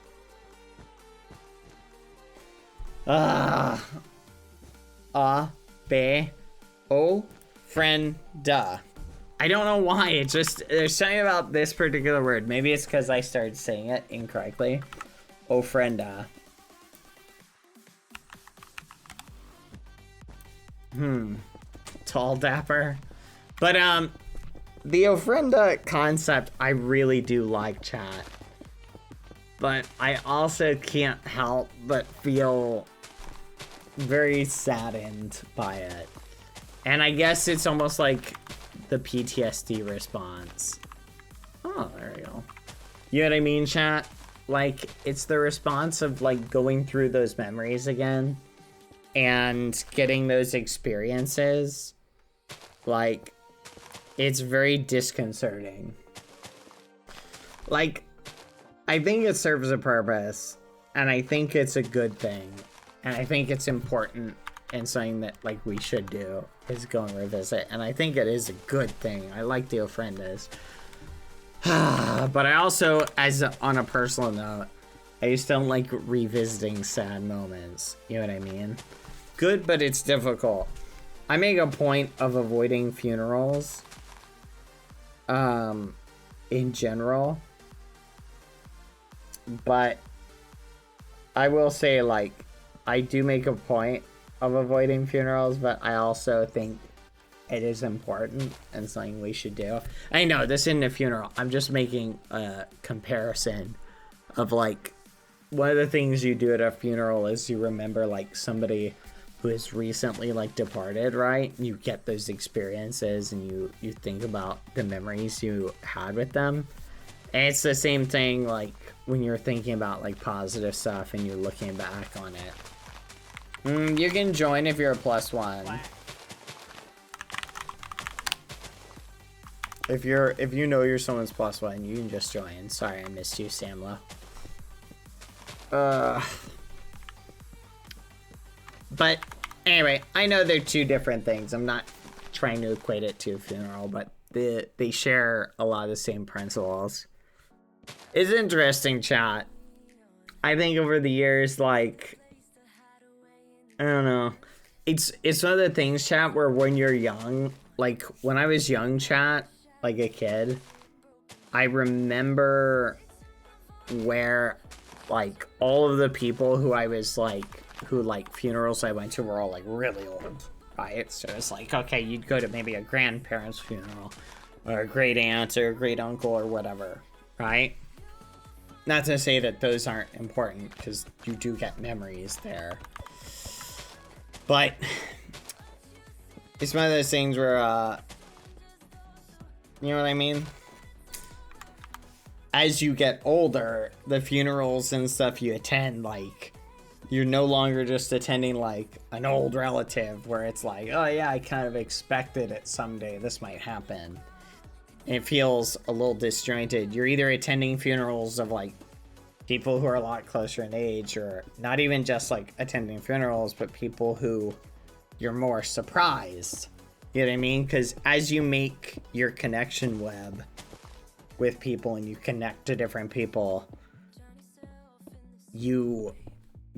Ofrenda. I don't know why. It's just, there's something about this particular word. Maybe it's because I started saying it incorrectly. Ofrenda. Tall Dapper. But, the ofrenda concept, I really do like, chat. But I also can't help but feel very saddened by it. And I guess it's almost like the PTSD response. Oh, there we go. You know what I mean, chat? Like, it's the response of, like, going through those memories again and getting those experiences. Like, it's very disconcerting. Like, I think it serves a purpose, and I think it's a good thing, and I think it's important and something that, like, we should do is go and revisit, and I think it is a good thing. I like the ofrendas. But I also, on a personal note, I just don't like revisiting sad moments. You know what I mean? Good, but it's difficult. I make a point of avoiding funerals, in general. But I will say, like, I do make a point of avoiding funerals, but I also think it is important and something we should do. I know this isn't a funeral. I'm just making a comparison of, like, one of the things you do at a funeral is you remember, like, somebody who has recently, like, departed, right? You get those experiences and you think about the memories you had with them. And it's the same thing, like, when you're thinking about, like, positive stuff and you're looking back on it. You can join if you're a +1. If you know you're someone's +1, you can just join. Sorry, I missed you, Samla. But anyway, I know they're two different things. I'm not trying to equate it to a funeral, but they share a lot of the same principles. It's interesting, chat. I think over the years, like, I don't know. It's one of the things, chat, where when you're young, like when I was young, chat, like a kid, I remember where, like, all of the people who I was like, who like funerals I went to were all like really old, right? So it's like, okay, you'd go to maybe a grandparent's funeral or a great aunt or a great uncle or whatever, right? Not to say that those aren't important, because you do get memories there. But it's one of those things where, you know what I mean? As you get older, the funerals and stuff you attend, like, you're no longer just attending, like, an old relative where it's like, oh yeah, I kind of expected it someday, this might happen. It feels a little disjointed. You're either attending funerals of, like, people who are a lot closer in age, or not even just, like, attending funerals, but people who you're more surprised. You know what I mean? Because as you make your connection web with people and you connect to different people, you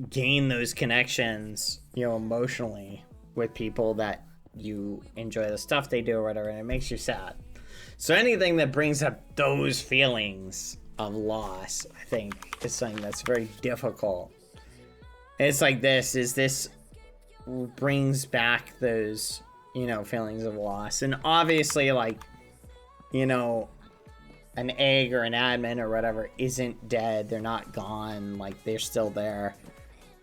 gain those connections, you know, emotionally with people that you enjoy the stuff they do or whatever, and it makes you sad. So anything that brings up those feelings of loss, I think, is something that's very difficult. It's like this brings back those, you know, feelings of loss. And obviously, like, you know, an egg or an admin or whatever isn't dead. They're not gone. Like, they're still there.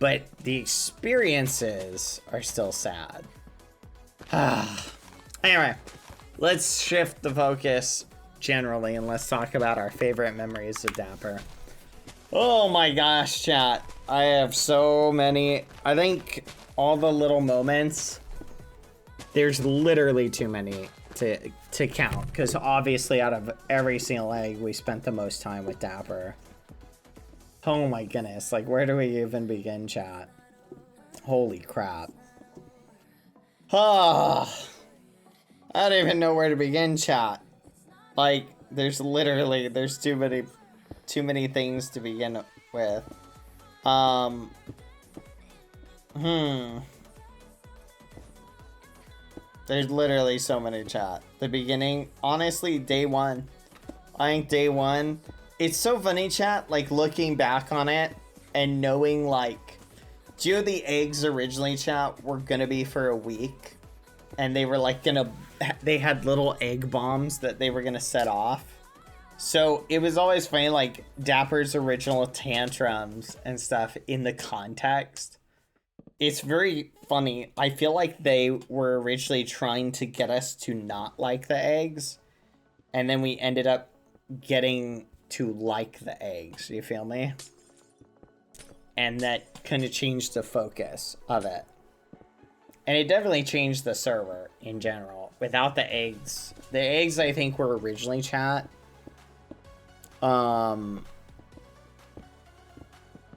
But the experiences are still sad. Anyway, let's shift the focus generally and let's talk about our favorite memories of Dapper. Oh my gosh, chat. I have so many. I think all the little moments, there's literally too many to count, because obviously out of every single egg, we spent the most time with Dapper. Oh my goodness, like, where do we even begin, chat? Holy crap. Ah, I don't even know where to begin, chat. Like, there's too many things to begin with. There's literally so many, chat. The beginning, honestly, day one. I think day one, it's so funny, chat, like, looking back on it and knowing, like, do you know the eggs originally, chat, were gonna be for a week? And they were, like, they had little egg bombs that they were gonna set off. So it was always funny, like, Dapper's original tantrums and stuff in the context. It's very funny. I feel like they were originally trying to get us to not like the eggs, and then we ended up getting to like the eggs. You feel me? And that kind of changed the focus of it. And it definitely changed the server in general. Without the eggs, I think, were originally, chat,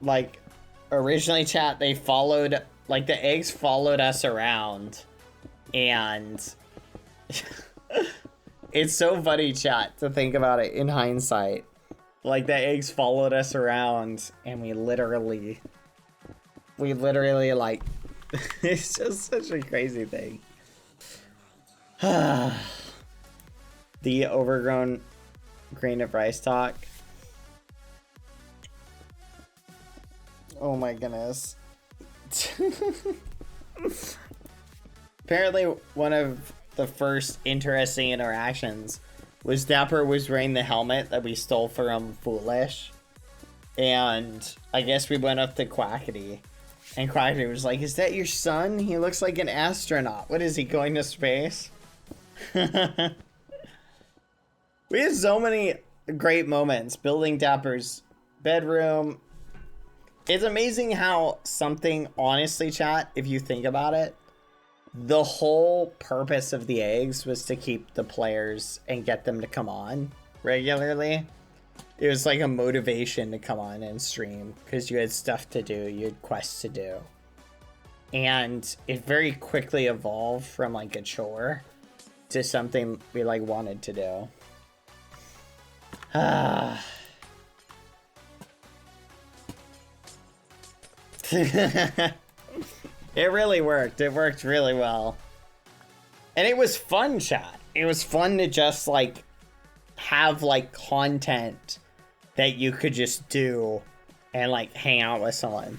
like, originally, chat, they followed, like, the eggs followed us around, and it's so funny, chat, to think about it in hindsight. Like, the eggs followed us around, and we literally, like, it's just such a crazy thing. The overgrown grain of rice talk. Oh my goodness. Apparently, one of the first interesting interactions was Dapper was wearing the helmet that we stole from Foolish. And I guess we went up to Quackity. And Quackity was like, "Is that your son? He looks like an astronaut. What is he, going to space?" We have so many great moments. Building Dapper's bedroom. It's amazing how something, honestly, chat, if you think about it, the whole purpose of the eggs was to keep the players and get them to come on regularly. It was like a motivation to come on and stream because you had stuff to do, you had quests to do. And it very quickly evolved from like a chore to something we like wanted to do. It really worked. It worked really well. And it was fun, chat. It was fun to just like have like content that you could just do and like hang out with someone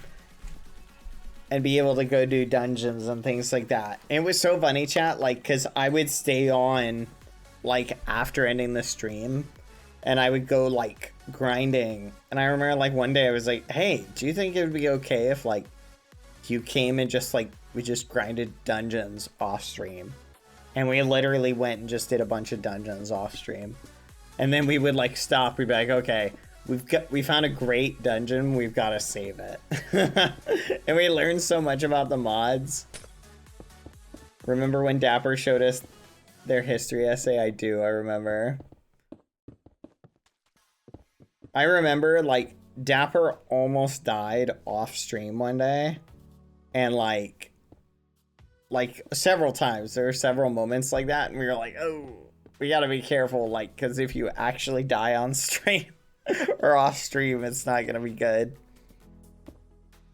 and be able to go do dungeons and things like that. And it was so funny, chat, like, because I would stay on like after ending the stream and I would go like grinding. And I remember like one day I was like, hey, do you think it would be okay if like you came and just like we just grinded dungeons off stream? And we literally went and just did a bunch of dungeons off stream. And then we would like stop. We'd be like, okay, we found a great dungeon. We've got to save it. And we learned so much about the mods. Remember when Dapper showed us their history essay? I do. I remember. I remember like Dapper almost died off stream one day. And like several times, there were several moments like that, and we were like, oh, we gotta be careful, like, because if you actually die on stream or off stream, it's not gonna be good.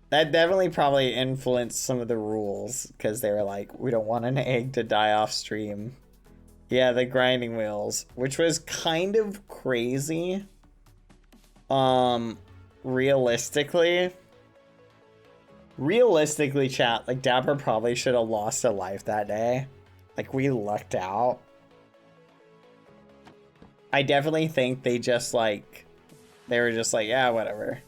That definitely probably influenced some of the rules, because they were like, we don't want an egg to die off stream. Yeah, the grinding wheels, which was kind of crazy. Realistically, chat, like, Dapper probably should have lost a life that day. Like, we lucked out. I definitely think they just, like, they were just like, yeah, whatever.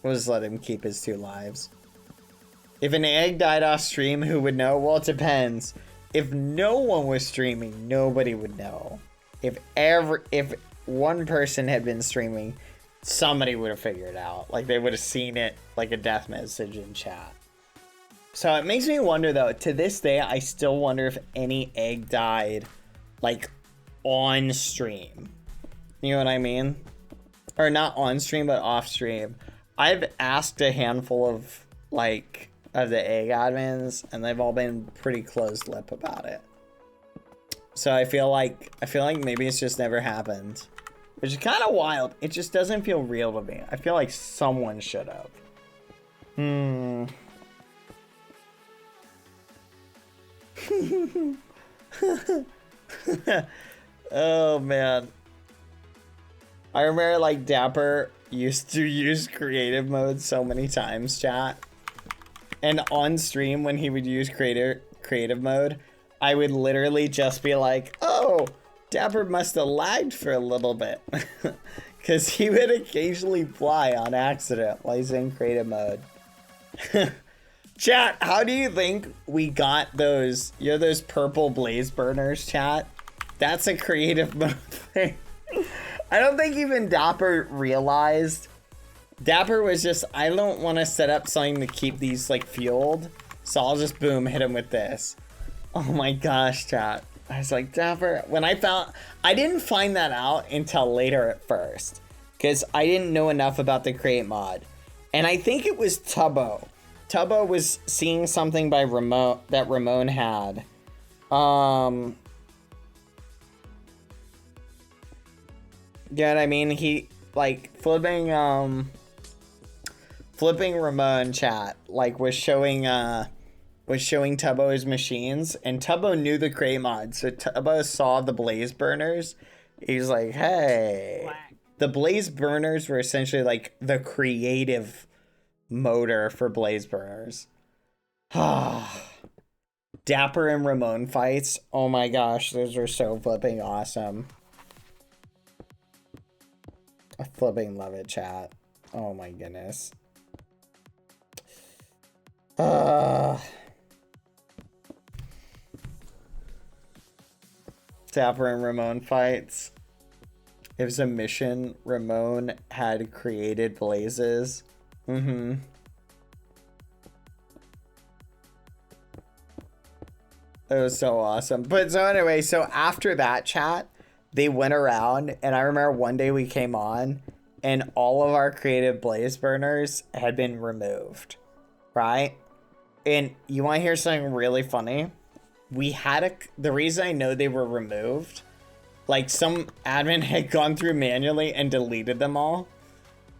We'll just let him keep his 2 lives. If an egg died off stream, who would know? Well, it depends. If no one was streaming, nobody would know. If one person had been streaming, somebody would have figured it out. Like, they would have seen it like a death message in chat. So it makes me wonder, though, to this day, I still wonder if any egg died, like, on stream. You know what I mean? Or not on stream, but off stream. I've asked a handful of, like, of the egg admins, and they've all been pretty closed-lip about it. So I feel like maybe it's just never happened. Which is kind of wild. It just doesn't feel real to me. I feel like someone should have. Oh, man. I remember, like, Dapper used to use creative mode so many times, chat. And on stream, when he would use creative mode, I would literally just be like, oh, Dapper must have lagged for a little bit. Because he would occasionally fly on accident while he's in creative mode. Chat, how do you think we got those, you know, those purple blaze burners, chat? That's a creative mode thing. I don't think even Dapper realized. Dapper was just, I don't want to set up something to keep these, like, fueled. So I'll just, boom, hit him with this. Oh my gosh, chat. I was like, Dapper, when I didn't find that out until later at first. Because I didn't know enough about the create mod. And I think it was Tubbo. Tubbo was seeing something by Ramon had. Yeah, I mean, he, like, flipping Ramon, chat, like, was showing Tubbo his machines, and Tubbo knew the create mod, so Tubbo saw the blaze burners. He's like, hey. Black. The blaze burners were essentially, like, the creative motor for blaze burners. Dapper and Ramon fights, oh my gosh, those were so flipping awesome. I flipping love it, chat. Oh my goodness. Dapper and Ramon fights. It was a mission. Ramon had created blazes. Mm-hmm. It was so awesome. But so anyway, so after that chat, they went around, and I remember one day we came on, and all of our creative blaze burners had been removed, right? And you want to hear something really funny? We had the reason I know they were removed, like some admin had gone through manually and deleted them all.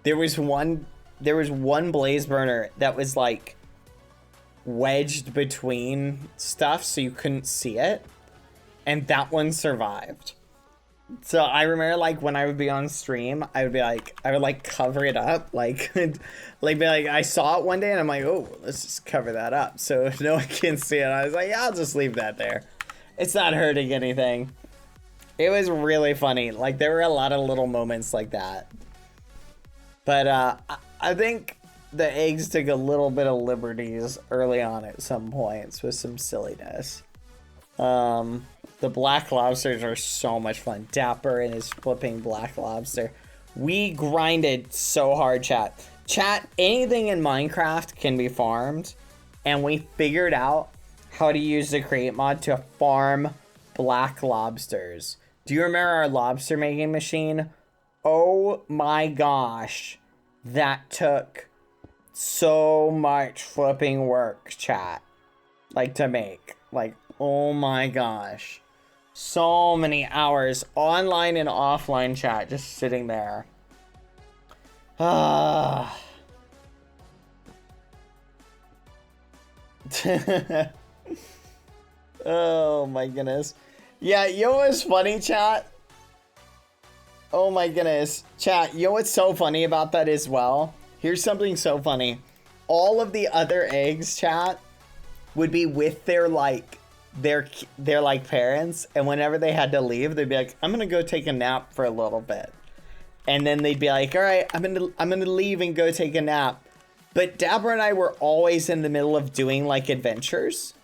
There was one blaze burner that was like wedged between stuff so you couldn't see it, and that one survived. So I remember, like, when I would be on stream, I would cover it up, like be like, I saw it one day and I'm like, oh, let's just cover that up so no one can see it. I was like, yeah, I'll just leave that there, it's not hurting anything. It was really funny. Like, there were a lot of little moments like that. But I think the eggs took a little bit of liberties early on at some points with some silliness. The black lobsters are so much fun. Dapper and his flipping black lobster. We grinded so hard, chat. Chat, anything in Minecraft can be farmed. And we figured out how to use the create mod to farm black lobsters. Do you remember our lobster making machine? Oh my gosh. That took so much flipping work, chat. Like, to make. Like, oh my gosh. So many hours online and offline, chat, just sitting there. Ah. Oh my goodness. Yeah, you know what's funny, chat? Oh my goodness. Chat, you know what's so funny about that as well? Here's something so funny. All of the other eggs, chat, would be with their parents, and whenever they had to leave, they'd be like, I'm gonna go take a nap for a little bit. And then they'd be like, all right, I'm gonna leave and go take a nap. But Dapper and I were always in the middle of doing like adventures,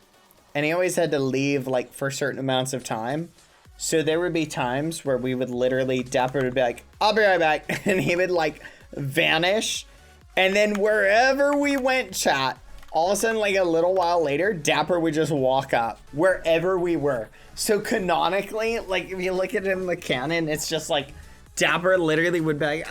and he always had to leave like for certain amounts of time. So there would be times where we would literally, Dapper would be like, I'll be right back. And he would like vanish. And then wherever we went, chat, all of a sudden, like a little while later, Dapper would just walk up wherever we were. So canonically, like if you look at it in the canon, it's just like Dapper literally would be like,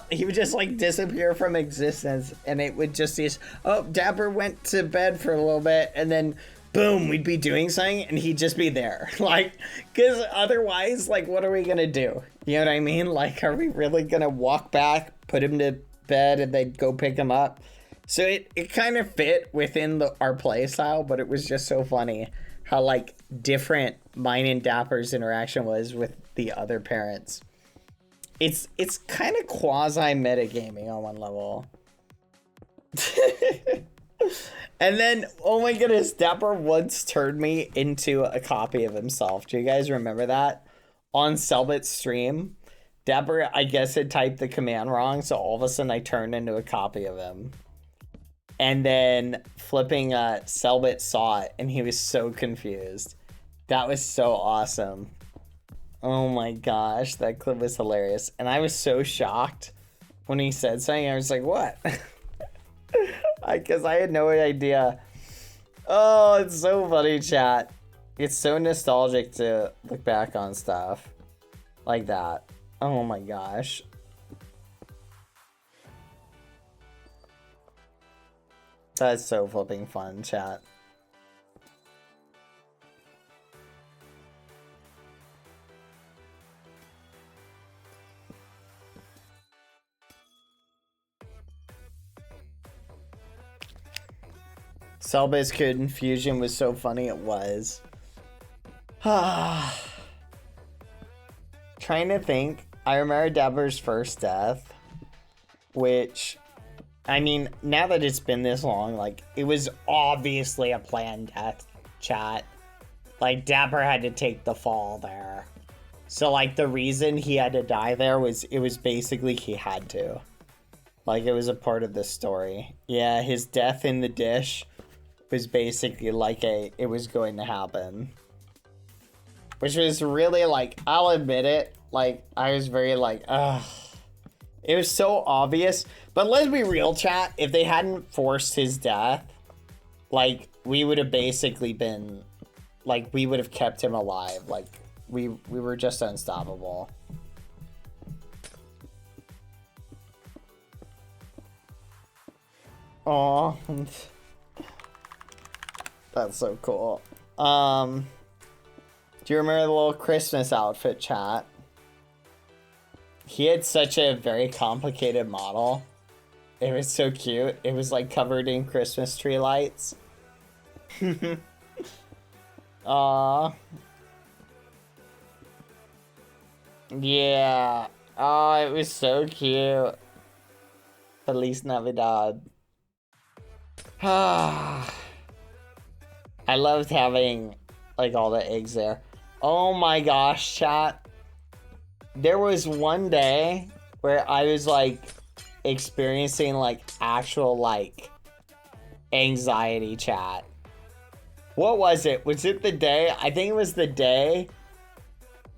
he would just like disappear from existence. And it would just be, oh, Dapper went to bed for a little bit, and then boom, we'd be doing something and he'd just be there. Like, because otherwise, like, what are we gonna do? You know what I mean? Like, are we really gonna walk back, put him to bed, and then go pick him up? So it kind of fit within our play style, but it was just so funny how like different mine and Dapper's interaction was with the other parents. It's kind of quasi metagaming on one level. And then, oh my goodness, Dapper once turned me into a copy of himself. Do you guys remember that? On Selbit's stream, Dapper, I guess, had typed the command wrong, so all of a sudden I turned into a copy of him. And then flipping Selbit saw it, and he was so confused. That was so awesome. Oh my gosh, that clip was hilarious. And I was so shocked when he said something. I was like, what? Because I had no idea. Oh, it's so funny, chat. It's so nostalgic to look back on stuff like that. Oh my gosh. That's so flipping fun, chat. Selbit's confusion was so funny, it was. Trying to think. I remember Dapper's first death, which, I mean, now that it's been this long, like, it was obviously a planned death, chat. Like, Dapper had to take the fall there. So, like, the reason he had to die there was, it was basically he had to. Like, it was a part of the story. Yeah, his death in the dish was basically like it was going to happen. Which was really, like, I'll admit it, Like, I was very like, ugh. It was so obvious. But let's be real, chat. If they hadn't forced his death, like, we would have basically been, like, we would have kept him alive. Like, we were just unstoppable. Aw. That's so cool. Do you remember the little Christmas outfit, chat? He had such a very complicated model. It was so cute. It was like covered in Christmas tree lights. Aww. Yeah. Oh, it was so cute. Feliz Navidad. I loved having like all the eggs there. Oh my gosh, chat. There was one day where I was like experiencing like actual like anxiety, chat. What was it? Was it the day? I think it was the day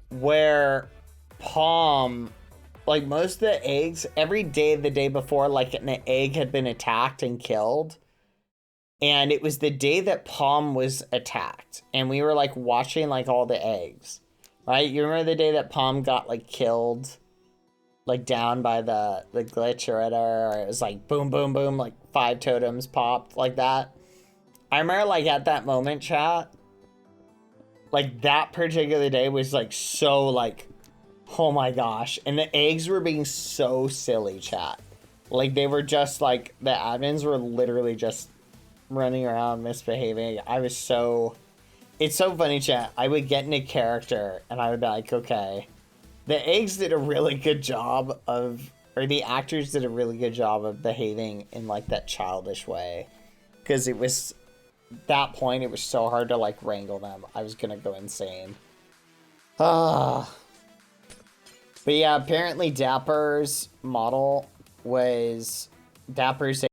where Palm, like most of the eggs, every day the day before, like an egg had been attacked and killed. And it was the day that Palm was attacked. And we were like watching like all the eggs. Right? You remember the day that Palm got like killed? Like down by the glitch or whatever. Or it was like boom, boom, boom. Like 5 totems popped like that. I remember like at that moment, chat. Like that particular day was like so like, oh my gosh. And the eggs were being so silly, chat. Like they were just like, the admins were literally just running around misbehaving. I was so... It's so funny, chat. I would get into character and I would be like, okay. The eggs did a really good job of... Or the actors did a really good job of behaving in like that childish way. Because it was... That point, it was so hard to like wrangle them. I was gonna go insane. Ah. But yeah, apparently Dapper's model was... Dapper's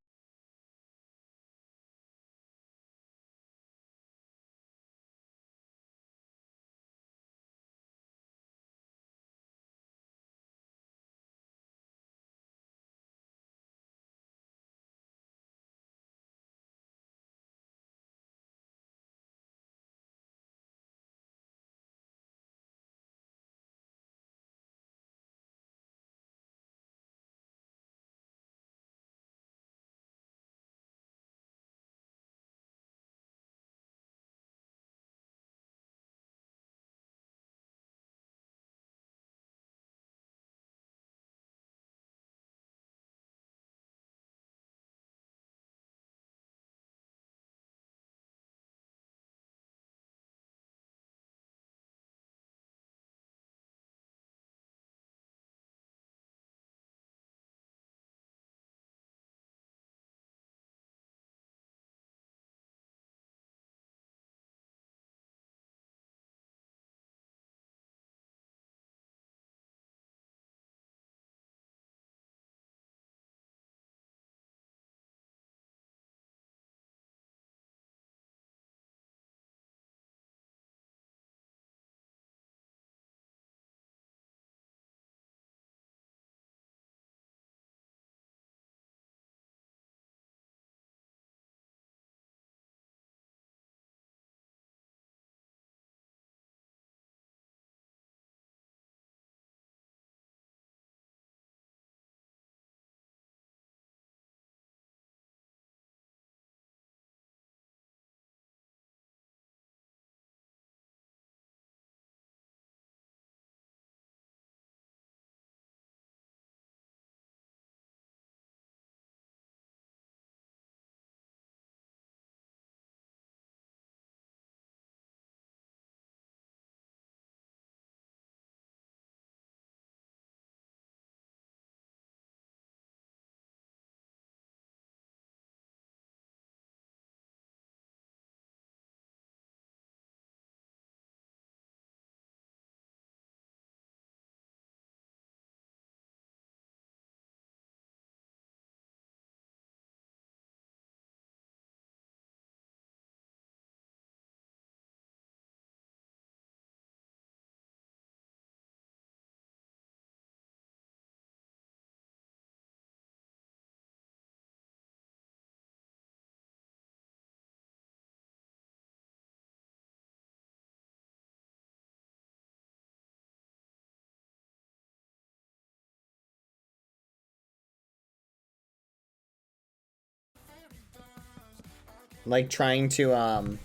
like trying to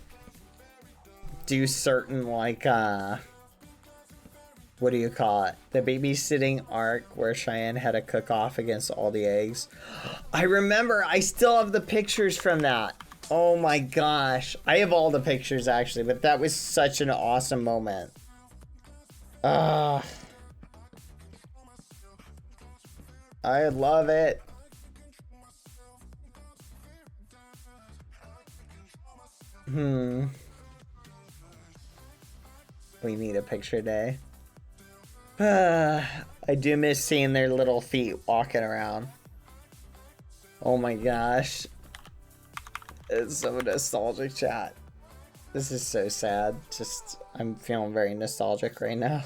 do certain like what do you call it? The babysitting arc where Cheyenne had to cook off against all the eggs. I remember, I still have the pictures from that. Oh my gosh. I have all the pictures actually, but that was such an awesome moment. I love it. We need a picture day. I do miss seeing their little feet walking around. Oh my gosh. It's so nostalgic, chat. This is so sad. Just, I'm feeling very nostalgic right now.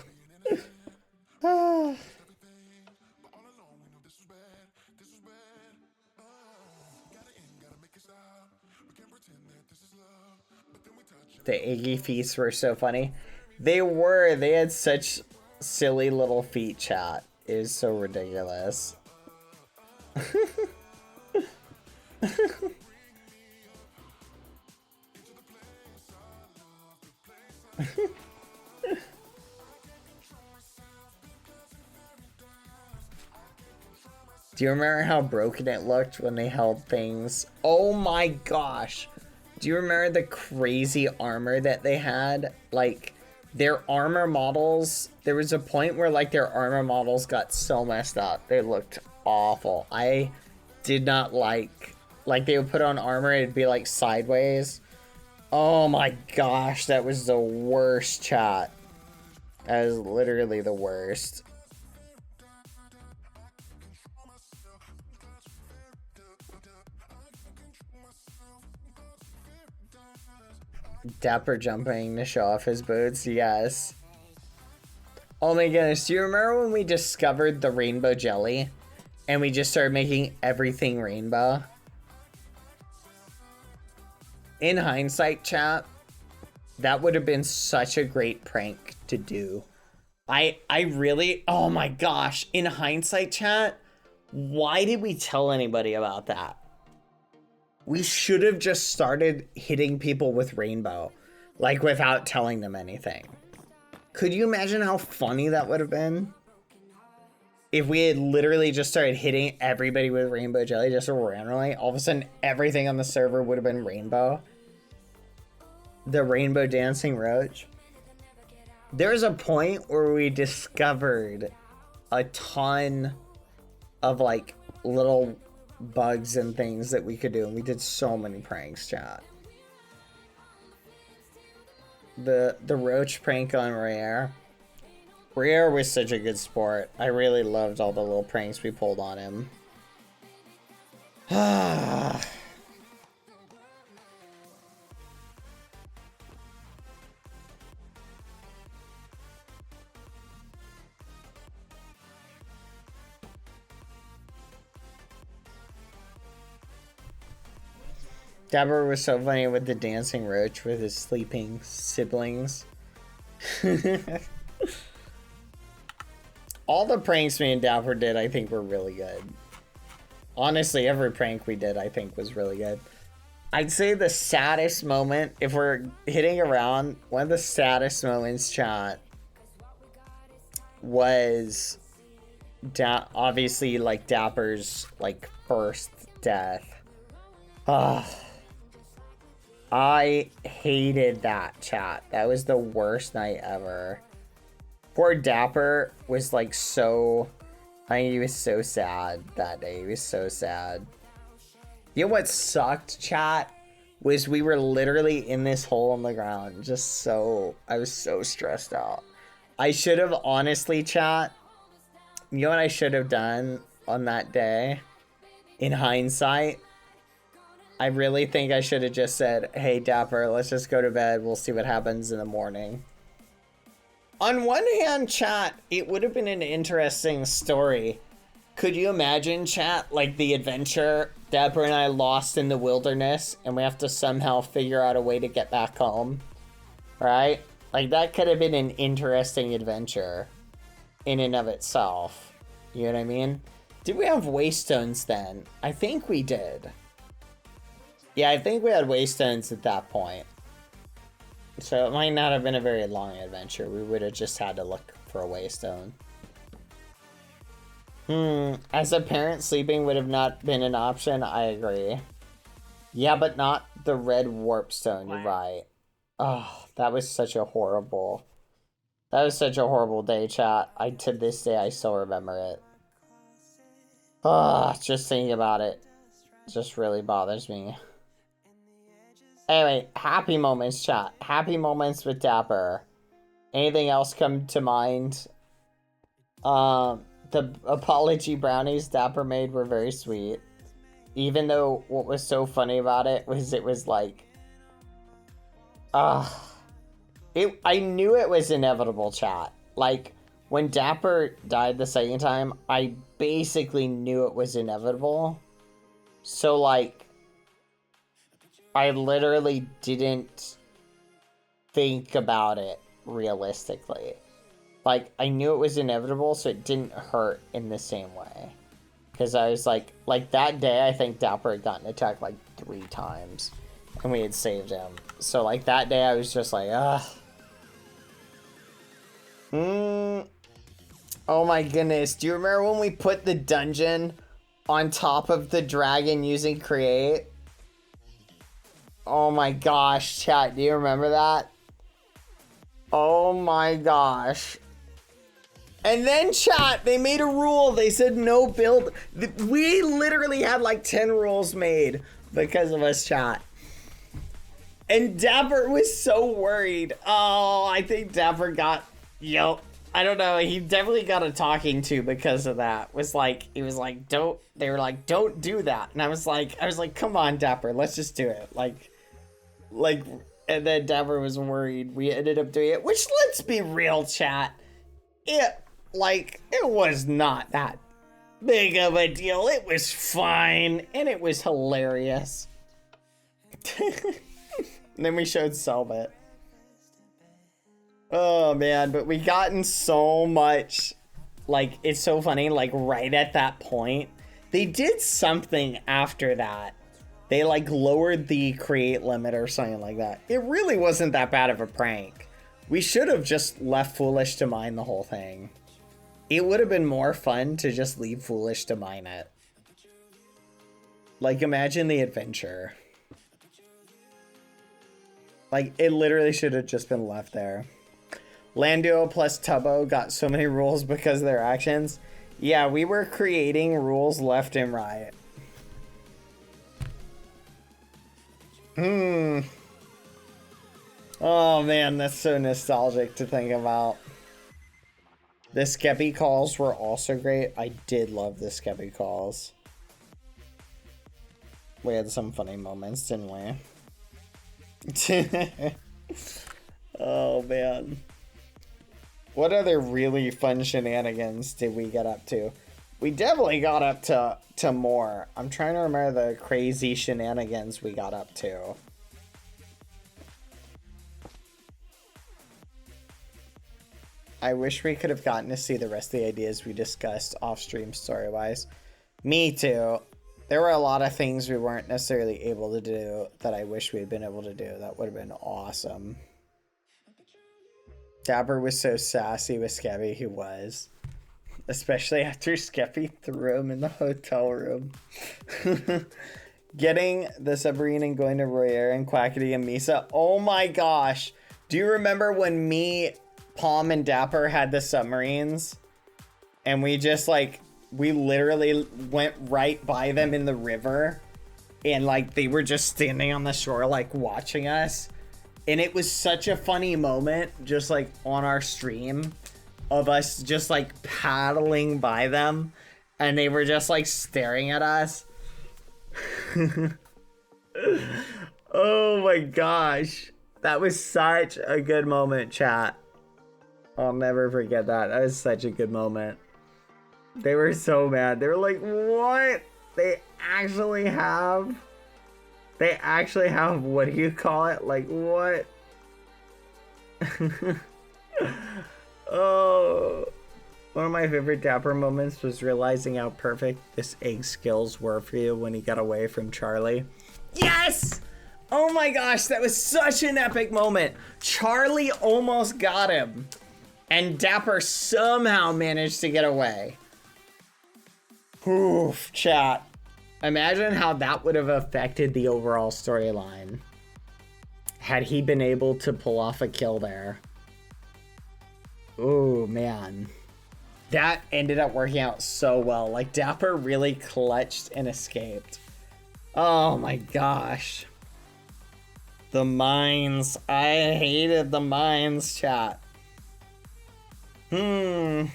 The Iggy feats were so funny. They were. They had such silly little feet, chat. It was so ridiculous. Do you remember how broken it looked when they held things? Oh my gosh. Do you remember the crazy armor that they had? Like, their armor models, there was a point where like their armor models got so messed up. They looked awful. I did not like they would put on armor, it'd be like sideways. Oh my gosh, that was the worst, chat. That was literally the worst. Dapper jumping to show off his boots, yes. Oh my goodness, do you remember when we discovered the rainbow jelly? And we just started making everything rainbow? In hindsight, chat, that would have been such a great prank to do. I really, oh my gosh, in hindsight, chat, why did we tell anybody about that? We should have just started hitting people with rainbow, like without telling them anything. Could you imagine how funny that would have been? If we had literally just started hitting everybody with rainbow jelly just randomly, all of a sudden everything on the server would have been rainbow. The rainbow dancing roach. There's a point where we discovered a ton of like little bugs and things that we could do, and we did so many pranks, chat. The roach prank on Rare was such a good sport. I really loved all the little pranks we pulled on him. Dapper was so funny with the dancing roach with his sleeping siblings. All the pranks me and Dapper did, I think, were really good. Honestly, every prank we did, I think, was really good. I'd say the saddest moment, if we're hitting around, one of the saddest moments, chat, was obviously, like, Dapper's, like, first death. I hated that, chat. That was the worst night ever. Poor Dapper was like so... I mean, he was so sad that day. He was so sad. You know what sucked, chat? Was we were literally in this hole in the ground. Just so... I was so stressed out. I should have honestly, chat... You know what I should have done on that day? In hindsight... I really think I should have just said, hey, Dapper, let's just go to bed. We'll see what happens in the morning. On one hand, chat, it would have been an interesting story. Could you imagine, chat, like the adventure, Dapper and I lost in the wilderness, and we have to somehow figure out a way to get back home? Right? Like, that could have been an interesting adventure in and of itself. You know what I mean? Did we have Waystones then? I think we did. Yeah, I think we had waystones at that point. So it might not have been a very long adventure. We would have just had to look for a waystone. As a parent, sleeping would have not been an option. I agree. Yeah, but not the red warp stone. You're right. Oh, that was such a horrible... That was such a horrible day, chat. To this day, I still remember it. Oh, just thinking about it just really bothers me. Anyway, happy moments, chat. Happy moments with Dapper. Anything else come to mind? The apology brownies Dapper made were very sweet. Even though what was so funny about it was like... I knew it was inevitable, chat. Like, when Dapper died the second time, I basically knew it was inevitable. So, like, I literally didn't think about it realistically. Like, I knew it was inevitable, so it didn't hurt in the same way. Because I was like that day, I think Dapper had gotten attacked like 3 times. And we had saved him. So, like, that day, I was just like, ugh. Oh my goodness. Do you remember when we put the dungeon on top of the dragon using create? Oh my gosh, chat. Do you remember that? Oh my gosh. And then, chat, they made a rule. They said no build. We literally had like 10 rules made because of us, chat. And Dapper was so worried. Oh, I think Dapper got... Yep. I don't know. He definitely got a talking to because of that. He was like, don't... They were like, don't do that. And I was like, come on, Dapper. Let's just do it. Like... And then Dapper was worried. We ended up doing it. Which, let's be real, chat. It was not that big of a deal. It was fine. And it was hilarious. And then we showed Selbit. Oh, man. But we gotten so much. Like, it's so funny. Like, right at that point. They did something after that. They, like, lowered the create limit or something like that. It really wasn't that bad of a prank. We should have just left Foolish to mine the whole thing. It would have been more fun to just leave Foolish to mine it. Like, imagine the adventure. Like, it literally should have just been left there. Lando plus Tubbo got so many rules because of their actions. Yeah, we were creating rules left and right. Oh man, that's so nostalgic to think about. The Skeppy calls were also great. I did love the Skeppy calls. We had some funny moments, didn't we? Oh man. What other really fun shenanigans did we get up to? We definitely got up to more. I'm trying to remember the crazy shenanigans we got up to. I wish we could have gotten to see the rest of the ideas we discussed off-stream story-wise. Me too. There were a lot of things we weren't necessarily able to do that I wish we had been able to do. That would have been awesome. Dapper was so sassy with Skeppy, he was. Especially after Skeppy threw him in the hotel room. Getting the submarine and going to Royer and Quackity and Misa. Oh my gosh. Do you remember when me, Palm, and Dapper had the submarines? And we just like, we literally went right by them in the river. And like, they were just standing on the shore like watching us. And it was such a funny moment just like on our stream. Of us just like paddling by them and they were just like staring at us. Oh my gosh, that was such a good moment, chat. I'll never forget that. That was such a good moment. They were so mad. They were like, what? They actually have what do you call it? Like, what? Oh, one of my favorite Dapper moments was realizing how perfect this egg skills were for you when he got away from Charlie. Yes! Oh my gosh, that was such an epic moment. Charlie almost got him. And Dapper somehow managed to get away. Oof, chat. Imagine how that would have affected the overall storyline. Had he been able to pull off a kill there. Oh, man. That ended up working out so well. Like, Dapper really clutched and escaped. Oh my gosh. The mines. I hated the mines, chat. You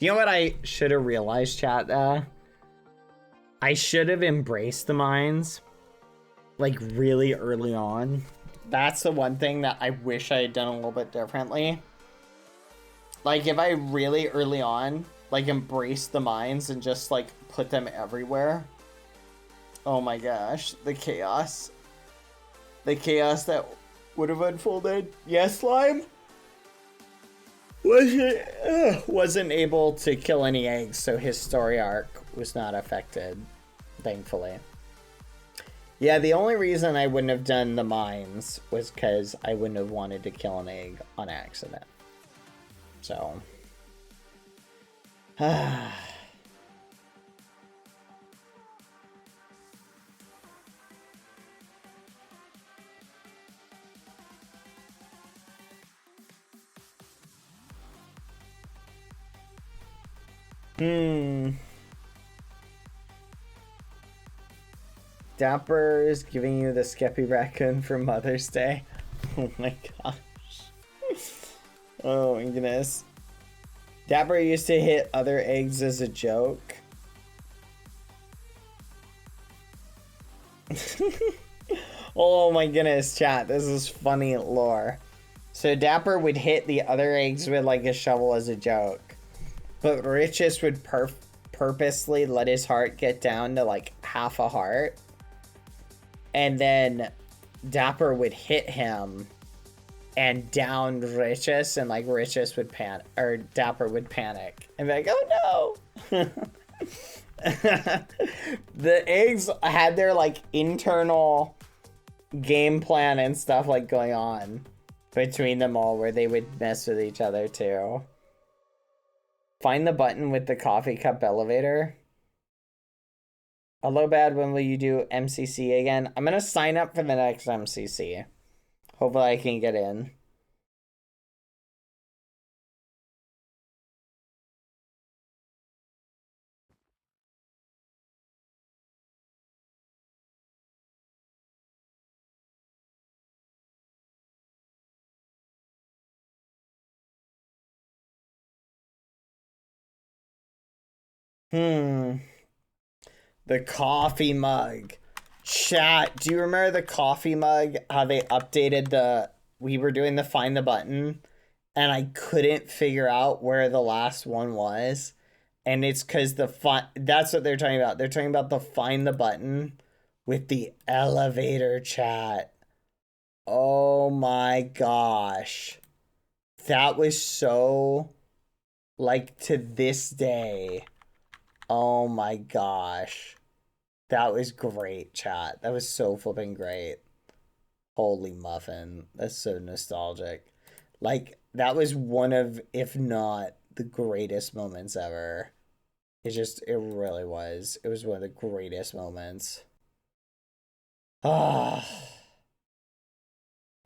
know what I should have realized, chat? I should have embraced the mines, like, really early on. That's the one thing that I wish I had done a little bit differently. Like, if I really early on, like, embraced the mines and just, like, put them everywhere. Oh my gosh, the chaos. The chaos that would have unfolded. Yes, Slime? Wasn't able to kill any eggs, so his story arc was not affected, thankfully. Yeah, the only reason I wouldn't have done the mines was because I wouldn't have wanted to kill an egg on accident. So. Dapper is giving you the Skeppy Raccoon for Mother's Day. Oh my gosh. Oh my goodness. Dapper used to hit other eggs as a joke. Oh my goodness, chat. This is funny lore. So Dapper would hit the other eggs with like a shovel as a joke. But Richest would purposely let his heart get down to like half a heart. And then Dapper would hit him and down Richest, and like Richest would panic, or Dapper would panic and be like, oh no. The eggs had their like internal game plan and stuff like going on between them all where they would mess with each other too. Find the button with the coffee cup elevator. Hello, Bad, when will you do MCC again? I'm gonna sign up for the next MCC. Hopefully I can get in. The coffee mug. Chat, do you remember the coffee mug? How they updated we were doing the find the button and I couldn't figure out where the last one was. And it's because that's what they're talking about. They're talking about the find the button with the elevator, chat. Oh my gosh. That was so, like, to this day. Oh my gosh. That was great, chat. That was so flipping great. Holy muffin. That's so nostalgic. Like, that was one of, if not the greatest moments ever. It really was. It was one of the greatest moments. Ah.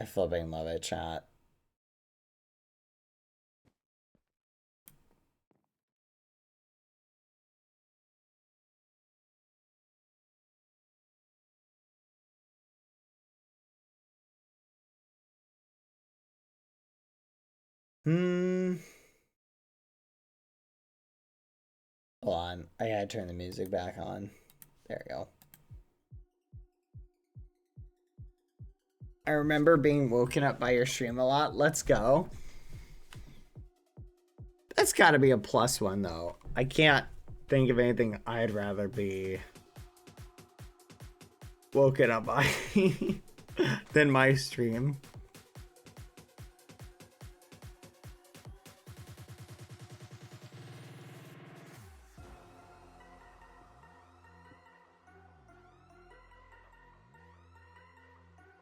I flipping love it, chat. Hold on. I gotta turn the music back on. There we go. I remember being woken up by your stream a lot. Let's go. That's gotta be a plus one, though. I can't think of anything I'd rather be woken up by than my stream.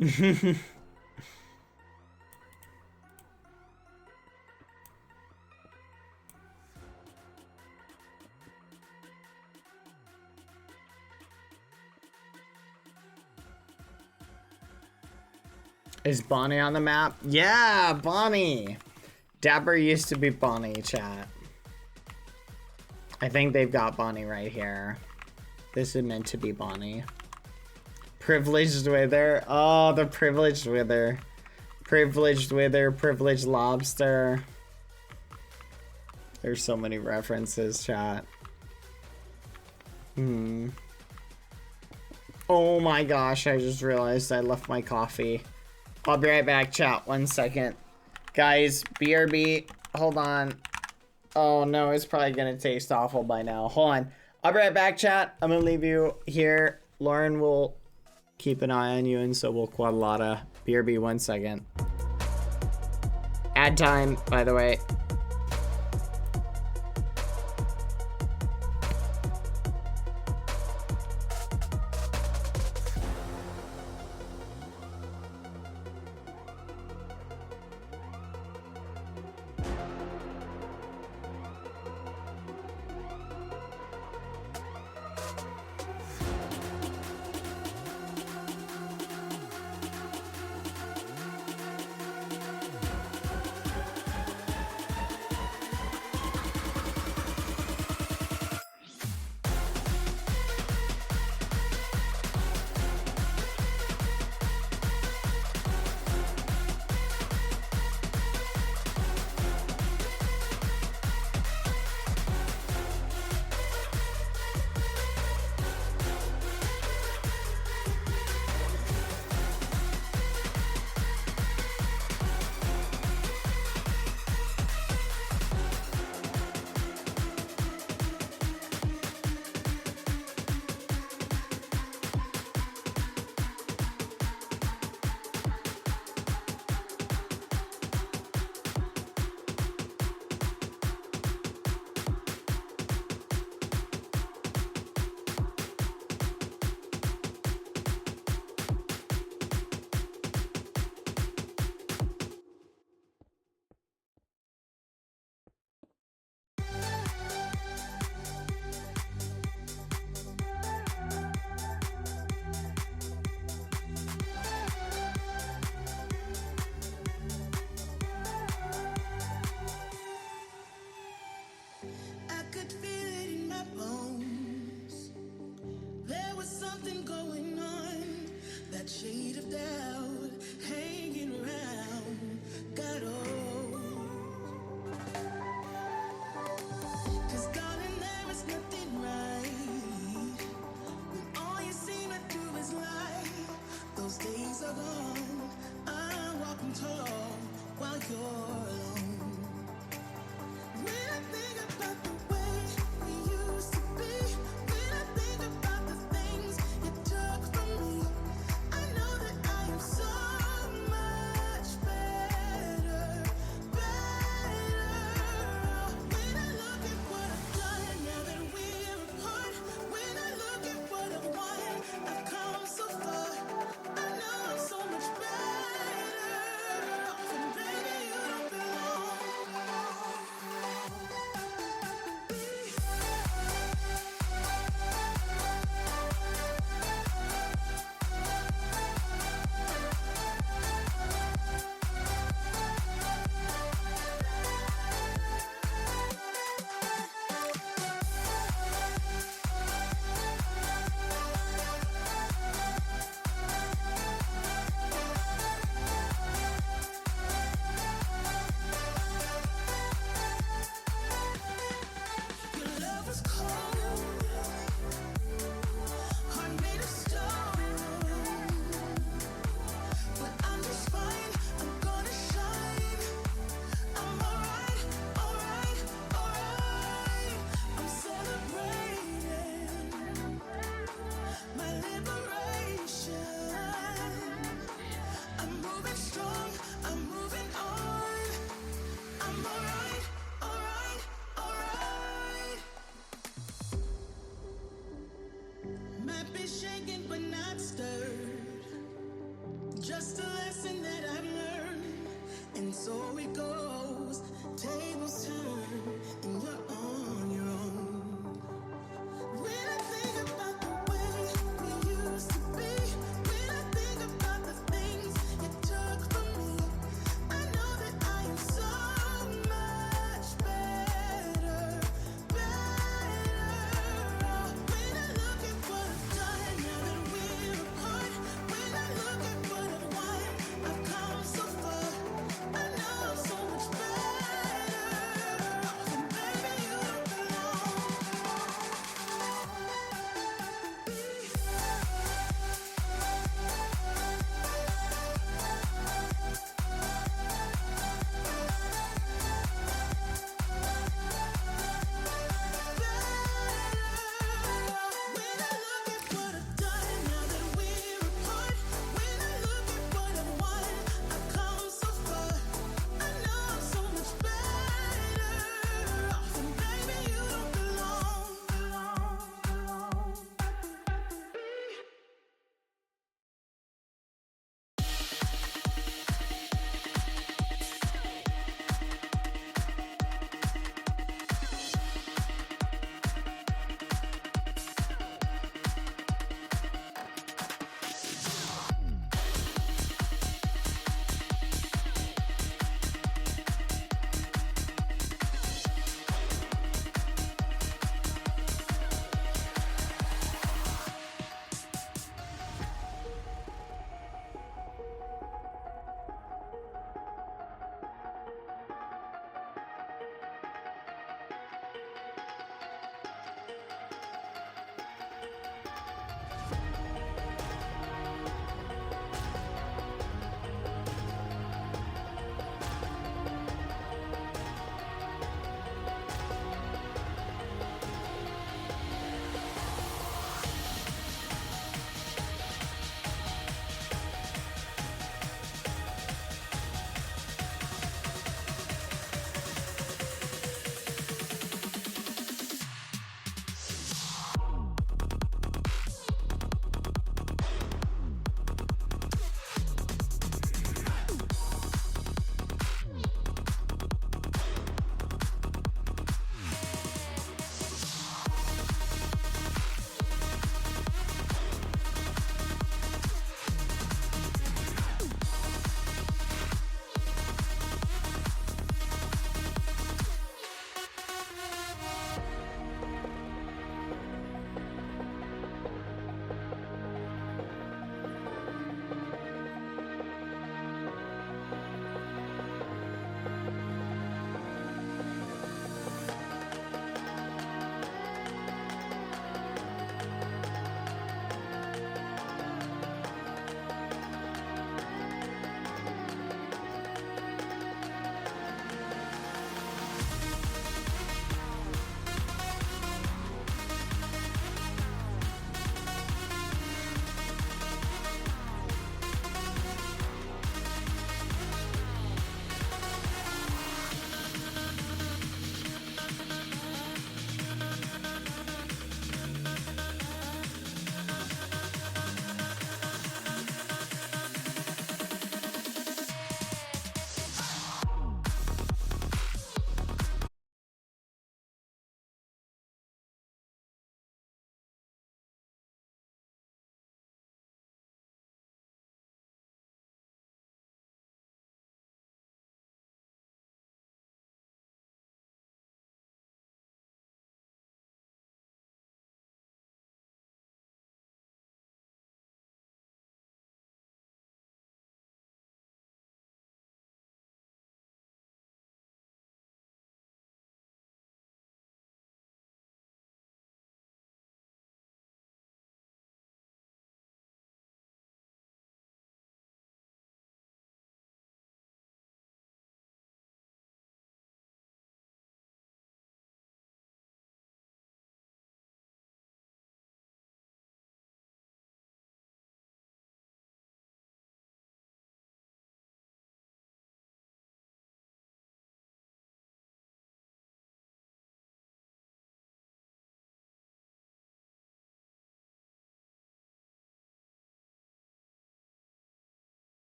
Is Bonnie on the map? Yeah, Bonnie. Dapper used to be Bonnie, chat. I think they've got Bonnie right here. This is meant to be Bonnie. Privileged Wither. Oh, the Privileged Wither. Privileged Wither, Privileged Lobster. There's so many references, chat. Oh my gosh, I just realized I left my coffee. I'll be right back, chat. 1 second. Guys, BRB, hold on. Oh no, it's probably gonna taste awful by now. Hold on. I'll be right back, chat. I'm gonna leave you here. Lauren will keep an eye on you, and so will Quadlotta. BRB, 1 second. Ad time, by the way. I know Just a lesson that I've learned, and so it goes. Tables turn, and you're on your own. When I think about the way we used to be, when I think about the things you took from me, I know that I am so much better, better off. When I look at what I've done now that we're apart, when I look at what I've won, I've come so far. I know I'm so much better off. And baby,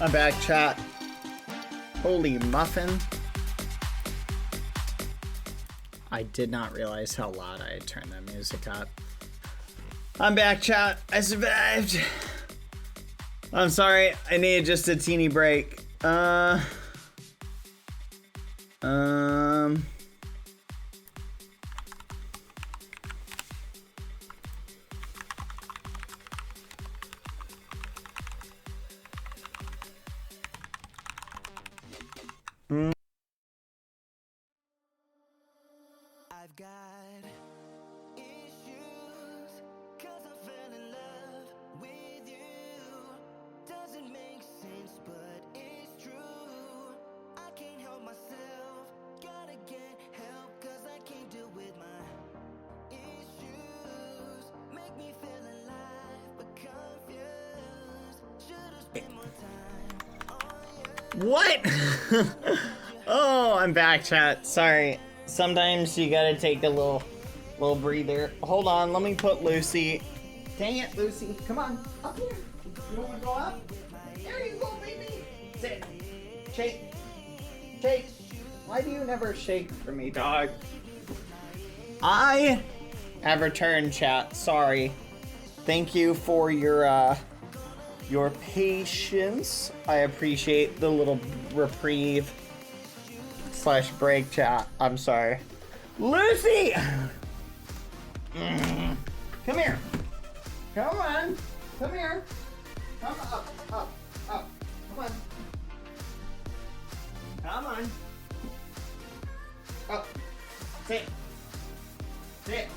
I'm back, chat. Holy muffin. I did not realize how loud I had turned that music up. I'm back, chat. I survived. I'm sorry. I needed just a teeny break. I've got issues, 'cause I fell in love with you. Doesn't make sense, but it's true. I can't help myself, gotta get help, 'cause I can't deal with my issues. Make me feel alive, but confused. Should've spent more time on you. What? Oh, I'm back, chat. Sorry. Sometimes you gotta take a little breather. Hold on, let me put Lucy. Dang it, Lucy. Come on, up here. You wanna go up? There you go, baby. Sit. Shake. Shake. Why do you never shake for me, dog? I have returned, chat. Sorry. Thank you for your patience. I appreciate the little reprieve / break, chat. I'm sorry. Lucy! Come here. Come on. Come here. Come up, up, up. Come on. Come on. Up. Sit. Sit.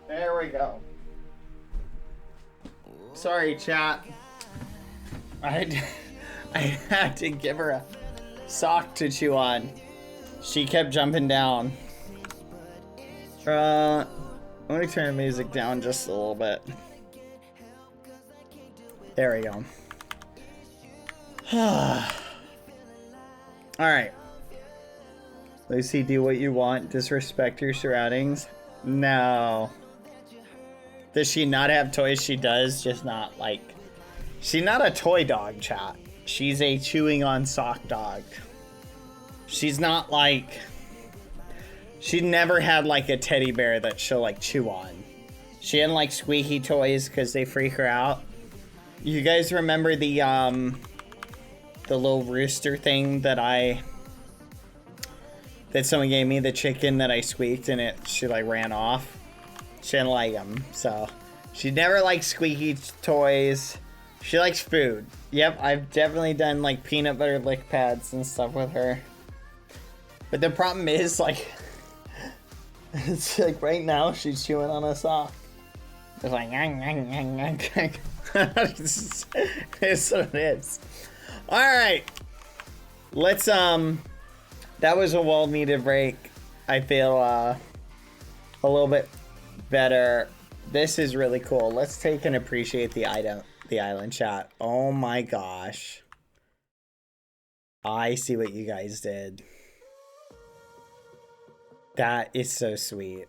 There we go. Sorry, chat. I had to give her a sock to chew on. She kept jumping down. Let me turn the music down just a little bit. There we go. Alright. Lucy, do what you want. Disrespect your surroundings. No. Does she not have toys? She does, just not like... She's not a toy dog, chat. She's a chewing on sock dog. She's not like... She never had like a teddy bear that she'll like chew on. She didn't like squeaky toys because they freak her out. You guys remember the little rooster thing that someone gave me, the chicken that I squeaked and she like ran off? She didn't like them, so she never liked squeaky toys. She likes food. Yep, I've definitely done like peanut butter lick pads and stuff with her. But the problem is like, it's like right now she's chewing on a sock. It's like, it's what it is. All right, let's that was a well-needed break. I feel a little bit better. This is really cool. Let's take and appreciate the island chat. Oh my gosh, I see what you guys did. That is so sweet.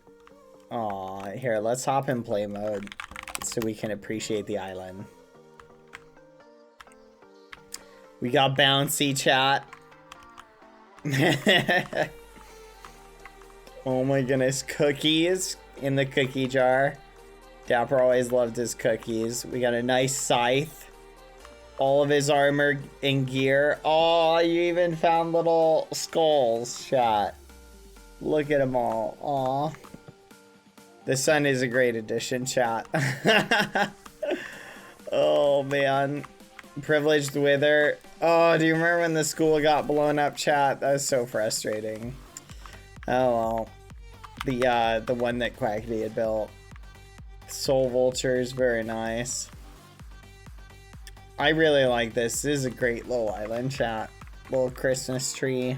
Aw, here, let's hop in play mode so we can appreciate the island. We got bouncy chat. Oh my goodness, cookies in the cookie jar. Dapper always loved his cookies. We got a nice scythe. All of his armor and gear. Oh, you even found little skulls, chat. Look at them all. Aw. The sun is a great addition, chat. Oh, man. Privileged Wither. Oh, do you remember when the school got blown up, chat? That was so frustrating. Oh, well. The one that Quackity had built. Soul Vultures, very nice. I really like this. This is a great little island, chat. Little Christmas tree.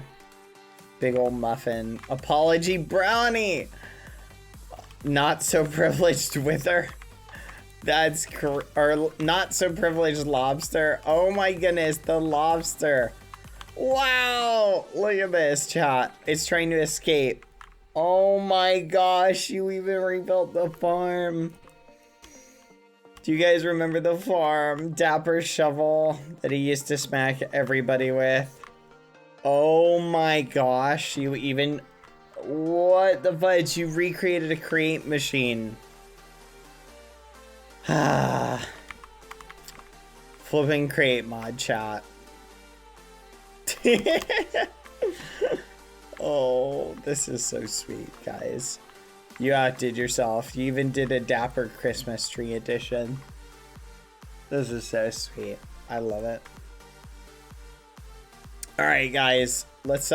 Big old muffin. Apology brownie! Not so privileged Wither. That's or not so privileged lobster. Oh my goodness, the lobster. Wow, look at this, chat. It's trying to escape. Oh my gosh, you even rebuilt the farm. Do you guys remember the farm? Dapper shovel that he used to smack everybody with. Oh my gosh, you even... What the fudge? You recreated a create machine. Flipping create mod, chat. Oh, this is so sweet, guys. You outdid yourself. You even did a Dapper Christmas tree edition. This is so sweet. I love it. Alright, guys. Let's,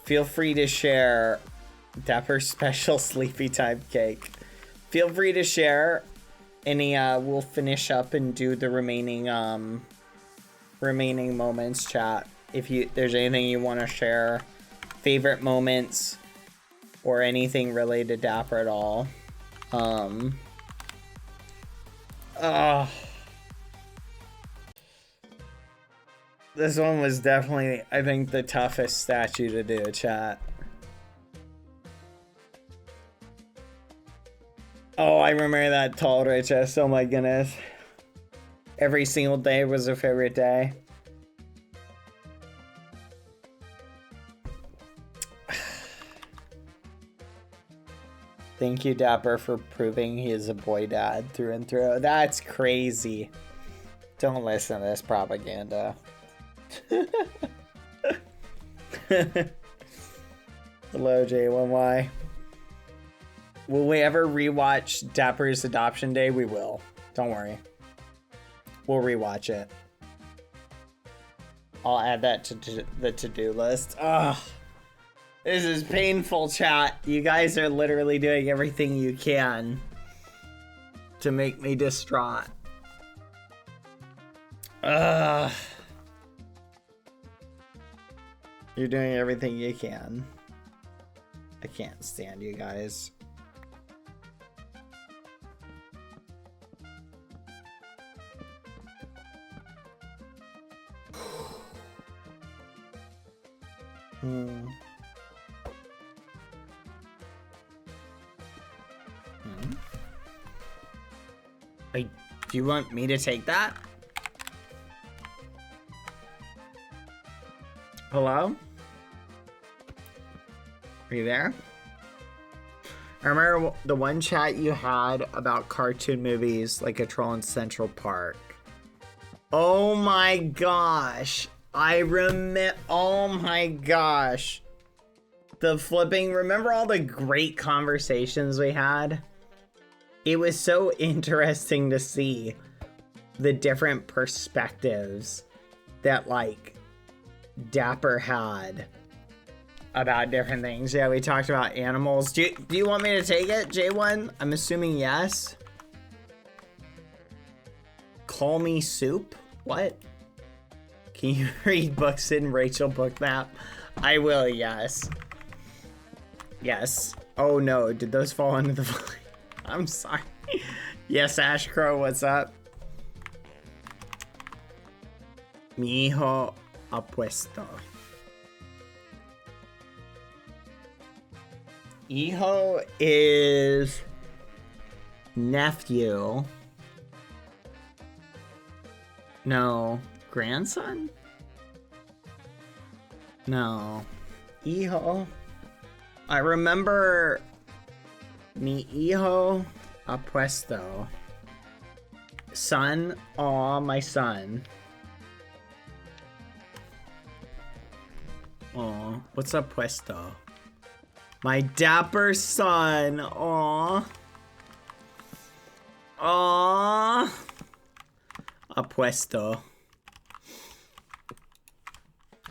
feel free to share Dapper special sleepy time cake. Feel free to share any, we'll finish up and do the remaining moments, chat. If there's anything you want to share, favorite moments, or anything related to Dapper at all. This one was definitely, I think, the toughest statue to do, chat. Oh, I remember that tall Richest. Oh my goodness. Every single day was a favorite day. Thank you, Dapper, for proving he is a boy dad through and through. That's crazy. Don't listen to this propaganda. Hello, J1Y. Will we ever rewatch Dapper's Adoption Day? We will. Don't worry. We'll rewatch it. I'll add that to the to-do list. Ugh. This is painful, chat. You guys are literally doing everything you can to make me distraught. Ugh. You're doing everything you can. I can't stand you guys. Do you want me to take that? Hello? Are you there? I remember the one chat you had about cartoon movies like a Troll in Central Park. Oh my gosh. I remember. Oh my gosh. The flipping. Remember all the great conversations we had? It was so interesting to see the different perspectives that, like, Dapper had about different things. Yeah, we talked about animals. Do you want me to take it, J1? I'm assuming yes. Call me soup? What? Can you read books in Rachel Bookmap? I will, yes. Yes. Oh no, did those fall into the volume? I'm sorry. Yes, Ash Crow, what's up? Mi hijo apuesto. Hijo is nephew. No. Grandson? No. Hijo. I remember mi hijo apuesto. Son. Aw, my son. Aw, what's apuesto? My dapper son. Aw. Aw. Apuesto.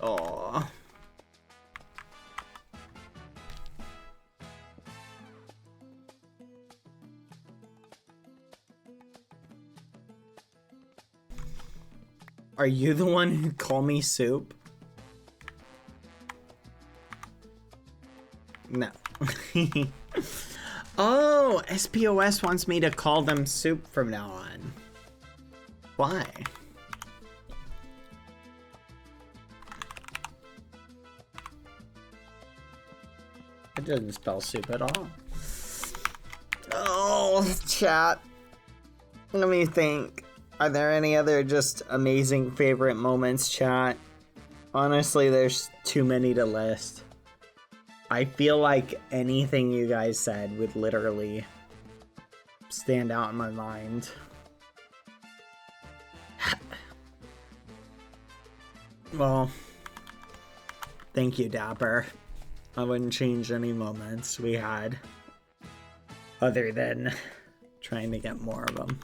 Aw. Are you the one who called me soup? No. Oh, SPOS wants me to call them soup from now on. Why? It doesn't spell soup at all. Oh, chat. Let me think. Are there any other just amazing favorite moments, chat? Honestly, there's too many to list. I feel like anything you guys said would literally stand out in my mind. Well, thank you, Dapper. I wouldn't change any moments we had other than trying to get more of them.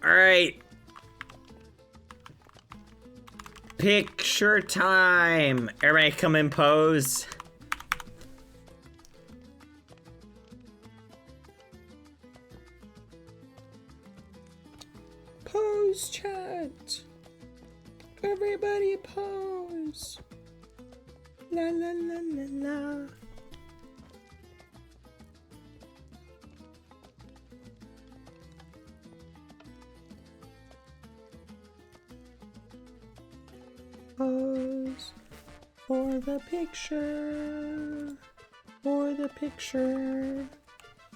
All right. Picture time. Everybody come and pose. Pose, chat. Everybody pose. La la la la la. Pose for the picture. For the picture.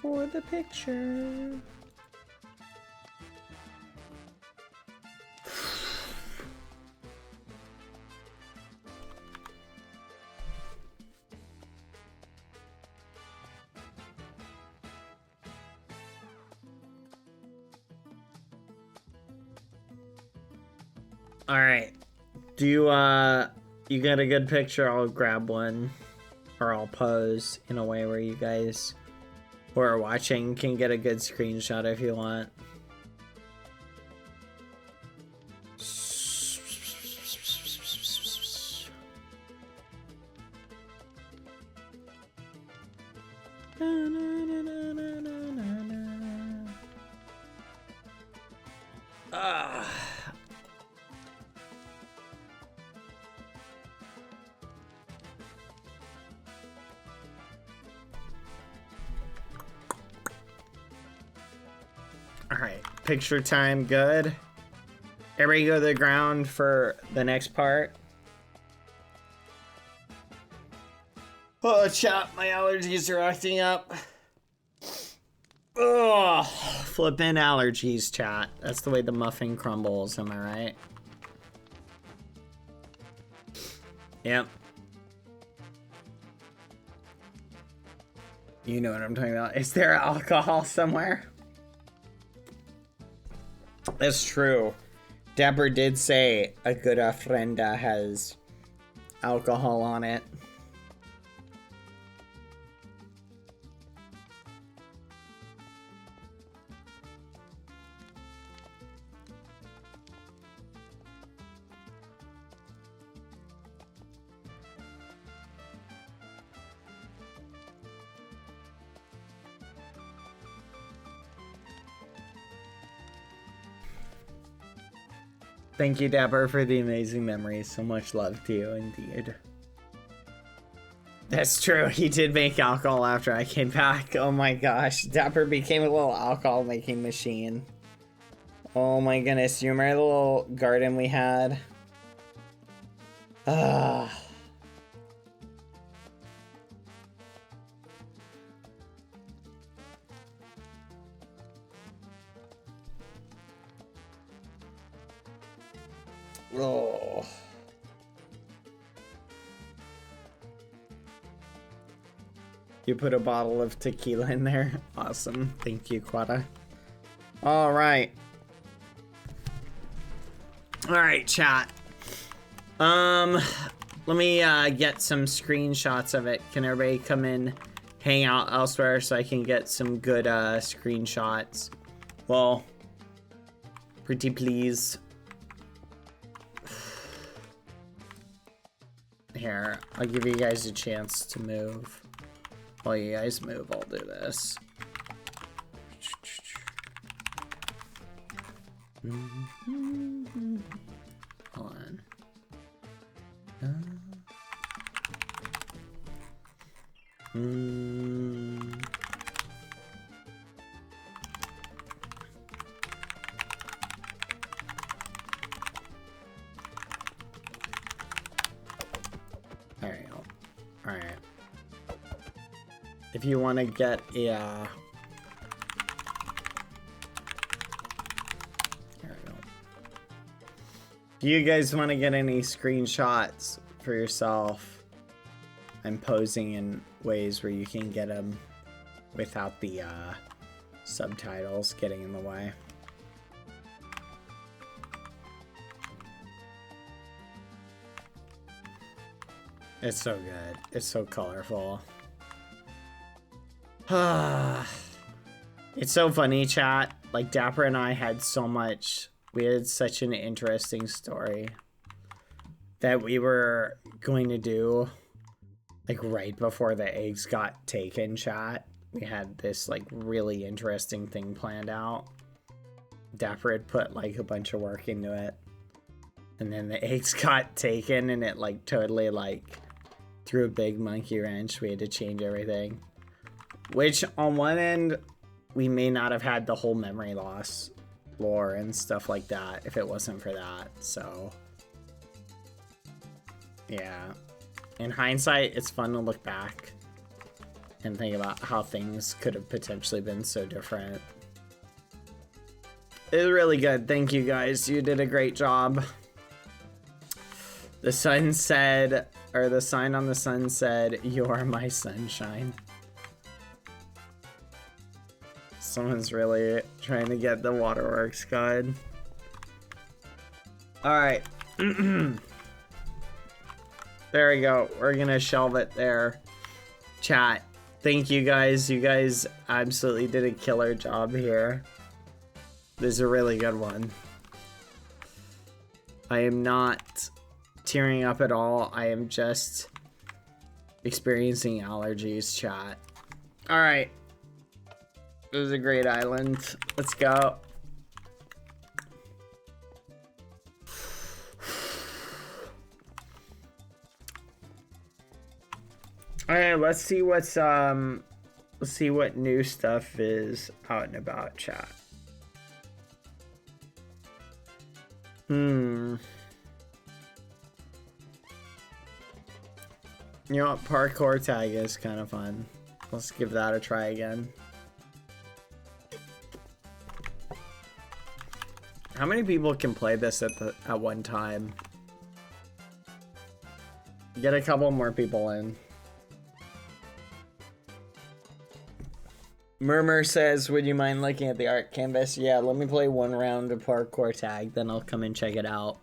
For the picture. All right. Do you got a good picture? I'll grab one, or I'll pose in a way where you guys who are watching can get a good screenshot if you want. Alright, picture time, good. Everybody go to the ground for the next part. Oh, chat, my allergies are acting up. Ugh, flippin' allergies, chat. That's the way the muffin crumbles, am I right? Yep. You know what I'm talking about. Is there alcohol somewhere? That's true. Dapper did say a good ofrenda has alcohol on it. Thank you, Dapper, for the amazing memories. So much love to you, indeed. That's true. He did make alcohol after I came back. Oh my gosh. Dapper became a little alcohol making machine. Oh my goodness. You remember the little garden we had? Ah. Oh. You put a bottle of tequila in there. Awesome. Thank you, Quada. All right. All right, chat. Let me get some screenshots of it. Can everybody come in, hang out elsewhere so I can get some good screenshots? Well, pretty please. Here, I'll give you guys a chance to move. While you guys move, I'll do this. Hold on. There you go. Alright. If you want to get a, there we go. If you guys want to get any screenshots for yourself, I'm posing in ways where you can get them without the subtitles getting in the way. It's so good. It's so colorful. It's so funny, chat. Like, Dapper and I had so much... We had such an interesting story that we were going to do, like, right before the eggs got taken, chat. We had this, like, really interesting thing planned out. Dapper had put, like, a bunch of work into it. And then the eggs got taken, and it, like, totally, like, threw a big monkey wrench. We had to change everything. Which, on one end, we may not have had the whole memory loss lore and stuff like that if it wasn't for that, so... Yeah. In hindsight, it's fun to look back and think about how things could have potentially been so different. It was really good. Thank you, guys. You did a great job. The sun said, or the sign on the sun said, "You are my sunshine." Someone's really trying to get the waterworks going. Alright. There we go. We're gonna shelve it there. Chat. Thank you guys. You guys absolutely did a killer job here. This is a really good one. I am not tearing up at all. I am just experiencing allergies, chat. Alright. It was a great island. Let's go. Alright, let's see what's let's see what new stuff is out and about, chat. You know what? Parkour tag is kind of fun. Let's give that a try again. How many people can play this at one time? Get a couple more people in. Murmur says, would you mind looking at the art canvas? Yeah, let me play one round of parkour tag, then I'll come and check it out.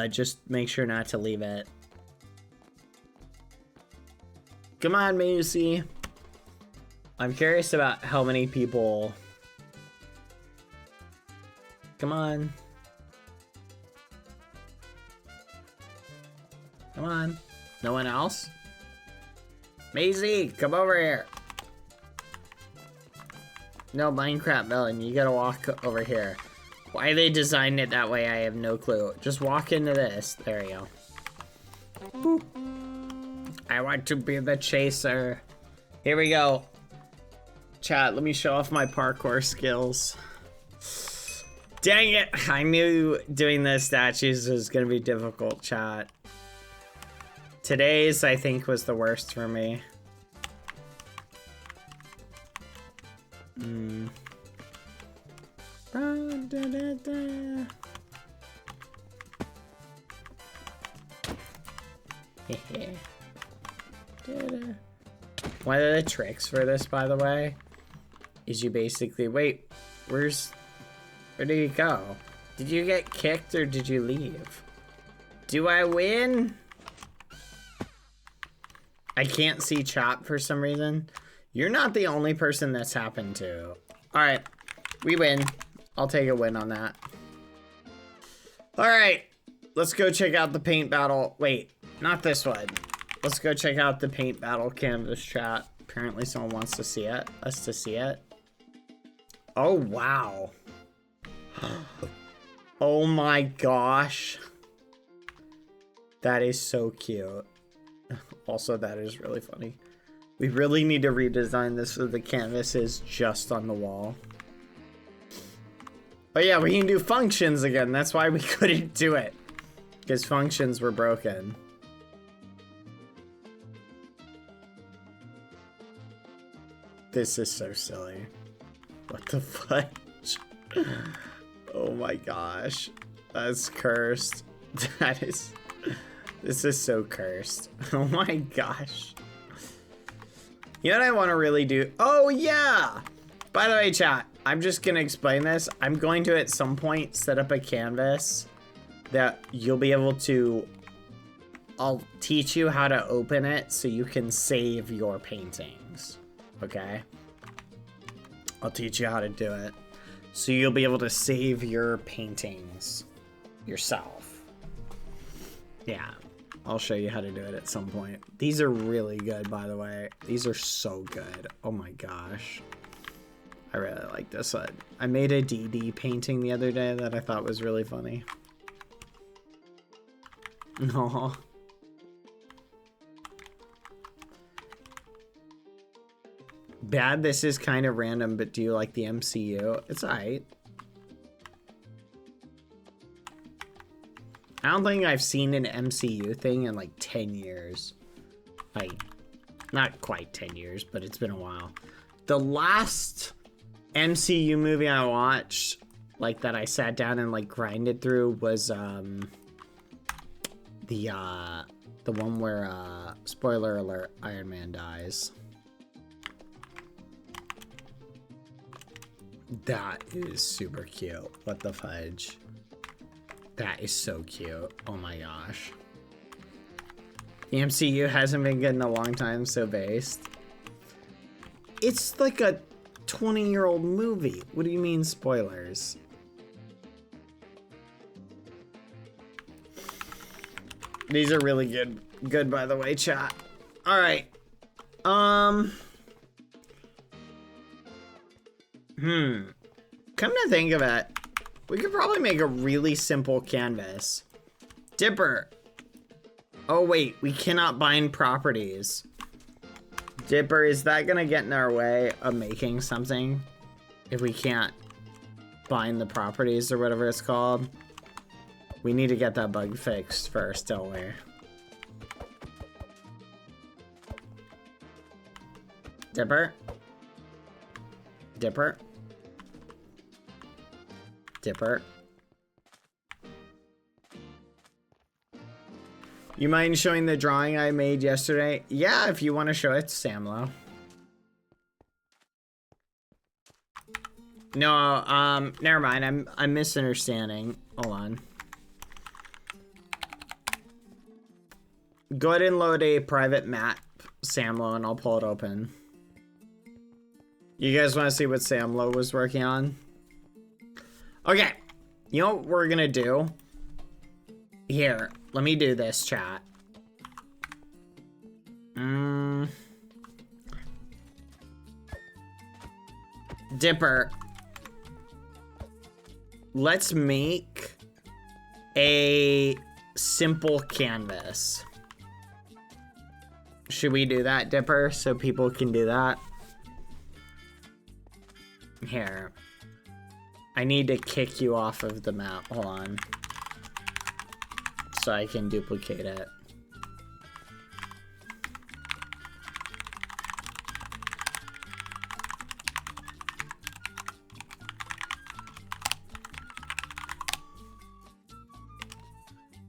Just make sure not to leave it. Come on, Macy. I'm curious about how many people... Come on. Come on. No one else? Maisie, come over here. No, Minecraft Melon, you gotta walk over here. Why they designed it that way, I have no clue. Just walk into this. There you go. Boop. I want to be the chaser. Here we go. Chat, let me show off my parkour skills. Dang it! I knew doing the statues was gonna be difficult, chat. Today's, I think, was the worst for me. One of the tricks for this, by the way, is you basically... Wait, where did you go? Did you get kicked or did you leave? Do I win? I can't see chat for some reason. You're not the only person that's happened to. Alright, we win. I'll take a win on that. Alright, let's go check out the paint battle. Wait, not this one. Let's go check out the paint battle canvas, chat. Apparently someone wants to see it. Us to see it. Oh, wow. Oh my gosh. That is so cute. Also, that is really funny. We really need to redesign this so the canvas is just on the wall. But yeah, we can do functions again. That's why we couldn't do it. Because functions were broken. This is so silly. What the fudge? Oh my gosh. That's cursed. That is... This is so cursed. Oh my gosh. You know what I want to really do? Oh yeah! By the way, chat, I'm just gonna explain this. I'm going to, at some point, set up a canvas that you'll be able to... I'll teach you how to open it so you can save your paintings. Okay? I'll teach you how to do it. So you'll be able to save your paintings yourself. Yeah. I'll show you how to do it at some point. These are really good, by the way. These are so good. Oh my gosh. I really like this one. I made a DD painting the other day that I thought was really funny. Aww. Bad, this is kind of random, but do you like the MCU? It's alright. I don't think I've seen an MCU thing in like 10 years. Like, not quite 10 years, but it's been a while. The last MCU movie I watched, like that I sat down and like grinded through was the one where spoiler alert, Iron Man dies. That is super cute. What the fudge? That is so cute. Oh my gosh. The MCU hasn't been good in a long time, so based. It's like a 20-year-old movie. What do you mean spoilers? These are really good by the way, chat. Alright. Come to think of it, we could probably make a really simple canvas. Dipper. Oh wait, we cannot bind properties. Dipper, is that gonna get in our way of making something? If we can't bind the properties or whatever it's called? We need to get that bug fixed first, don't we? Dipper? Dipper? Dipper. You mind showing the drawing I made yesterday? Yeah, if you want to show it to Samlo. No, never mind. I'm misunderstanding. Hold on. Go ahead and load a private map, Samlo, and I'll pull it open. You guys want to see what Samlo was working on? Okay. You know what we're gonna do? Here, let me do this, chat. Dipper. Let's make a simple canvas. Should we do that, Dipper, so people can do that? Here. I need to kick you off of the map. Hold on. So I can duplicate it.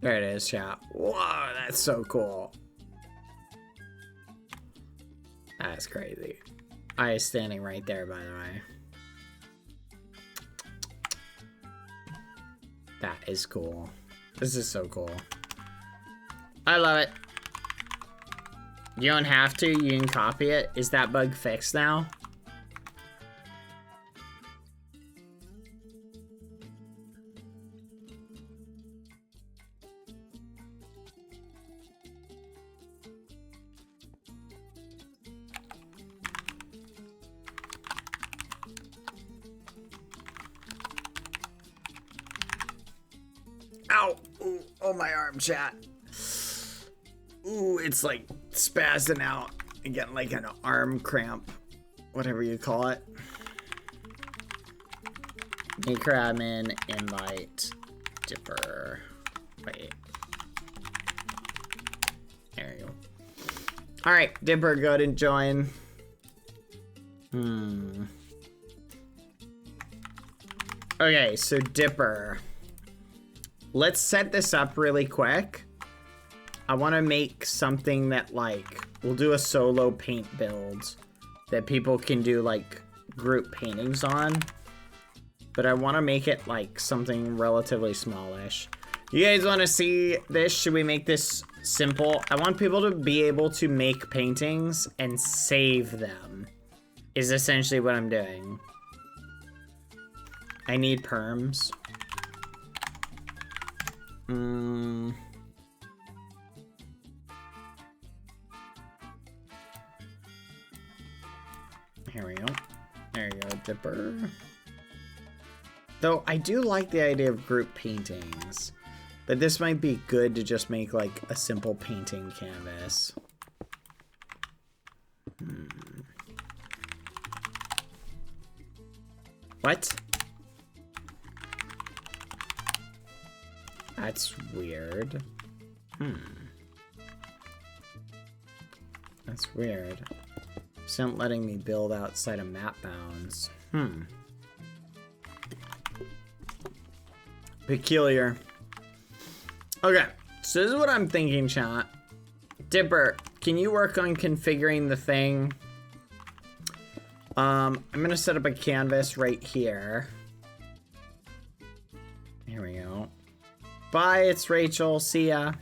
There it is, chat. Whoa, that's so cool. That's crazy. I is standing right there, by the way. That is cool. This is so cool. I love it. You don't have to. You can copy it. Is that bug fixed now? Ow! Ooh, oh, my arm, chat. Ooh, it's like spazzing out and getting like an arm cramp. Whatever you call it. Make admin, invite, Dipper. Wait. There you go. Alright, Dipper, go ahead and join. Okay, so Dipper. Let's set this up really quick. I want to make something that, like, we'll do a solo paint build that people can do, like, group paintings on. But I want to make it, like, something relatively smallish. You guys want to see this? Should we make this simple? I want people to be able to make paintings and save them, is essentially what I'm doing. I need perms. Here we go. There you go, Dipper. Though I do like the idea of group paintings, but this might be good to just make like a simple painting canvas. What? That's weird. That's weird. It's not letting me build outside of map bounds. Peculiar. Okay, so this is what I'm thinking, chat. Dipper, can you work on configuring the thing? I'm gonna set up a canvas right here. Here we go. Bye, it's Rachel. See ya.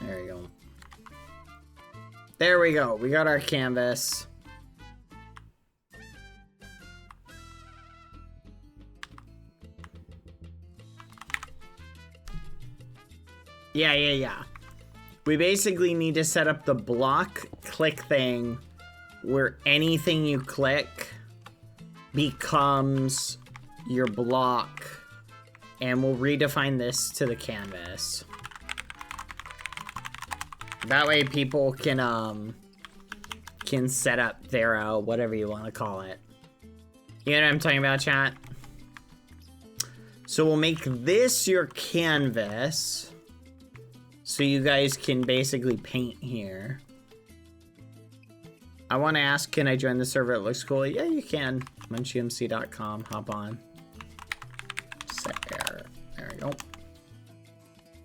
There you go. There we go. We got our canvas. Yeah. We basically need to set up the block click thing where anything you click becomes your block, and we'll redefine this to the canvas. That way people can set up their, whatever you want to call it. You know what I'm talking about, chat? So we'll make this your canvas. So you guys can basically paint here. I want to ask, can I join the server? It looks cool. Yeah, you can. munchymc.com. Hop on. Set error. There we go.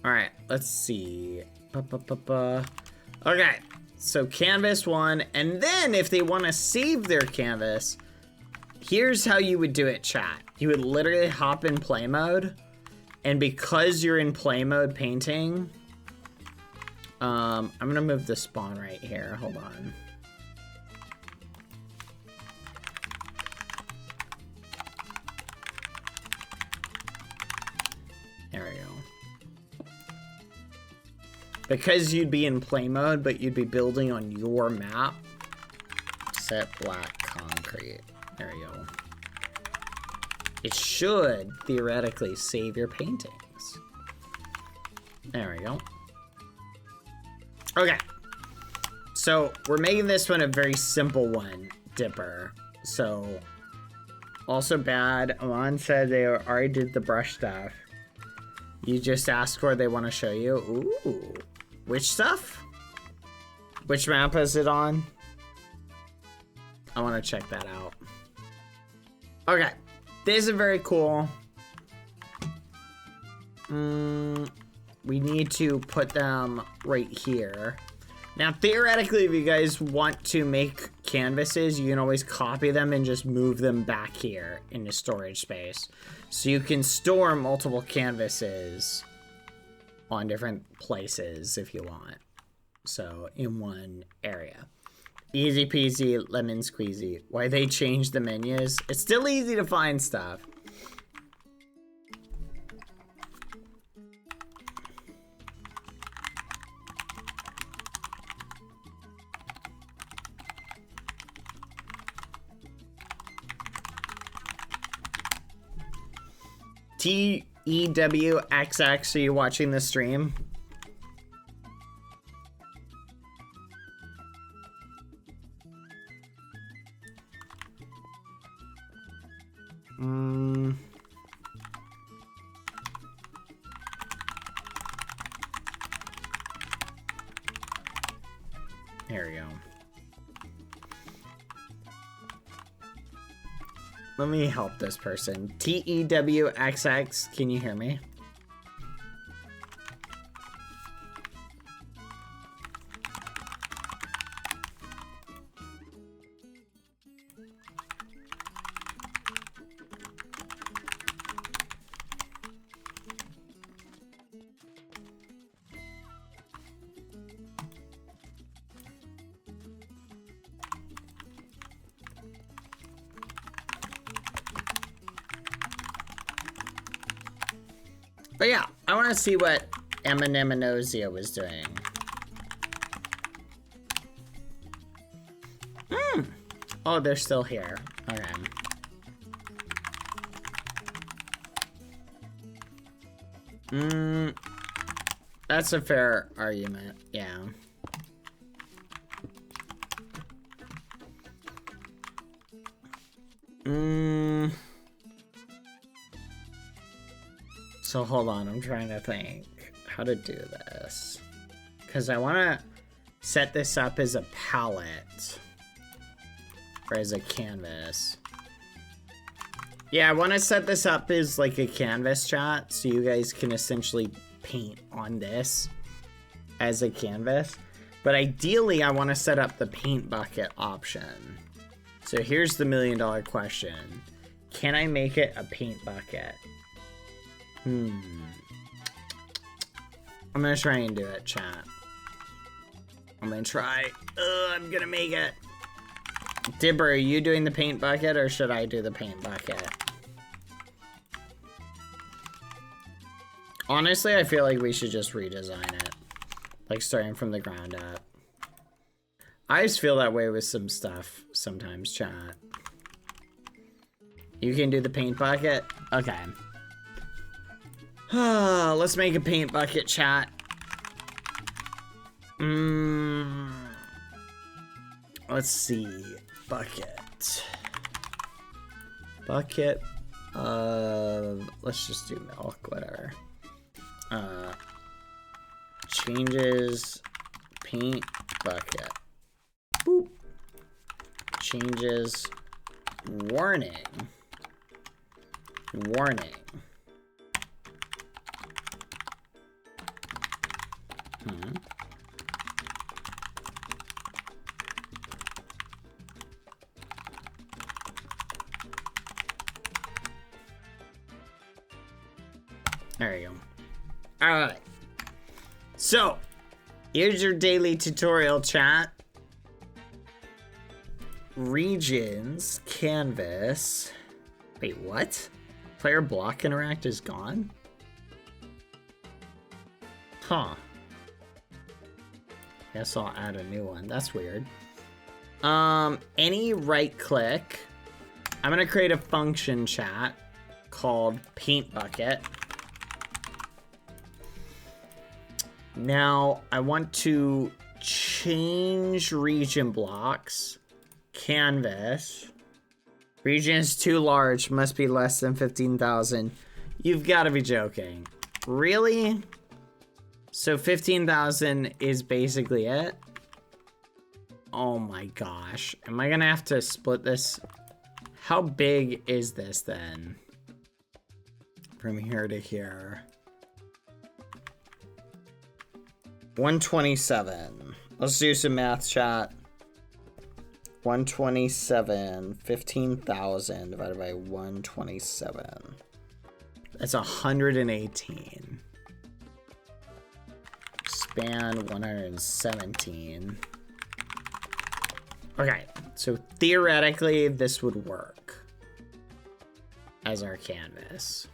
Alright, let's see. Okay, so canvas 1. And then if they want to save their canvas, here's how you would do it, chat. You would literally hop in play mode. And because you're in play mode painting, I'm going to move the spawn right here. Hold on. There we go. Because you'd be in play mode, but you'd be building on your map. Set black concrete. There we go. It should theoretically save your paintings. There we go. Okay. So we're making this one a very simple one, Dipper. So also bad. Alon said they already did the brush stuff. You just ask where they want to show you. Ooh. Which stuff? Which map is it on? I want to check that out. Okay. This is very cool. We need to put them right here. Now, theoretically, if you guys want to make canvases, you can always copy them and just move them back here into storage space. So you can store multiple canvases on different places if you want. So in one area. Easy peasy, lemon squeezy. Why they changed the menus? It's still easy to find stuff. TEWXX, are you watching the stream? There we go. Let me help this person. TEWXX, can you hear me? But yeah, I want to see what Emineminosia was doing. Oh, they're still here. Okay. That's a fair argument, yeah. So hold on, I'm trying to think how to do this. Because I want to set this up as a palette. Or as a canvas. Yeah, I want to set this up as like a canvas chat. So you guys can essentially paint on this as a canvas. But ideally, I want to set up the paint bucket option. So here's the $1 million question. Can I make it a paint bucket? I'm gonna try and do it, chat. I'm gonna try. I'm gonna make it. Dibber, are you doing the paint bucket or should I do the paint bucket? Honestly, I feel like we should just redesign it. Like starting from the ground up. I just feel that way with some stuff sometimes, chat. You can do the paint bucket? Okay. Let's make a paint bucket, chat. Let's see. Bucket. bucket let's just do milk, whatever. Changes paint bucket. Boop. Changes warning. Warning. There you go. All right. So, here's your daily tutorial, chat. Regions, canvas. Wait, what? Player block interact is gone? Huh. Guess I'll add a new one. That's weird. Any right click. I'm gonna create a function, chat, called paint bucket. Now, I want to change region blocks. Canvas. Region is too large. Must be less than 15,000. You've got to be joking. Really? So 15,000 is basically it? Oh my gosh. Am I going to have to split this? How big is this then? From here to here. 127. Let's do some math, chat. 127, 15,000 divided by 127. That's 118. Span 117. Okay, so theoretically this would work as our canvas.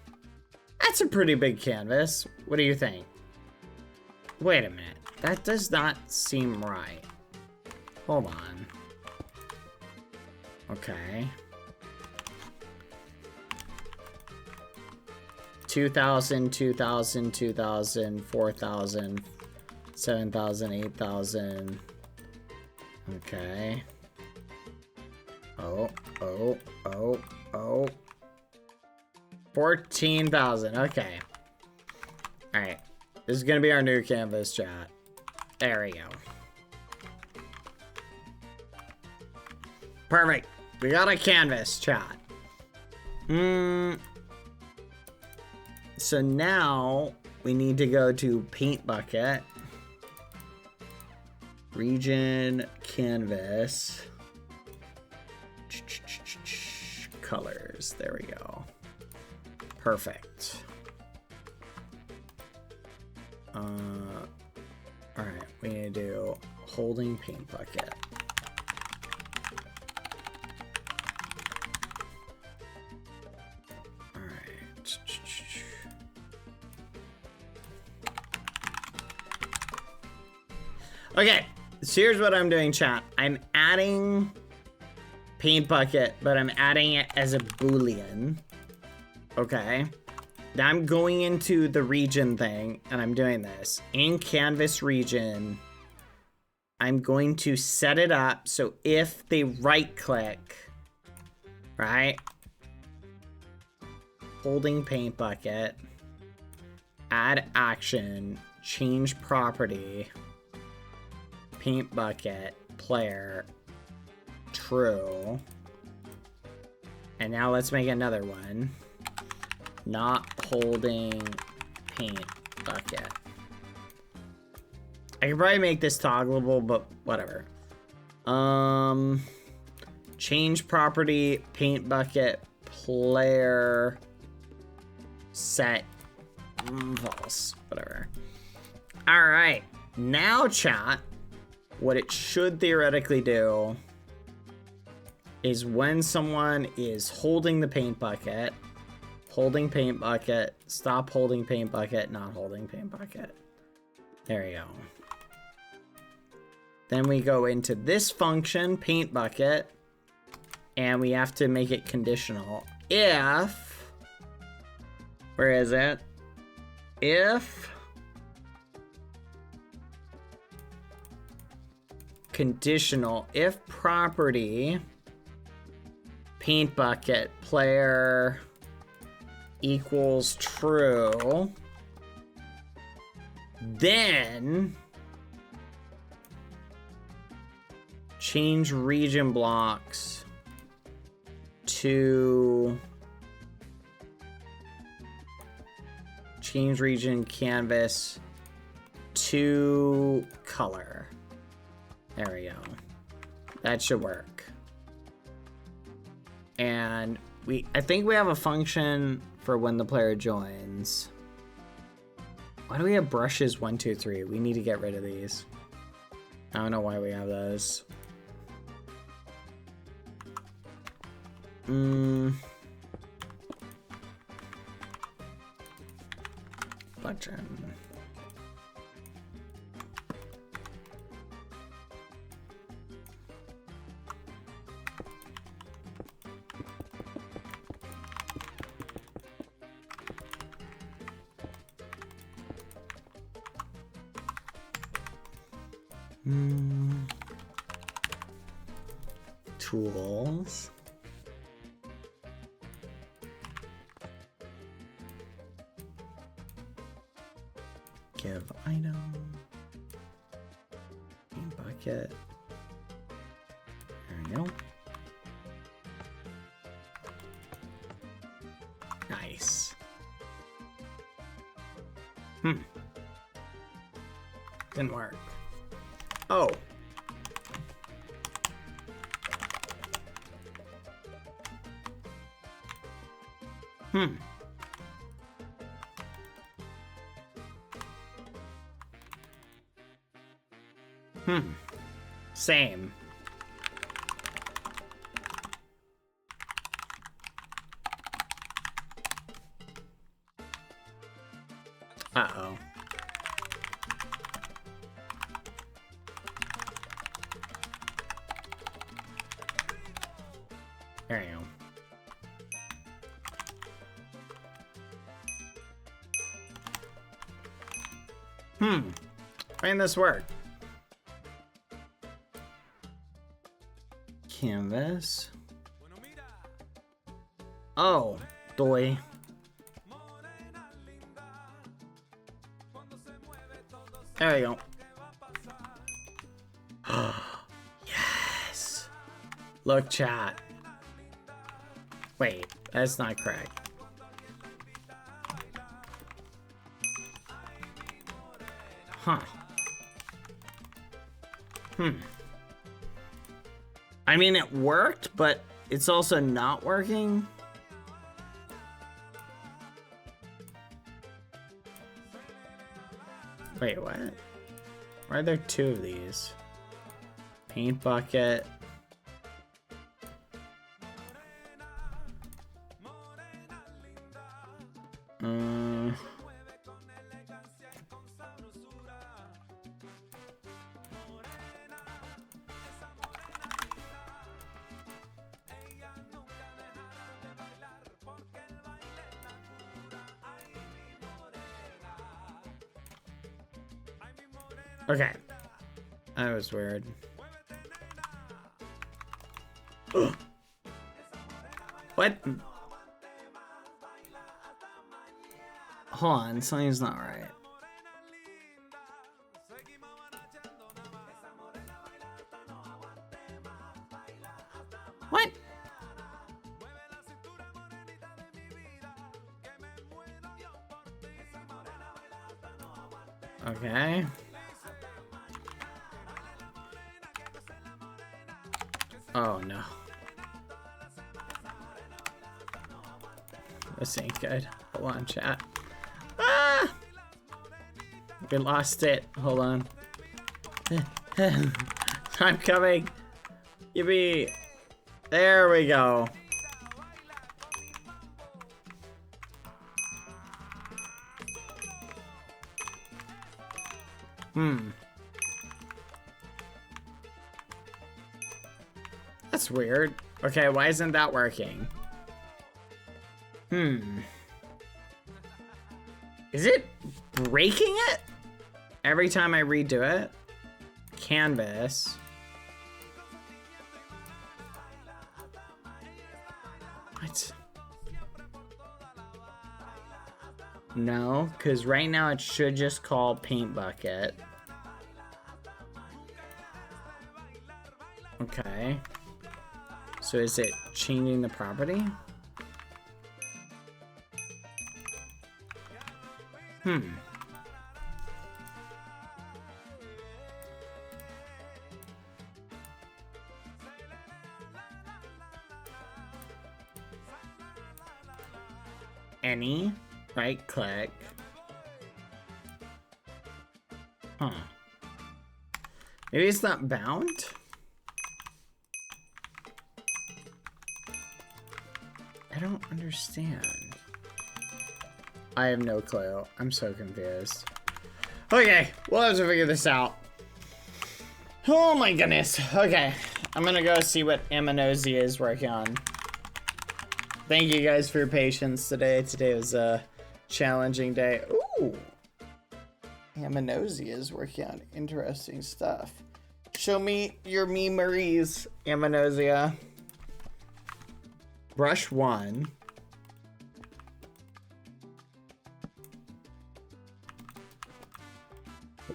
That's a pretty big canvas. What do you think? Wait a minute. That does not seem right. Hold on. Okay. 2,000, 2,000, 2,000, 4,000, 7,000, 8,000. Okay. Oh. 14,000. Okay. Alright. This is gonna be our new canvas, chat. There we go. Perfect. We got a canvas, chat. So now we need to go to paint bucket. Region, canvas. Colors. There we go. Perfect. Alright, we need to do holding paint bucket. Alright. Okay, so here's what I'm doing, chat. I'm adding paint bucket, but I'm adding it as a Boolean. Okay. Now I'm going into the region thing, and I'm doing this. In canvas region, I'm going to set it up so if they right click, right? Holding paint bucket, add action, change property, paint bucket, player, true. And now let's make another one. Not holding paint bucket. I could probably make this toggleable, but whatever. Change property, paint bucket, player, set, false, whatever. All right, now chat, what it should theoretically do is when someone is holding the paint bucket, holding paint bucket, stop holding paint bucket, not holding paint bucket. There you go. Then we go into this function, paint bucket, and we have to make it conditional. If, where is it? If conditional, if property Paint bucket, player equals true. Then change region blocks to change region canvas to color. There we go. That should work. And I think we have a function for when the player joins. Why do we have brushes 1, 2, 3? We need to get rid of these. I don't know why we have those. Button. Tools. Give item. Paint bucket. There we go. Nice. Didn't work. Oh. Same. Uh-oh. There you go. Why didn't this work? Canvas. Oh, doy. There we go. Yes. Look, chat. Wait, that's not correct. Huh. I mean, it worked, but it's also not working. Wait, what? Why are there two of these? Paint bucket. Okay. That was weird. What? Hold on, something's not right. What? Okay. Oh no. This ain't good. Hold on, chat. Ah! We lost it. Hold on. I'm coming. Yippee. There we go. That's weird. Okay, why isn't that working? Is it breaking it? Every time I redo it? Canvas. What? No, because right now it should just call paint bucket. Okay. So is it changing the property? Any, right click. Huh. Maybe it's not bound? I don't understand. I have no clue. I'm so confused. Okay, we'll have to figure this out. Oh my goodness. Okay, I'm gonna go see what Aminosi is working on. Thank you guys for your patience today. Today was a challenging day. Ooh. Aminosi is working on interesting stuff. Show me your memories, Aminosia. Brush 1.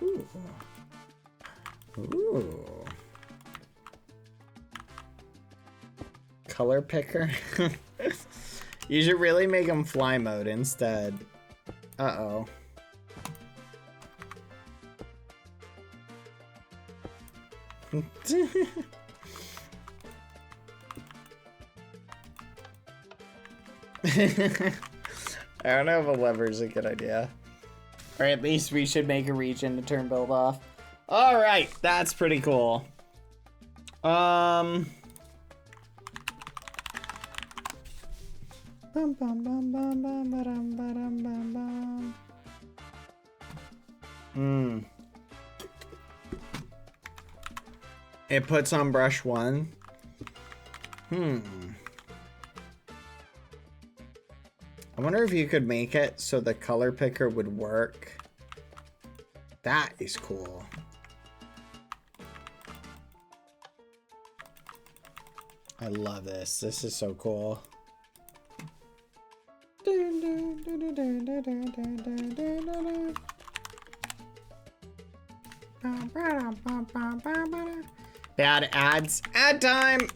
Ooh. Ooh. Color picker. You should really make them fly mode instead. Uh-oh. I don't know if a lever is a good idea. Or at least we should make a region to turn build off. Alright, that's pretty cool. It puts on brush 1. I wonder if you could make it so the color picker would work. That is cool. I love this. This is so cool. Bad ads. Ad time!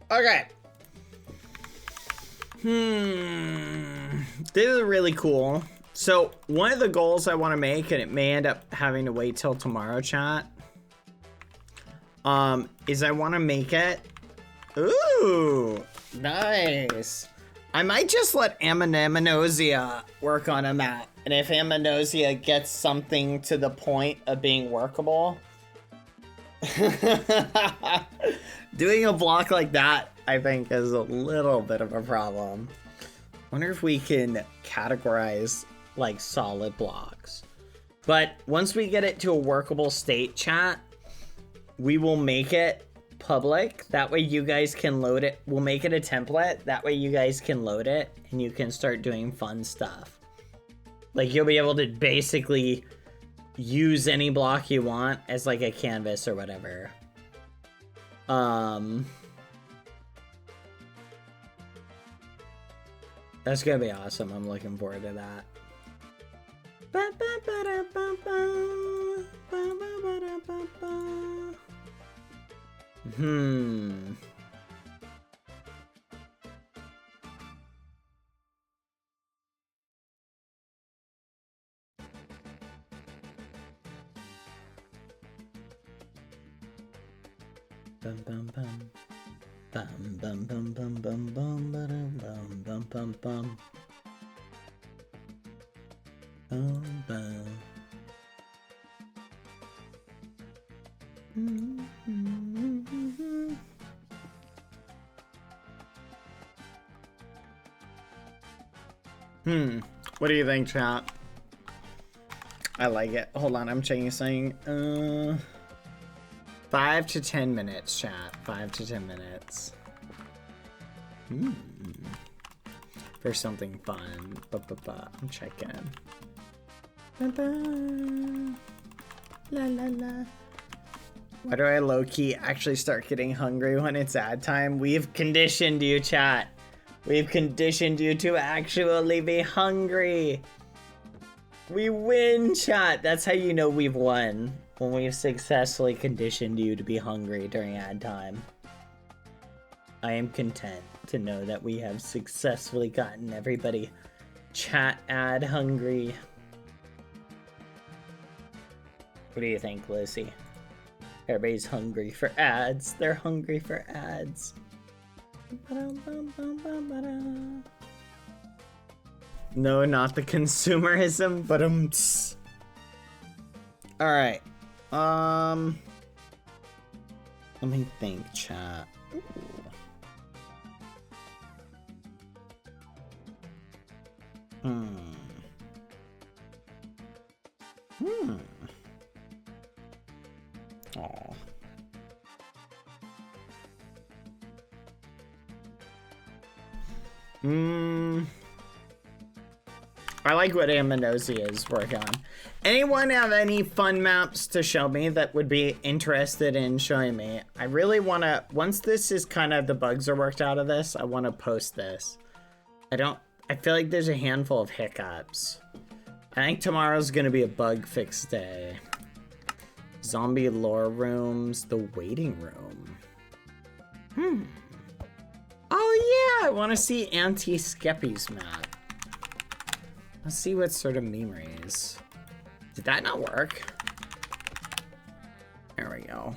Okay. This is really cool. So one of the goals I want to make, and it may end up having to wait till tomorrow, chat, is I want to make it. Ooh, nice. I might just let Aminosia work on a map, and if Aminosia gets something to the point of being workable, doing a block like that, I think, is a little bit of a problem. Wonder if we can categorize like solid blocks. But once we get it to a workable state, chat, we will make it public. That way you guys can load it. We'll make it a template. That way you guys can load it and you can start doing fun stuff. Like you'll be able to basically use any block you want as like a canvas or whatever. That's gonna be awesome. I'm looking forward to that. Bum bum bum. Bum bum bum bum bum bum bum bum bum bum. Bum bum. What do you think, chat? I like it. Hold on, I'm changing something. 5 to 10 minutes, chat. 5 to 10 minutes. For something fun. I'm checking. La la la. Why do I low-key actually start getting hungry when it's ad time? We've conditioned you, chat. We've conditioned you to actually be hungry. We win, chat. That's how you know we've won. When we've successfully conditioned you to be hungry during ad time. I am content to know that we have successfully gotten everybody chat ad hungry. What do you think, Lucy? Everybody's hungry for ads. They're hungry for ads. No, not the consumerism, but Alright. Let me think, chat. Aw. I like what Aminosi is working on. Anyone have any fun maps to show me that would be interested in showing me? I really want to, once this is kind of, the bugs are worked out of this, I want to post this. I feel like there's a handful of hiccups. I think tomorrow's going to be a bug fix day. Zombie lore rooms, the waiting room. Oh yeah, I want to see Auntie Skeppy's map. Let's see what sort of memories. Did that not work? There we go.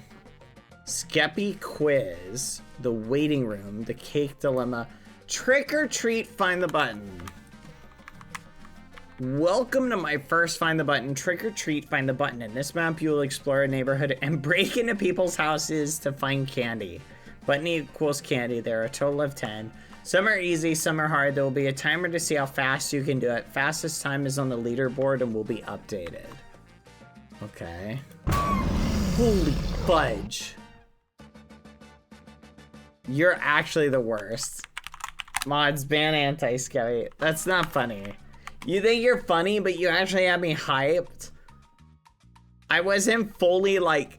Skeppy quiz, the waiting room, the cake dilemma, trick or treat, find the button. Welcome to my first find the button, trick or treat, find the button. In this map, you will explore a neighborhood and break into people's houses to find candy. Button equals candy. There are a total of 10. Some are easy, some are hard. There will be a timer to see how fast you can do it. Fastest time is on the leaderboard and will be updated. Okay. Holy fudge. You're actually the worst. Mods ban anti-Skelly. That's not funny. You think you're funny, but you actually have me hyped. I wasn't fully, like,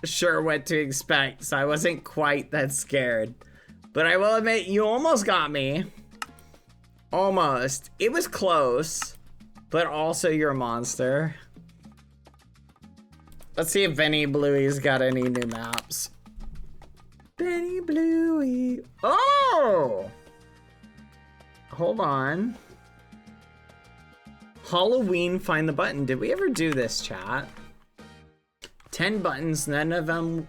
sure what to expect, so I wasn't quite that scared. But I will admit, you almost got me. Almost. It was close, but also you're a monster. Let's see if Benny Bluey's got any new maps. Benny Bluey. Oh! Hold on. Halloween, find the button. Did we ever do this, chat? 10 buttons, none of them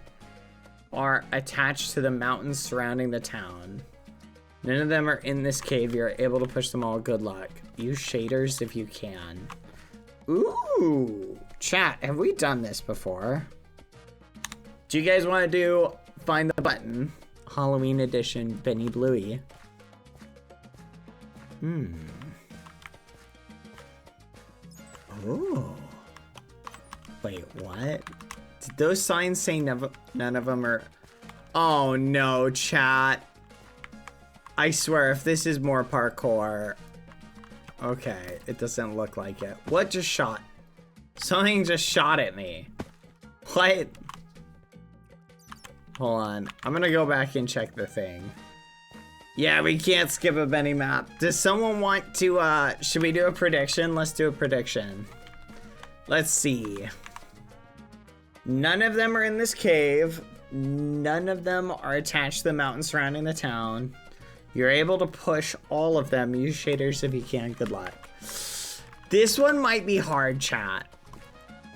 are attached to the mountains surrounding the town. None of them are in this cave. You're able to push them all. Good luck. Use shaders if you can. Ooh. Chat, have we done this before? Do you guys want to do find the button? Halloween edition, Benny Bluey. Oh. Wait, what? Did those signs say none of them are... Oh no, chat. I swear, if this is more parkour... Okay, it doesn't look like it. What just shot? Something just shot at me. What? Hold on. I'm gonna go back and check the thing. Yeah, we can't skip a Benny map. Does someone want to, should we do a prediction? Let's do a prediction. Let's see. None of them are in this cave. None of them are attached to the mountain surrounding the town. You're able to push all of them. Use shaders if you can. Good luck. This one might be hard, chat.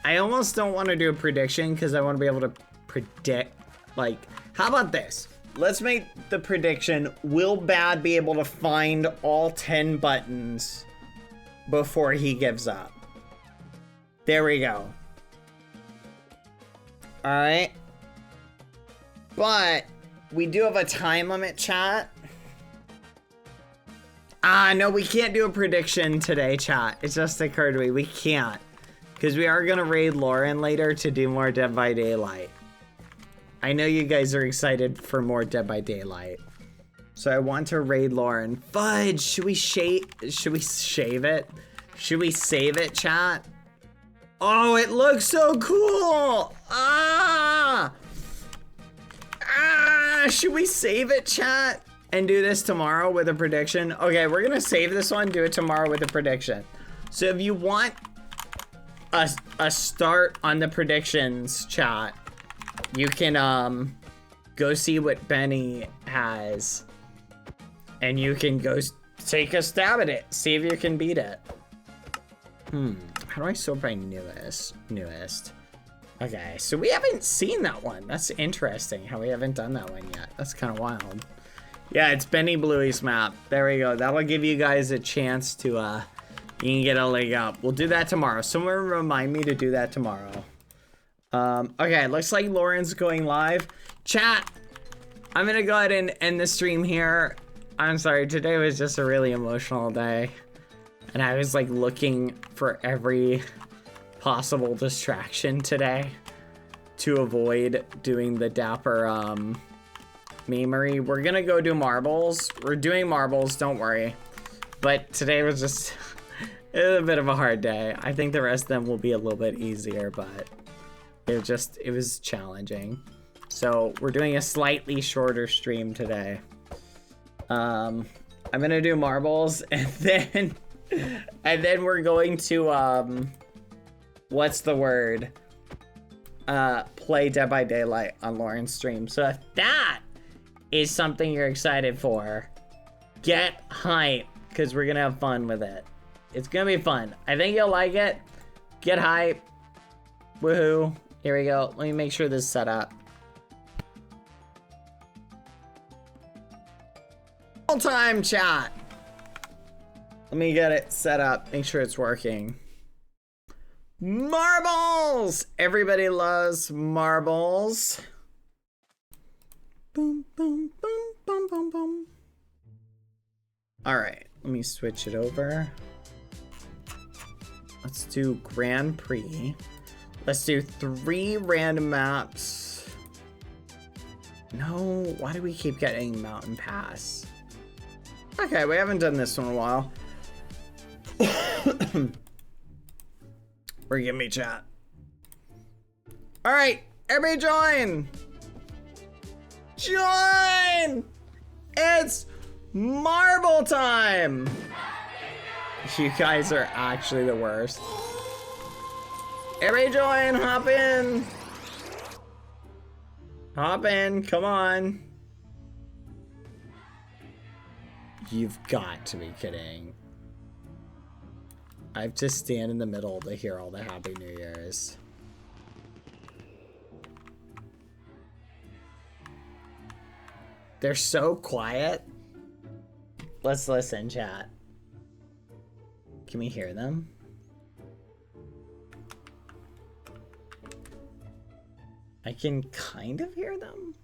I almost don't want to do a prediction because I want to be able to predict, like, how about this? Let's make the prediction. Will Bad be able to find all 10 buttons before he gives up? There we go. All right. But we do have a time limit, chat. No, we can't do a prediction today, chat. It just occurred to me. We can't. Because we are going to raid Lauren later to do more Dead by Daylight. I know you guys are excited for more Dead by Daylight. So I want to raid Lauren. Fudge, should we shave it? Should we save it, chat? Oh, it looks so cool! Should we save it, chat? And do this tomorrow with a prediction? Okay, we're gonna save this one, do it tomorrow with a prediction. So if you want a start on the predictions, chat, you can go see what Benny has. And you can go take a stab at it. See if you can beat it. How do I sort by newest? Okay, so we haven't seen that one. That's interesting how we haven't done that one yet. That's kind of wild. Yeah, it's Benny Bluey's map. There we go. That'll give you guys a chance to, you can get a leg up. We'll do that tomorrow. Someone remind me to do that tomorrow. Okay, looks like Lauren's going live. Chat, I'm gonna go ahead and end the stream here. I'm sorry, today was just a really emotional day. And I was like looking for every possible distraction today to avoid doing the dapper memery. We're gonna go do marbles. We're doing marbles, don't worry. But today was just it was a bit of a hard day. I think the rest of them will be a little bit easier, but it was challenging. So we're doing a slightly shorter stream today. I'm gonna do marbles and then we're going to what's the word? Play Dead by Daylight on Lauren's stream. So if that is something you're excited for, get hype, because we're gonna have fun with it. It's gonna be fun. I think you'll like it. Get hype. Woohoo. Here we go. Let me make sure this is set up. All time chat. Let me get it set up. Make sure it's working. Marbles! Everybody loves marbles. Boom, boom, boom, boom, boom, boom. All right, let me switch it over. Let's do Grand Prix. Let's do 3 random maps. No, why do we keep getting Mountain Pass? Okay, we haven't done this one in a while. Forgive me, chat. All right, everybody join! Join! It's marble time! You guys are actually the worst. Everybody join, hop in! Hop in, come on. You've got to be kidding. I have to stand in the middle to hear all the Happy New Year's. They're so quiet. Let's listen, chat. Can we hear them? I can kind of hear them.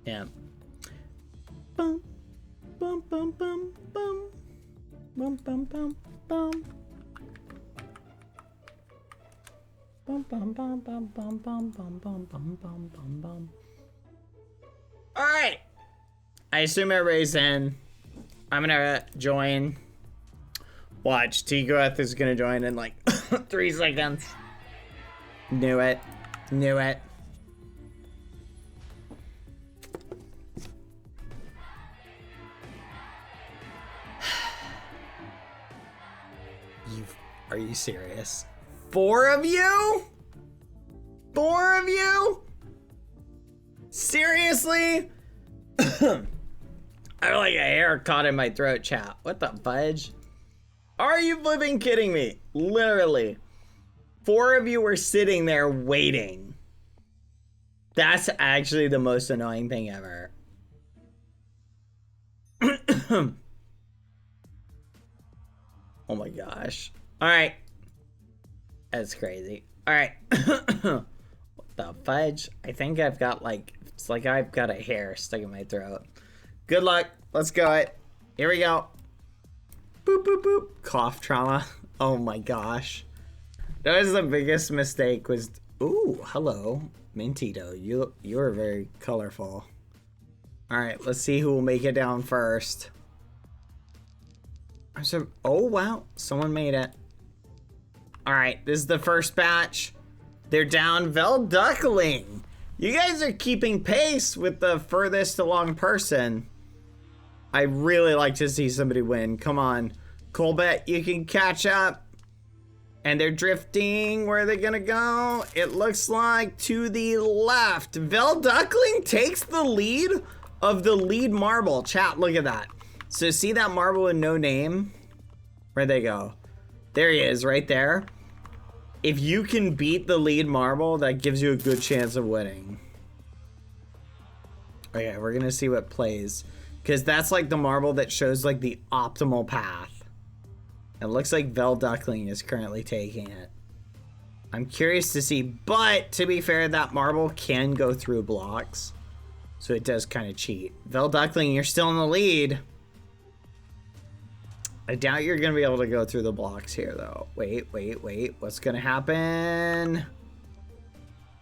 Yeah. Bum, bum, bum, bum, bum. Bum, bum, bum, bum. Bum, bum, bum, bum, bum, bum, bum, bum, bum, bum, bum, bum. All right. I assume everybody's in. I'm gonna join. Watch, T-Growth is gonna join in like 3 seconds. Knew it. Knew it. Are you serious? 4 of you? 4 of you? Seriously? I have like a hair caught in my throat, chat. What the fudge? Are you flipping kidding me? Literally. 4 of you were sitting there waiting. That's actually the most annoying thing ever. Oh my gosh. All right. That's crazy. All right. What the fudge? I think I've got like, it's like I've got a hair stuck in my throat. Good luck. Let's go. Here we go. Boop, boop, boop. Cough trauma. Oh my gosh. That was the biggest mistake was... Ooh, hello. Mintito. You're very colorful. Alright, let's see who will make it down first. Oh, wow. Someone made it. Alright, this is the first batch. They're down. Vel Duckling. You guys are keeping pace with the furthest along person. I really like to see somebody win. Come on. Colbert, you can catch up. And they're drifting. Where are they gonna go? It looks like to the left. Vel Duckling takes the lead of the lead marble. Chat, look at that. So see that marble with no name? Where'd they go? There he is, right there. If you can beat the lead marble, that gives you a good chance of winning. Okay, we're gonna see what plays. Because that's like the marble that shows like the optimal path. It looks like Vel Duckling is currently taking it. I'm curious to see, but to be fair, that marble can go through blocks. So it does kind of cheat. Vel Duckling, you're still in the lead. I doubt you're gonna be able to go through the blocks here though. Wait. What's gonna happen?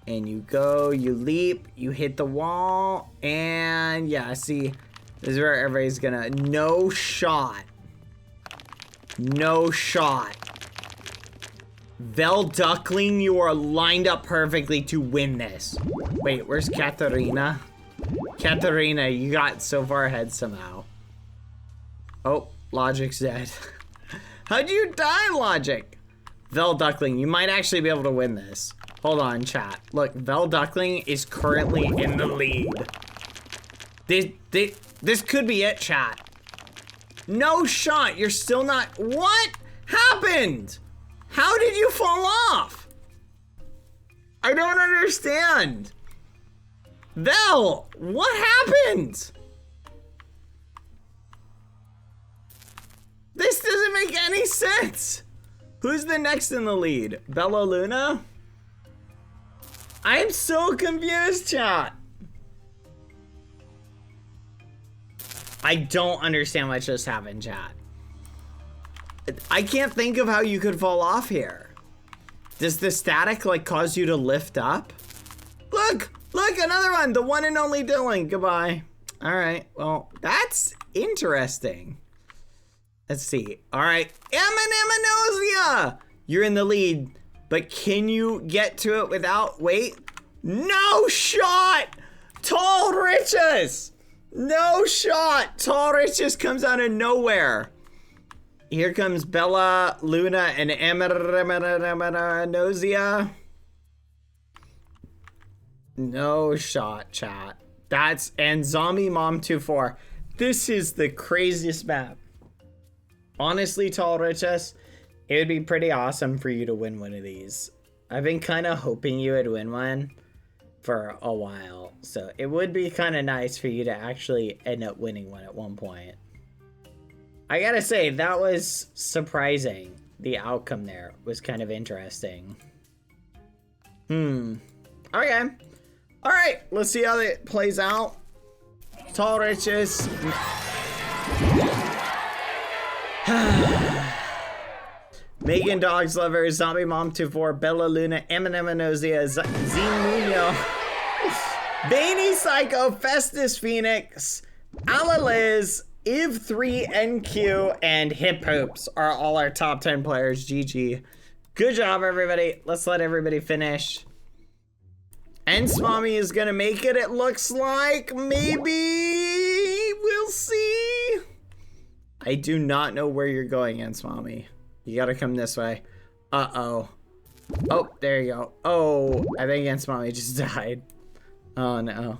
And you go, you leap, you hit the wall, and yeah, see, this is where everybody's gonna, no shot. No shot. Vel Duckling, you are lined up perfectly to win this. Wait, where's Katharina? Katharina, you got so far ahead somehow. Oh, Logic's dead. How'd you die, Logic? Vel Duckling, you might actually be able to win this. Hold on, chat. Look, Vel Duckling is currently in the lead. This could be it, chat. No shot, you're still not... What happened? How did you fall off? I don't understand. Vel, what happened? This doesn't make any sense. Who's the next in the lead? Bella Luna? I'm so confused, chat. I don't understand what just happened, chat. I can't think of how you could fall off here. Does the static like cause you to lift up? Look, another one. The one and only Dylan. Goodbye. All right, well, that's interesting. Let's see. All right, Aminosia. You're in the lead, but can you get to it without, wait. No shot. Tall Riches. No shot! Tall Riches comes out of nowhere. Here comes Bella, Luna, and Aminosia. No shot, chat. And Zombie Mom 24. This is the craziest map. Honestly, Tall Riches, it would be pretty awesome for you to win one of these. I've been kind of hoping you would win one for a while, so it would be kind of nice for you to actually end up winning one at one point. I gotta say, that was surprising. The outcome there was kind of interesting. Okay. Alright, let's see how it plays out. Tall Riches. Megan Dogs Lover, Zombie Mom 24, Bella Luna, Aminosia, Zimuno, Veiny Psycho, Festus Phoenix, Ala Liz, Eve3, NQ, and Hip Hoops are all our top 10 players. GG. Good job, everybody. Let's let everybody finish. And Swami is gonna make it, it looks like. Maybe. We'll see. I do not know where you're going, Swami. You gotta come this way. Uh-oh. Oh, there you go. Oh, I think Mommy just died. Oh, no.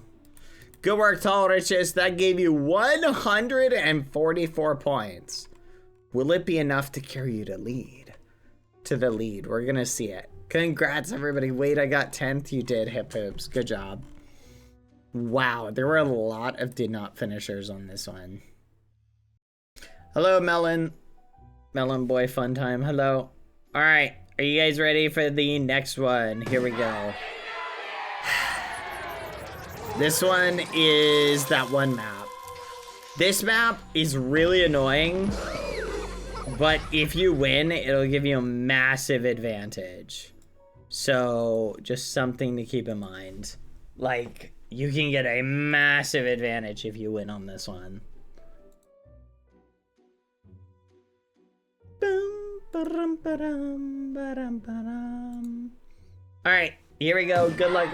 Good work, Tall Riches. That gave you 144 points. Will it be enough to carry you to the lead? We're gonna see it. Congrats, everybody. Wait, I got 10th. You did, Hip Hoops. Good job. Wow, there were a lot of did not finishers on this one. Hello, Melon. Melon Boy Fun Time. Hello. All right, are you guys ready for the next one? Here we go. This one is that one map. This map is really annoying But if you win, it'll give you a massive advantage. So just something to keep in mind. Like, you can get a massive advantage if you win on this one. Alright, here we go. Good luck.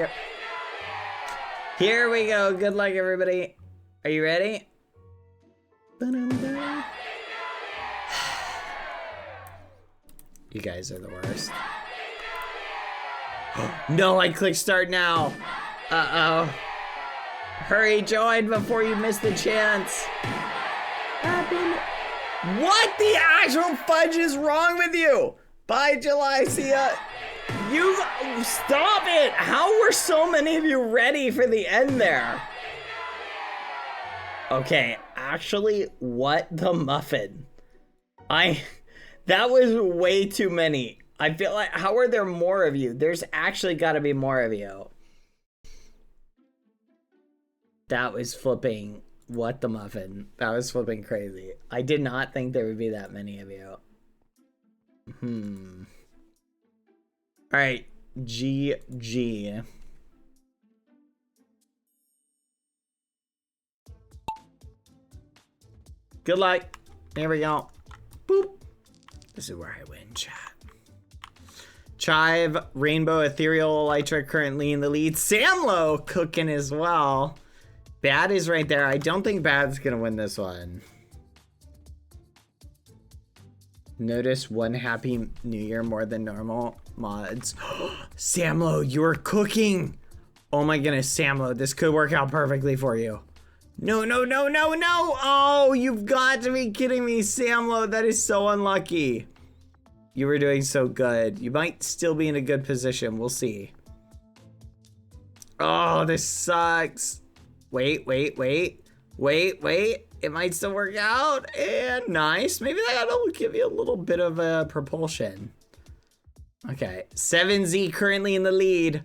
Here we go. Good luck, everybody. Are you ready? You guys are the worst. No, I clicked start now. Uh-oh. Hurry, join before you miss the chance. What the actual fudge is wrong with you? Bye, July. See ya. You stop it. How were so many of you ready for the end there? Okay, actually, what the muffin? That was way too many. I feel like, how are there more of you? There's actually got to be more of you. That was flipping. What the muffin? That was flipping crazy. I did not think there would be that many of you. All right, GG. Good luck. Here we go. Boop. This is where I win, chat. Chive, Rainbow, Ethereal, Elytra currently in the lead. Samlo cooking as well. Bad is right there. I don't think Bad's gonna win this one. Notice one Happy New Year more than normal mods. Samlo, you're cooking. Oh my goodness, Samlo, this could work out perfectly for you. No, no, no, no, no. Oh, you've got to be kidding me, Samlo. That is so unlucky. You were doing so good. You might still be in a good position. We'll see. Oh, this sucks. Wait. It might still work out. And nice. Maybe that'll give you a little bit of a propulsion. Okay. 7Z currently in the lead.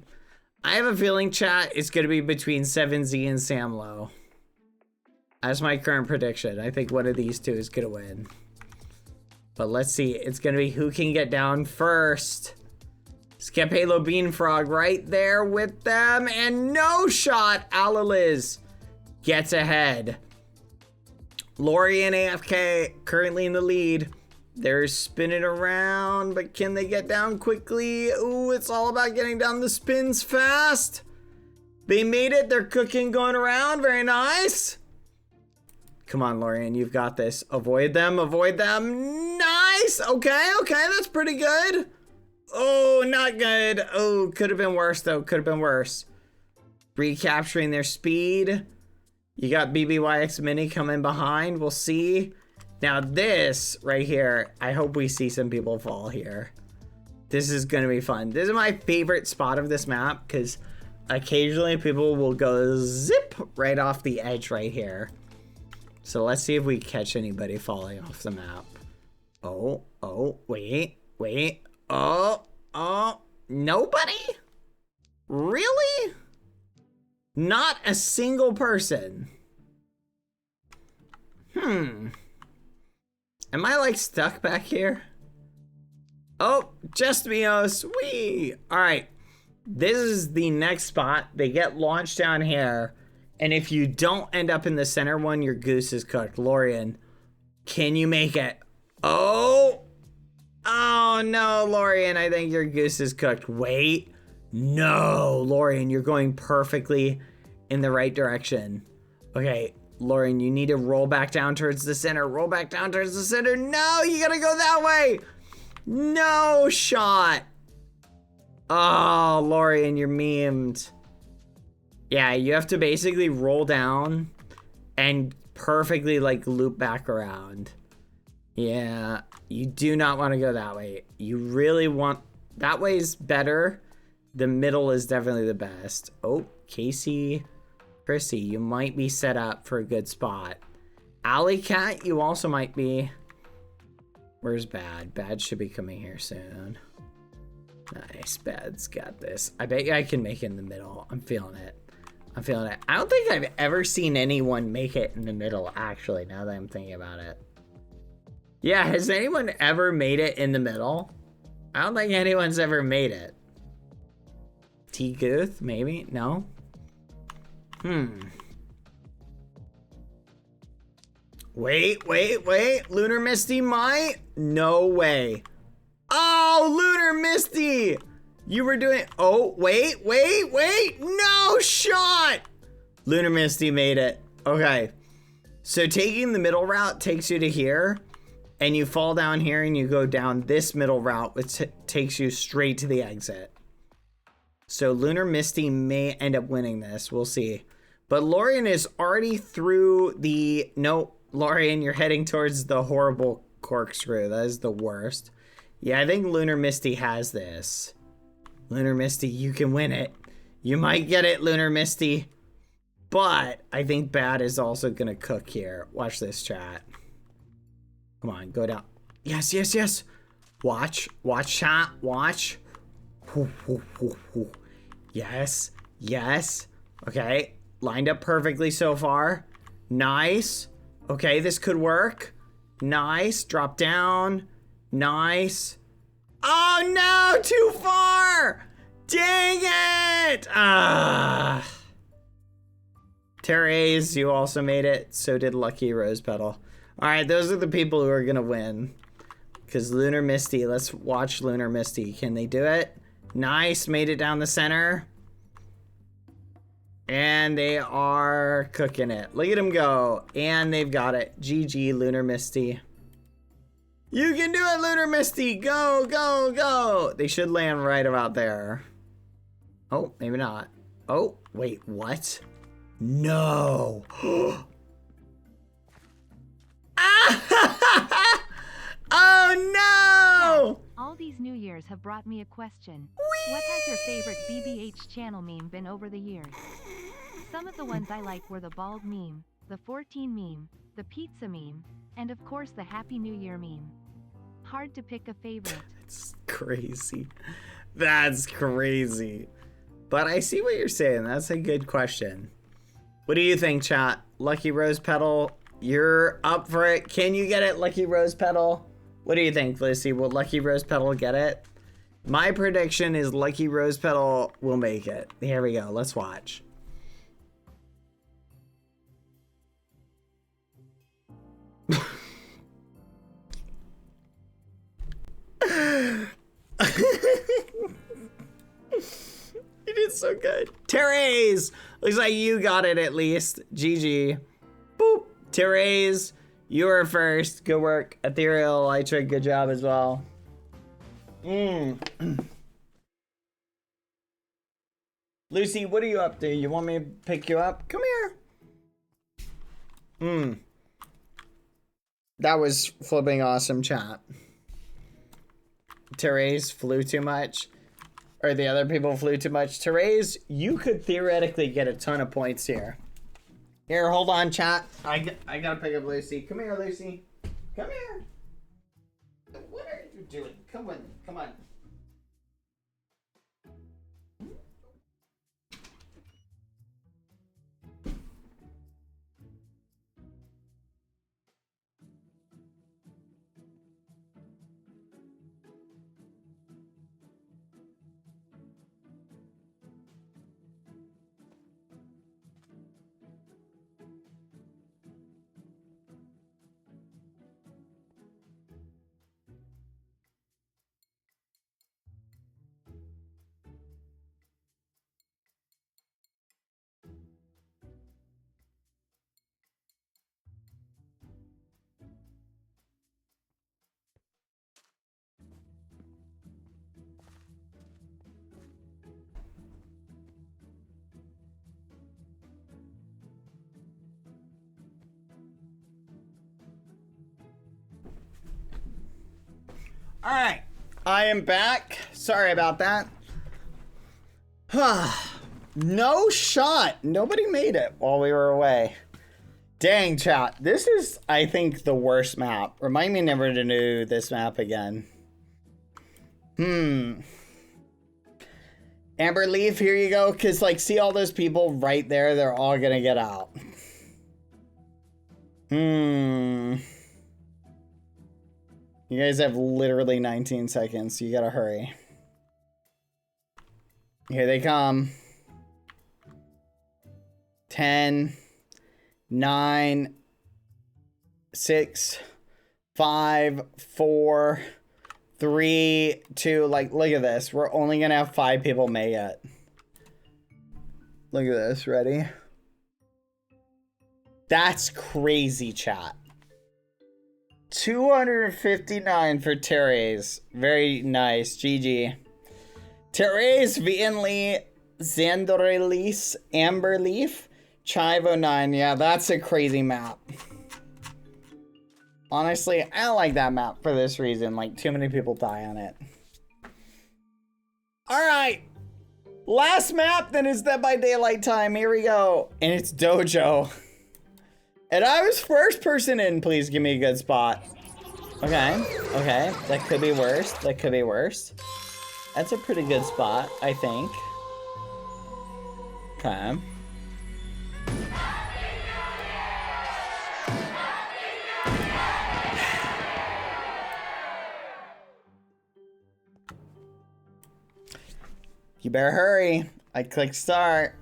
I have a feeling, chat, it's going to be between 7Z and Samlo. That's my current prediction. I think one of these two is going to win. But let's see. It's going to be who can get down first. Skip Halo Bean Frog right there with them. And no shot. Alaliz gets ahead. Lori and AFK currently in the lead. They're spinning around, but can they get down quickly? Ooh, it's all about getting down the spins fast. They made it. They're cooking, going around. Very nice. Come on, Lorian, you've got this. Avoid them, avoid them. Nice. Okay, that's pretty good. Oh, not good. Oh, could have been worse, though. Could have been worse. Recapturing their speed. You got BBYX Mini coming behind. We'll see. Now this right here, I hope we see some people fall here. This is going to be fun. This is my favorite spot of this map because occasionally people will go zip right off the edge right here. So let's see if we catch anybody falling off the map. Oh, wait. Oh, nobody? Really? Not a single person. Am I like stuck back here? Oh, just me, oh, sweet. All right, this is the next spot. They get launched down here. And if you don't end up in the center one, your goose is cooked. Lorian, can you make it? Oh no, Lorian, I think your goose is cooked. Wait, no, Lorian, you're going perfectly in the right direction. Okay, Lorian, you need to roll back down towards the center. Roll back down towards the center. No, you gotta go that way. No shot. Oh, Lorian, you're memed. Yeah, you have to basically roll down and perfectly like loop back around. Yeah, you do not want to go that way. You really want, that way is better. The middle is definitely the best. Oh, Casey, Chrissy, you might be set up for a good spot. Alley Cat, you also might be. Where's Bad? Bad should be coming here soon. Nice, Bad's got this. I bet you I can make it in the middle. I'm feeling it. I don't think I've ever seen anyone make it in the middle, actually, now that I'm thinking about it. Yeah, has anyone ever made it in the middle? I don't think anyone's ever made it. T-Gooth, maybe? No? Wait. Lunar Misty might? No way. Oh, Lunar Misty! You were doing... Oh, wait. No shot! Lunar Misty made it. Okay. So taking the middle route takes you to here. And you fall down here and you go down this middle route, which takes you straight to the exit. So Lunar Misty may end up winning this. We'll see. But Lorian is already through the... Nope. Lorian, you're heading towards the horrible corkscrew. That is the worst. Yeah, I think Lunar Misty has this. Lunar Misty, you can win it. You might get it, Lunar Misty. But I think Bad is also going to cook here. Watch this, chat. Come on, go down. Yes. Watch, chat, watch. Yes. Okay, lined up perfectly so far. Nice. Okay, this could work. Nice, drop down. Nice. Oh no, too far! Dang it! Therese, you also made it. So did Lucky Rose Petal. Alright, those are the people who are gonna win. Because Lunar Misty, let's watch Lunar Misty. Can they do it? Nice, made it down the center. And they are cooking it. Look at them go. And they've got it. GG, Lunar Misty. You can do it, Lunar Misty. Go. They should land right about there. Oh, maybe not. Oh, wait, what? No. Oh, no. All these New Years have brought me a question. What has your favorite BBH channel meme been over the years? Some of the ones I like were the bald meme, the 14 meme, the pizza meme, and of course the Happy New Year meme. Hard to pick a favorite. That's crazy. That's crazy. But I see what you're saying. That's a good question. What do you think, chat? Lucky Rose Petal, you're up for it. Can you get it, Lucky Rose Petal? What do you think, Lucy? Will Lucky Rose Petal get it? My prediction is Lucky Rose Petal will make it. Here we go. Let's watch. You did so good. Therese! Looks like you got it at least. GG. Boop. Therese, you were first. Good work. Ethereal, Elytra, good job as well. Lucy, what are you up to? You want me to pick you up? Come here. That was flipping awesome, chat. Therese flew too much. Or the other people flew too much. Therese, you could theoretically get a ton of points here. Here, hold on, chat. I gotta pick up Lucy. Come here, Lucy. Come here. What are you doing? Come on. All right, I am back. Sorry about that. No shot. Nobody made it while we were away. Dang, chat. This is, I think, the worst map. Remind me never to do this map again. Amber Leaf, here you go. Because, like, see all those people right there? They're all going to get out. You guys have literally 19 seconds, so you gotta hurry. Here they come. 10, 9, 6, 5, 4, 3, 2, like, look at this. We're only gonna have 5 people make it. Look at this, ready? That's crazy, chat. 259 for Therese. Very nice, GG. Therese, Vienly, Xandorelise, Amberleaf, Chivo9. Yeah, that's a crazy map. Honestly, I don't like that map for this reason. Like, too many people die on it. Alright. Last map, then is Dead by Daylight time. Here we go. And it's Dojo. And I was first person in. Please give me a good spot. Okay. Okay. That could be worse. That could be worse. That's a pretty good spot, I think. Okay. You better hurry. I click start.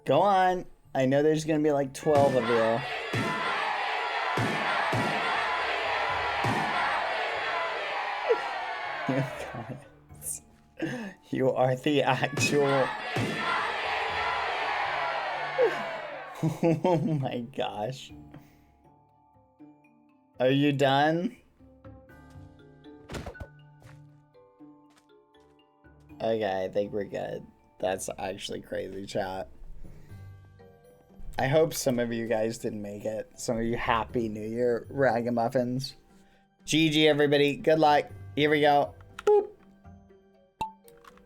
Go on. I know there's gonna be like 12 of you. You guys. You are the actual... Oh my gosh. Are you done? Okay, I think we're good. That's actually crazy, chat. I hope some of you guys didn't make it. Some of you happy New Year ragamuffins. GG, everybody. Good luck. Here we go. Boop.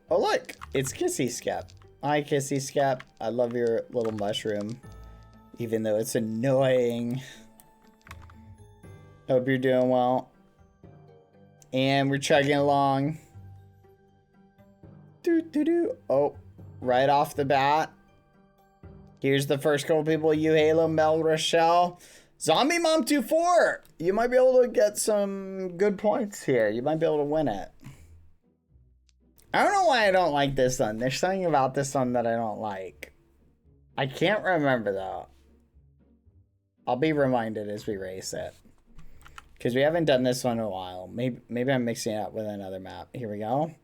Oh, look. It's Kissy Skep. Hi, Kissy Skep. I love your little mushroom. Even though it's annoying. Hope you're doing well. And we're chugging along. Oh, right off the bat. Here's the first couple people. You, Halo, Mel, Rochelle. Zombie Mom 24. You might be able to get some good points here. You might be able to win it. I don't know why I don't like this one. There's something about this one that I don't like. I can't remember though. I'll be reminded as we race it. Because we haven't done this one in a while. Maybe I'm mixing it up with another map. Here we go.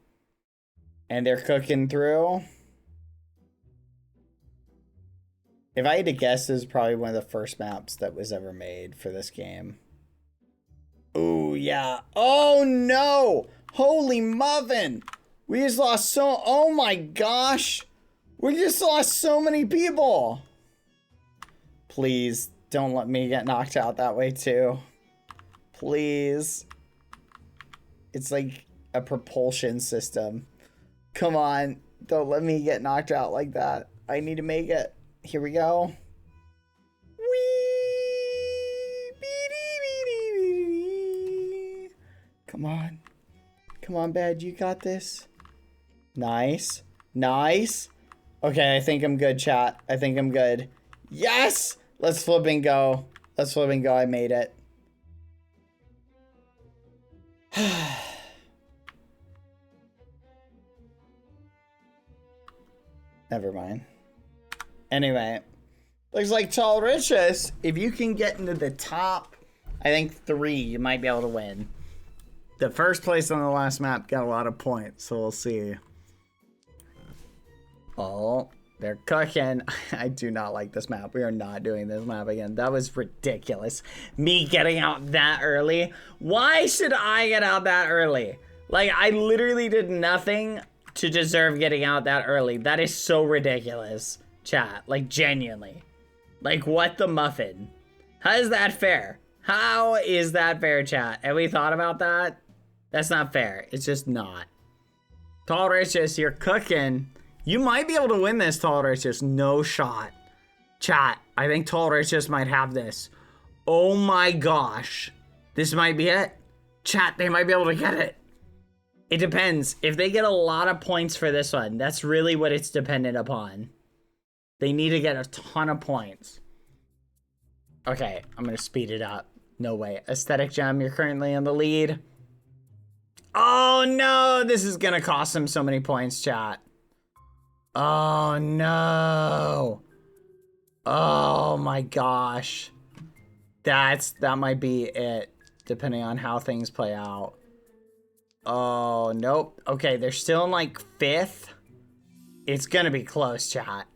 And they're cooking through. If I had to guess, this is probably one of the first maps that was ever made for this game. Ooh, yeah. Oh, no. Holy muffin. We just lost so... Oh, my gosh. We just lost so many people. Please, don't let me get knocked out that way, too. Please. It's like a propulsion system. Come on. Don't let me get knocked out like that. I need to make it. Here we go. Wee! Come on. Come on, Bad. You got this. Nice. Nice. Okay, I think I'm good, chat. I think I'm good. Yes! Let's flip and go. Let's flip and go. I made it. Never mind. Anyway, looks like Tall Riches. If you can get into the top, I think 3, you might be able to win. The first place on the last map got a lot of points, so we'll see. Oh, they're cooking. I do not like this map. We are not doing this map again. That was ridiculous. Me getting out that early. Why should I get out that early? Like, I literally did nothing to deserve getting out that early. That is so ridiculous. Chat, like genuinely. Like what the muffin? How is that fair? How is that fair, chat? Have we thought about that? That's not fair. It's just not. Tall Riches, you're cooking. You might be able to win this, Tall Riches. No shot. Chat, I think Tall Riches might have this. Oh my gosh. This might be it. Chat, they might be able to get it. It depends. If they get a lot of points for this one, that's really what it's dependent upon. They need to get a ton of points. Okay, I'm gonna speed it up. No way. Aesthetic Gem, you're currently in the lead. Oh no, this is gonna cost him so many points, chat. Oh no. Oh my gosh. That might be it, depending on how things play out. Oh, nope. Okay, they're still in like 5th. It's gonna be close, chat.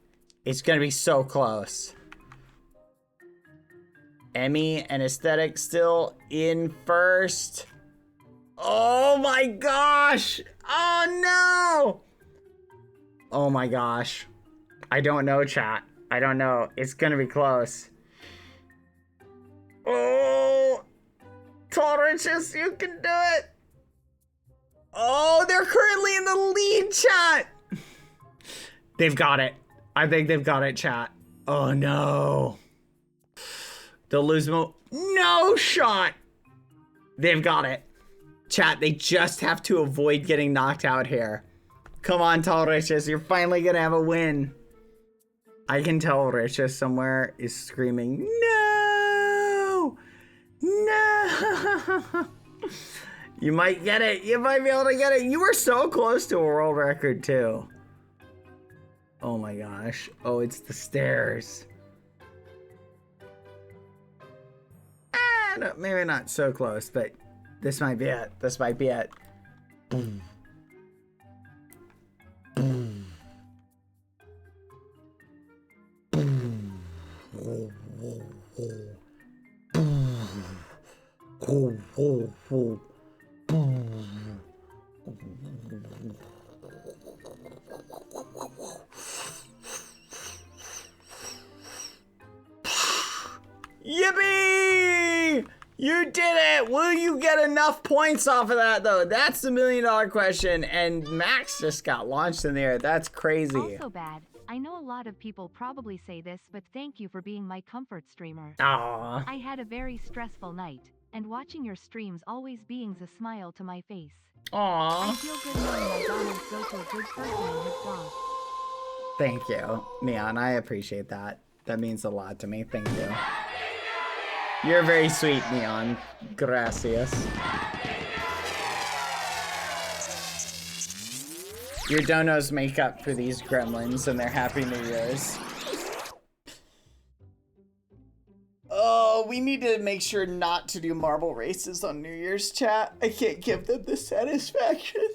It's gonna be so close. Emmy and Aesthetic still in 1st. Oh my gosh! Oh no! Oh my gosh. I don't know, chat. I don't know. It's gonna be close. Oh! Tall Riches, you can do it! Oh, they're currently in the lead, chat! They've got it. I think they've got it, chat. Oh no. They'll lose no shot! They've got it. Chat, they just have to avoid getting knocked out here. Come on, Tall Riches, you're finally gonna have a win. I can tell Riches somewhere is screaming, no! No! You might get it. You might be able to get it. You were so close to a world record, too. Oh my gosh. Oh, it's the stairs. No, maybe not so close, but this might be it. This might be it. Boom. Boom. Boom. Oh, oh, oh. Boom. Oh, oh, oh. Boom. Yippee! You did it! Will you get enough points off of that, though? That's the $1 million question, and Max just got launched in the air. That's crazy. Also bad. I know a lot of people probably say this, but thank you for being my comfort streamer. Aww. I had a very stressful night, and watching your streams always brings a smile to my face. I Aww. feel good knowing my dollars go to a good person and his dog. Thank you, Neon. I appreciate that. That means a lot to me. Thank you. You're very sweet, Neon. Gracias. Your donos make up for these gremlins and their Happy New Year's. Oh, we need to make sure not to do marble races on New Year's, chat. I can't give them the satisfaction.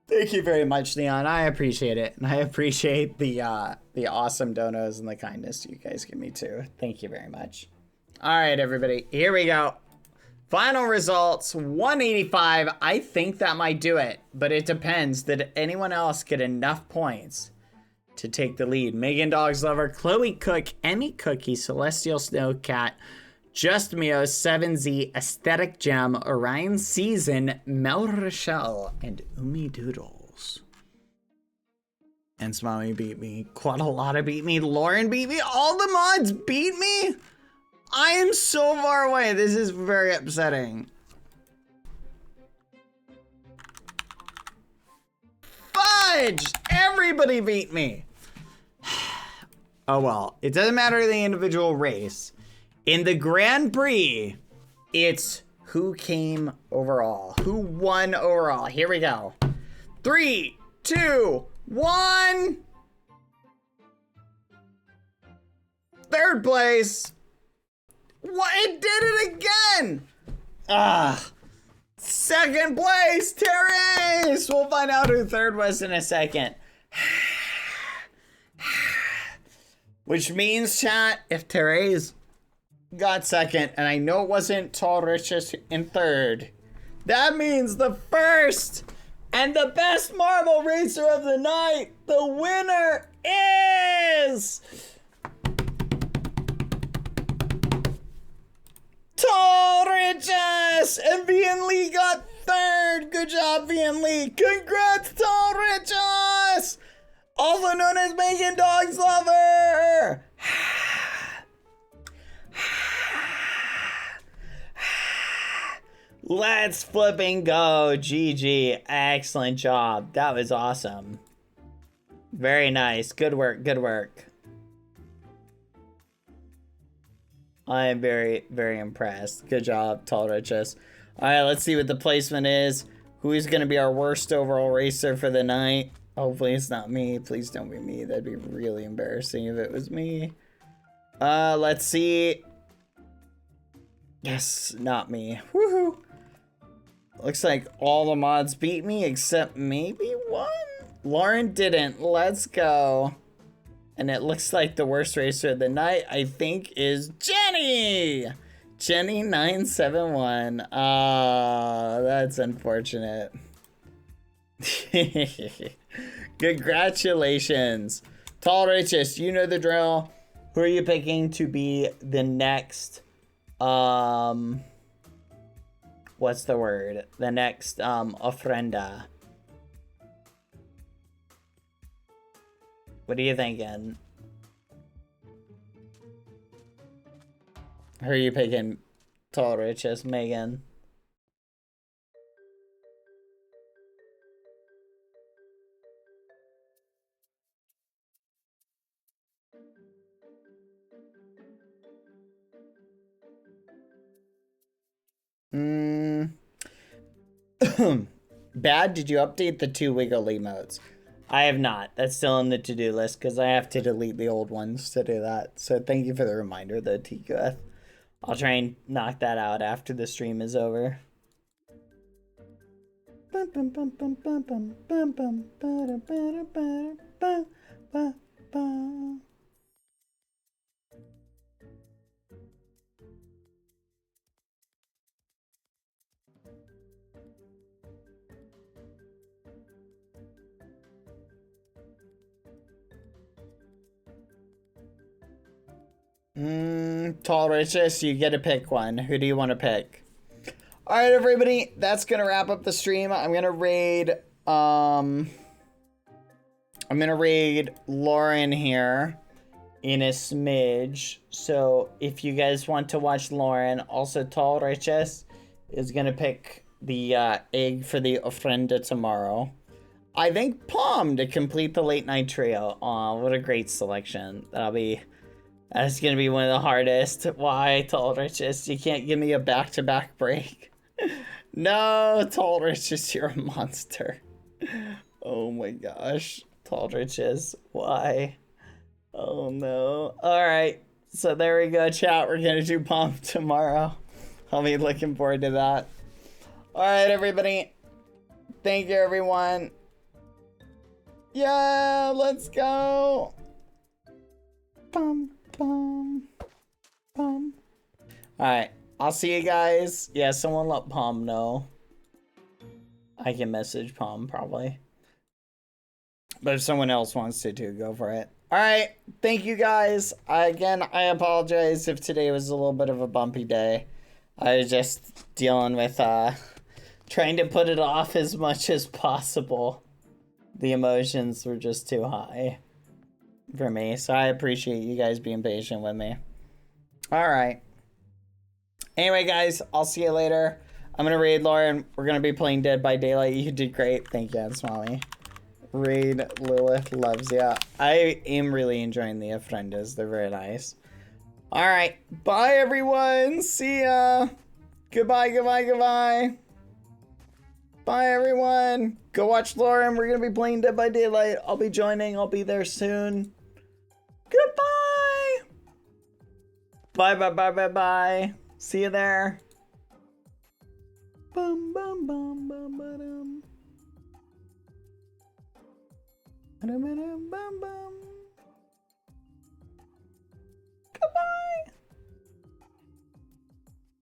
Thank you very much, Neon. I appreciate it. And I appreciate the awesome donos and the kindness you guys give me too. Thank you very much. All right, everybody, here we go. Final results, 185. I think that might do it, but it depends. Did anyone else get enough points to take the lead? Megan Dogs Lover, Chloe Cook, Emmy Cookie, Celestial Snowcat, Just Mio, 7Z, Aesthetic Gem, Orion Season, Mel Rochelle, and Umi Doodles. And Smommy beat me. Quadalotta beat me. Lauren beat me. All the mods beat me. I am so far away. This is very upsetting. Fudge! Everybody beat me. Oh well, it doesn't matter the individual race. In the Grand Prix, it's who came overall. Who won overall. Here we go. 3, 2, 1. Third place. What? It did it again! Second place, Therese! We'll find out who third was in a second. Which means, chat, if Therese got second, and I know it wasn't Tall Riches in third, that means the first and the best marble racer of the night, the winner is... Tall Riches! And Vian Lee got third! Good job, Vian Lee! Congrats, Tall Riches! Also known as Megan Dogs Lover! Let's flipping go, GG. Excellent job. That was awesome. Very nice. Good work, good work. I am very, very impressed. Good job, Tall Riches. Alright, let's see what the placement is. Who is going to be our worst overall racer for the night? Hopefully it's not me. Please don't be me. That'd be really embarrassing if it was me. Let's see. Yes, not me. Woohoo! Looks like all the mods beat me except maybe one. Lauren didn't. Let's go. And it looks like the worst racer of the night, I think, is Jenny! Jenny971. Ah, that's unfortunate. Congratulations. Tall Richest, you know the drill. Who are you picking to be the next, what's the word? The next, ofrenda. What are you thinking? Who are you picking? Tall Richest, Megan. Bad, did you update the 2 wiggle emotes? I have not. That's still on the to-do list because I have to delete the old ones to do that. So thank you for the reminder, though, Tika. I'll try and knock that out after the stream is over. Tall Riches, you get to pick one. Who do you want to pick? Alright, everybody, that's gonna wrap up the stream. I'm gonna raid Lauren here in a smidge. So if you guys want to watch Lauren, also Tall Riches is gonna pick the egg for the ofrenda tomorrow. I think Palm to complete the late night trio. Aw, what a great selection. That's gonna be one of the hardest. Why, Tall Riches? You can't give me a back-to-back break. No, Tall Riches, you're a monster. Oh my gosh. Tall Riches, why? Oh no. Alright, so there we go, chat. We're gonna do Palm tomorrow. I'll be looking forward to that. Alright, everybody. Thank you, everyone. Yeah, let's go. Bum. Alright, I'll see you guys. Yeah, someone let Palm know. I can message Palm probably. But if someone else wants to too, go for it. Alright, thank you guys. Again, I apologize if today was a little bit of a bumpy day. I was just dealing with trying to put it off as much as possible. The emotions were just too high for me, so I appreciate you guys being patient with me. Alright. Anyway, guys, I'll see you later. I'm gonna raid Lauren. We're gonna be playing Dead by Daylight. You did great. Thank you, Smalley. Raid Lilith loves ya. I am really enjoying the ofrendas. They're very nice. Alright. Bye, everyone. See ya. Goodbye, goodbye, goodbye. Bye, everyone. Go watch Lauren. We're gonna be playing Dead by Daylight. I'll be joining. I'll be there soon. Goodbye. Bye, bye, bye, bye, bye. See you there. Bum, bum, bum, bum, ba-dum. Ba-dum, ba-dum, bum, bum.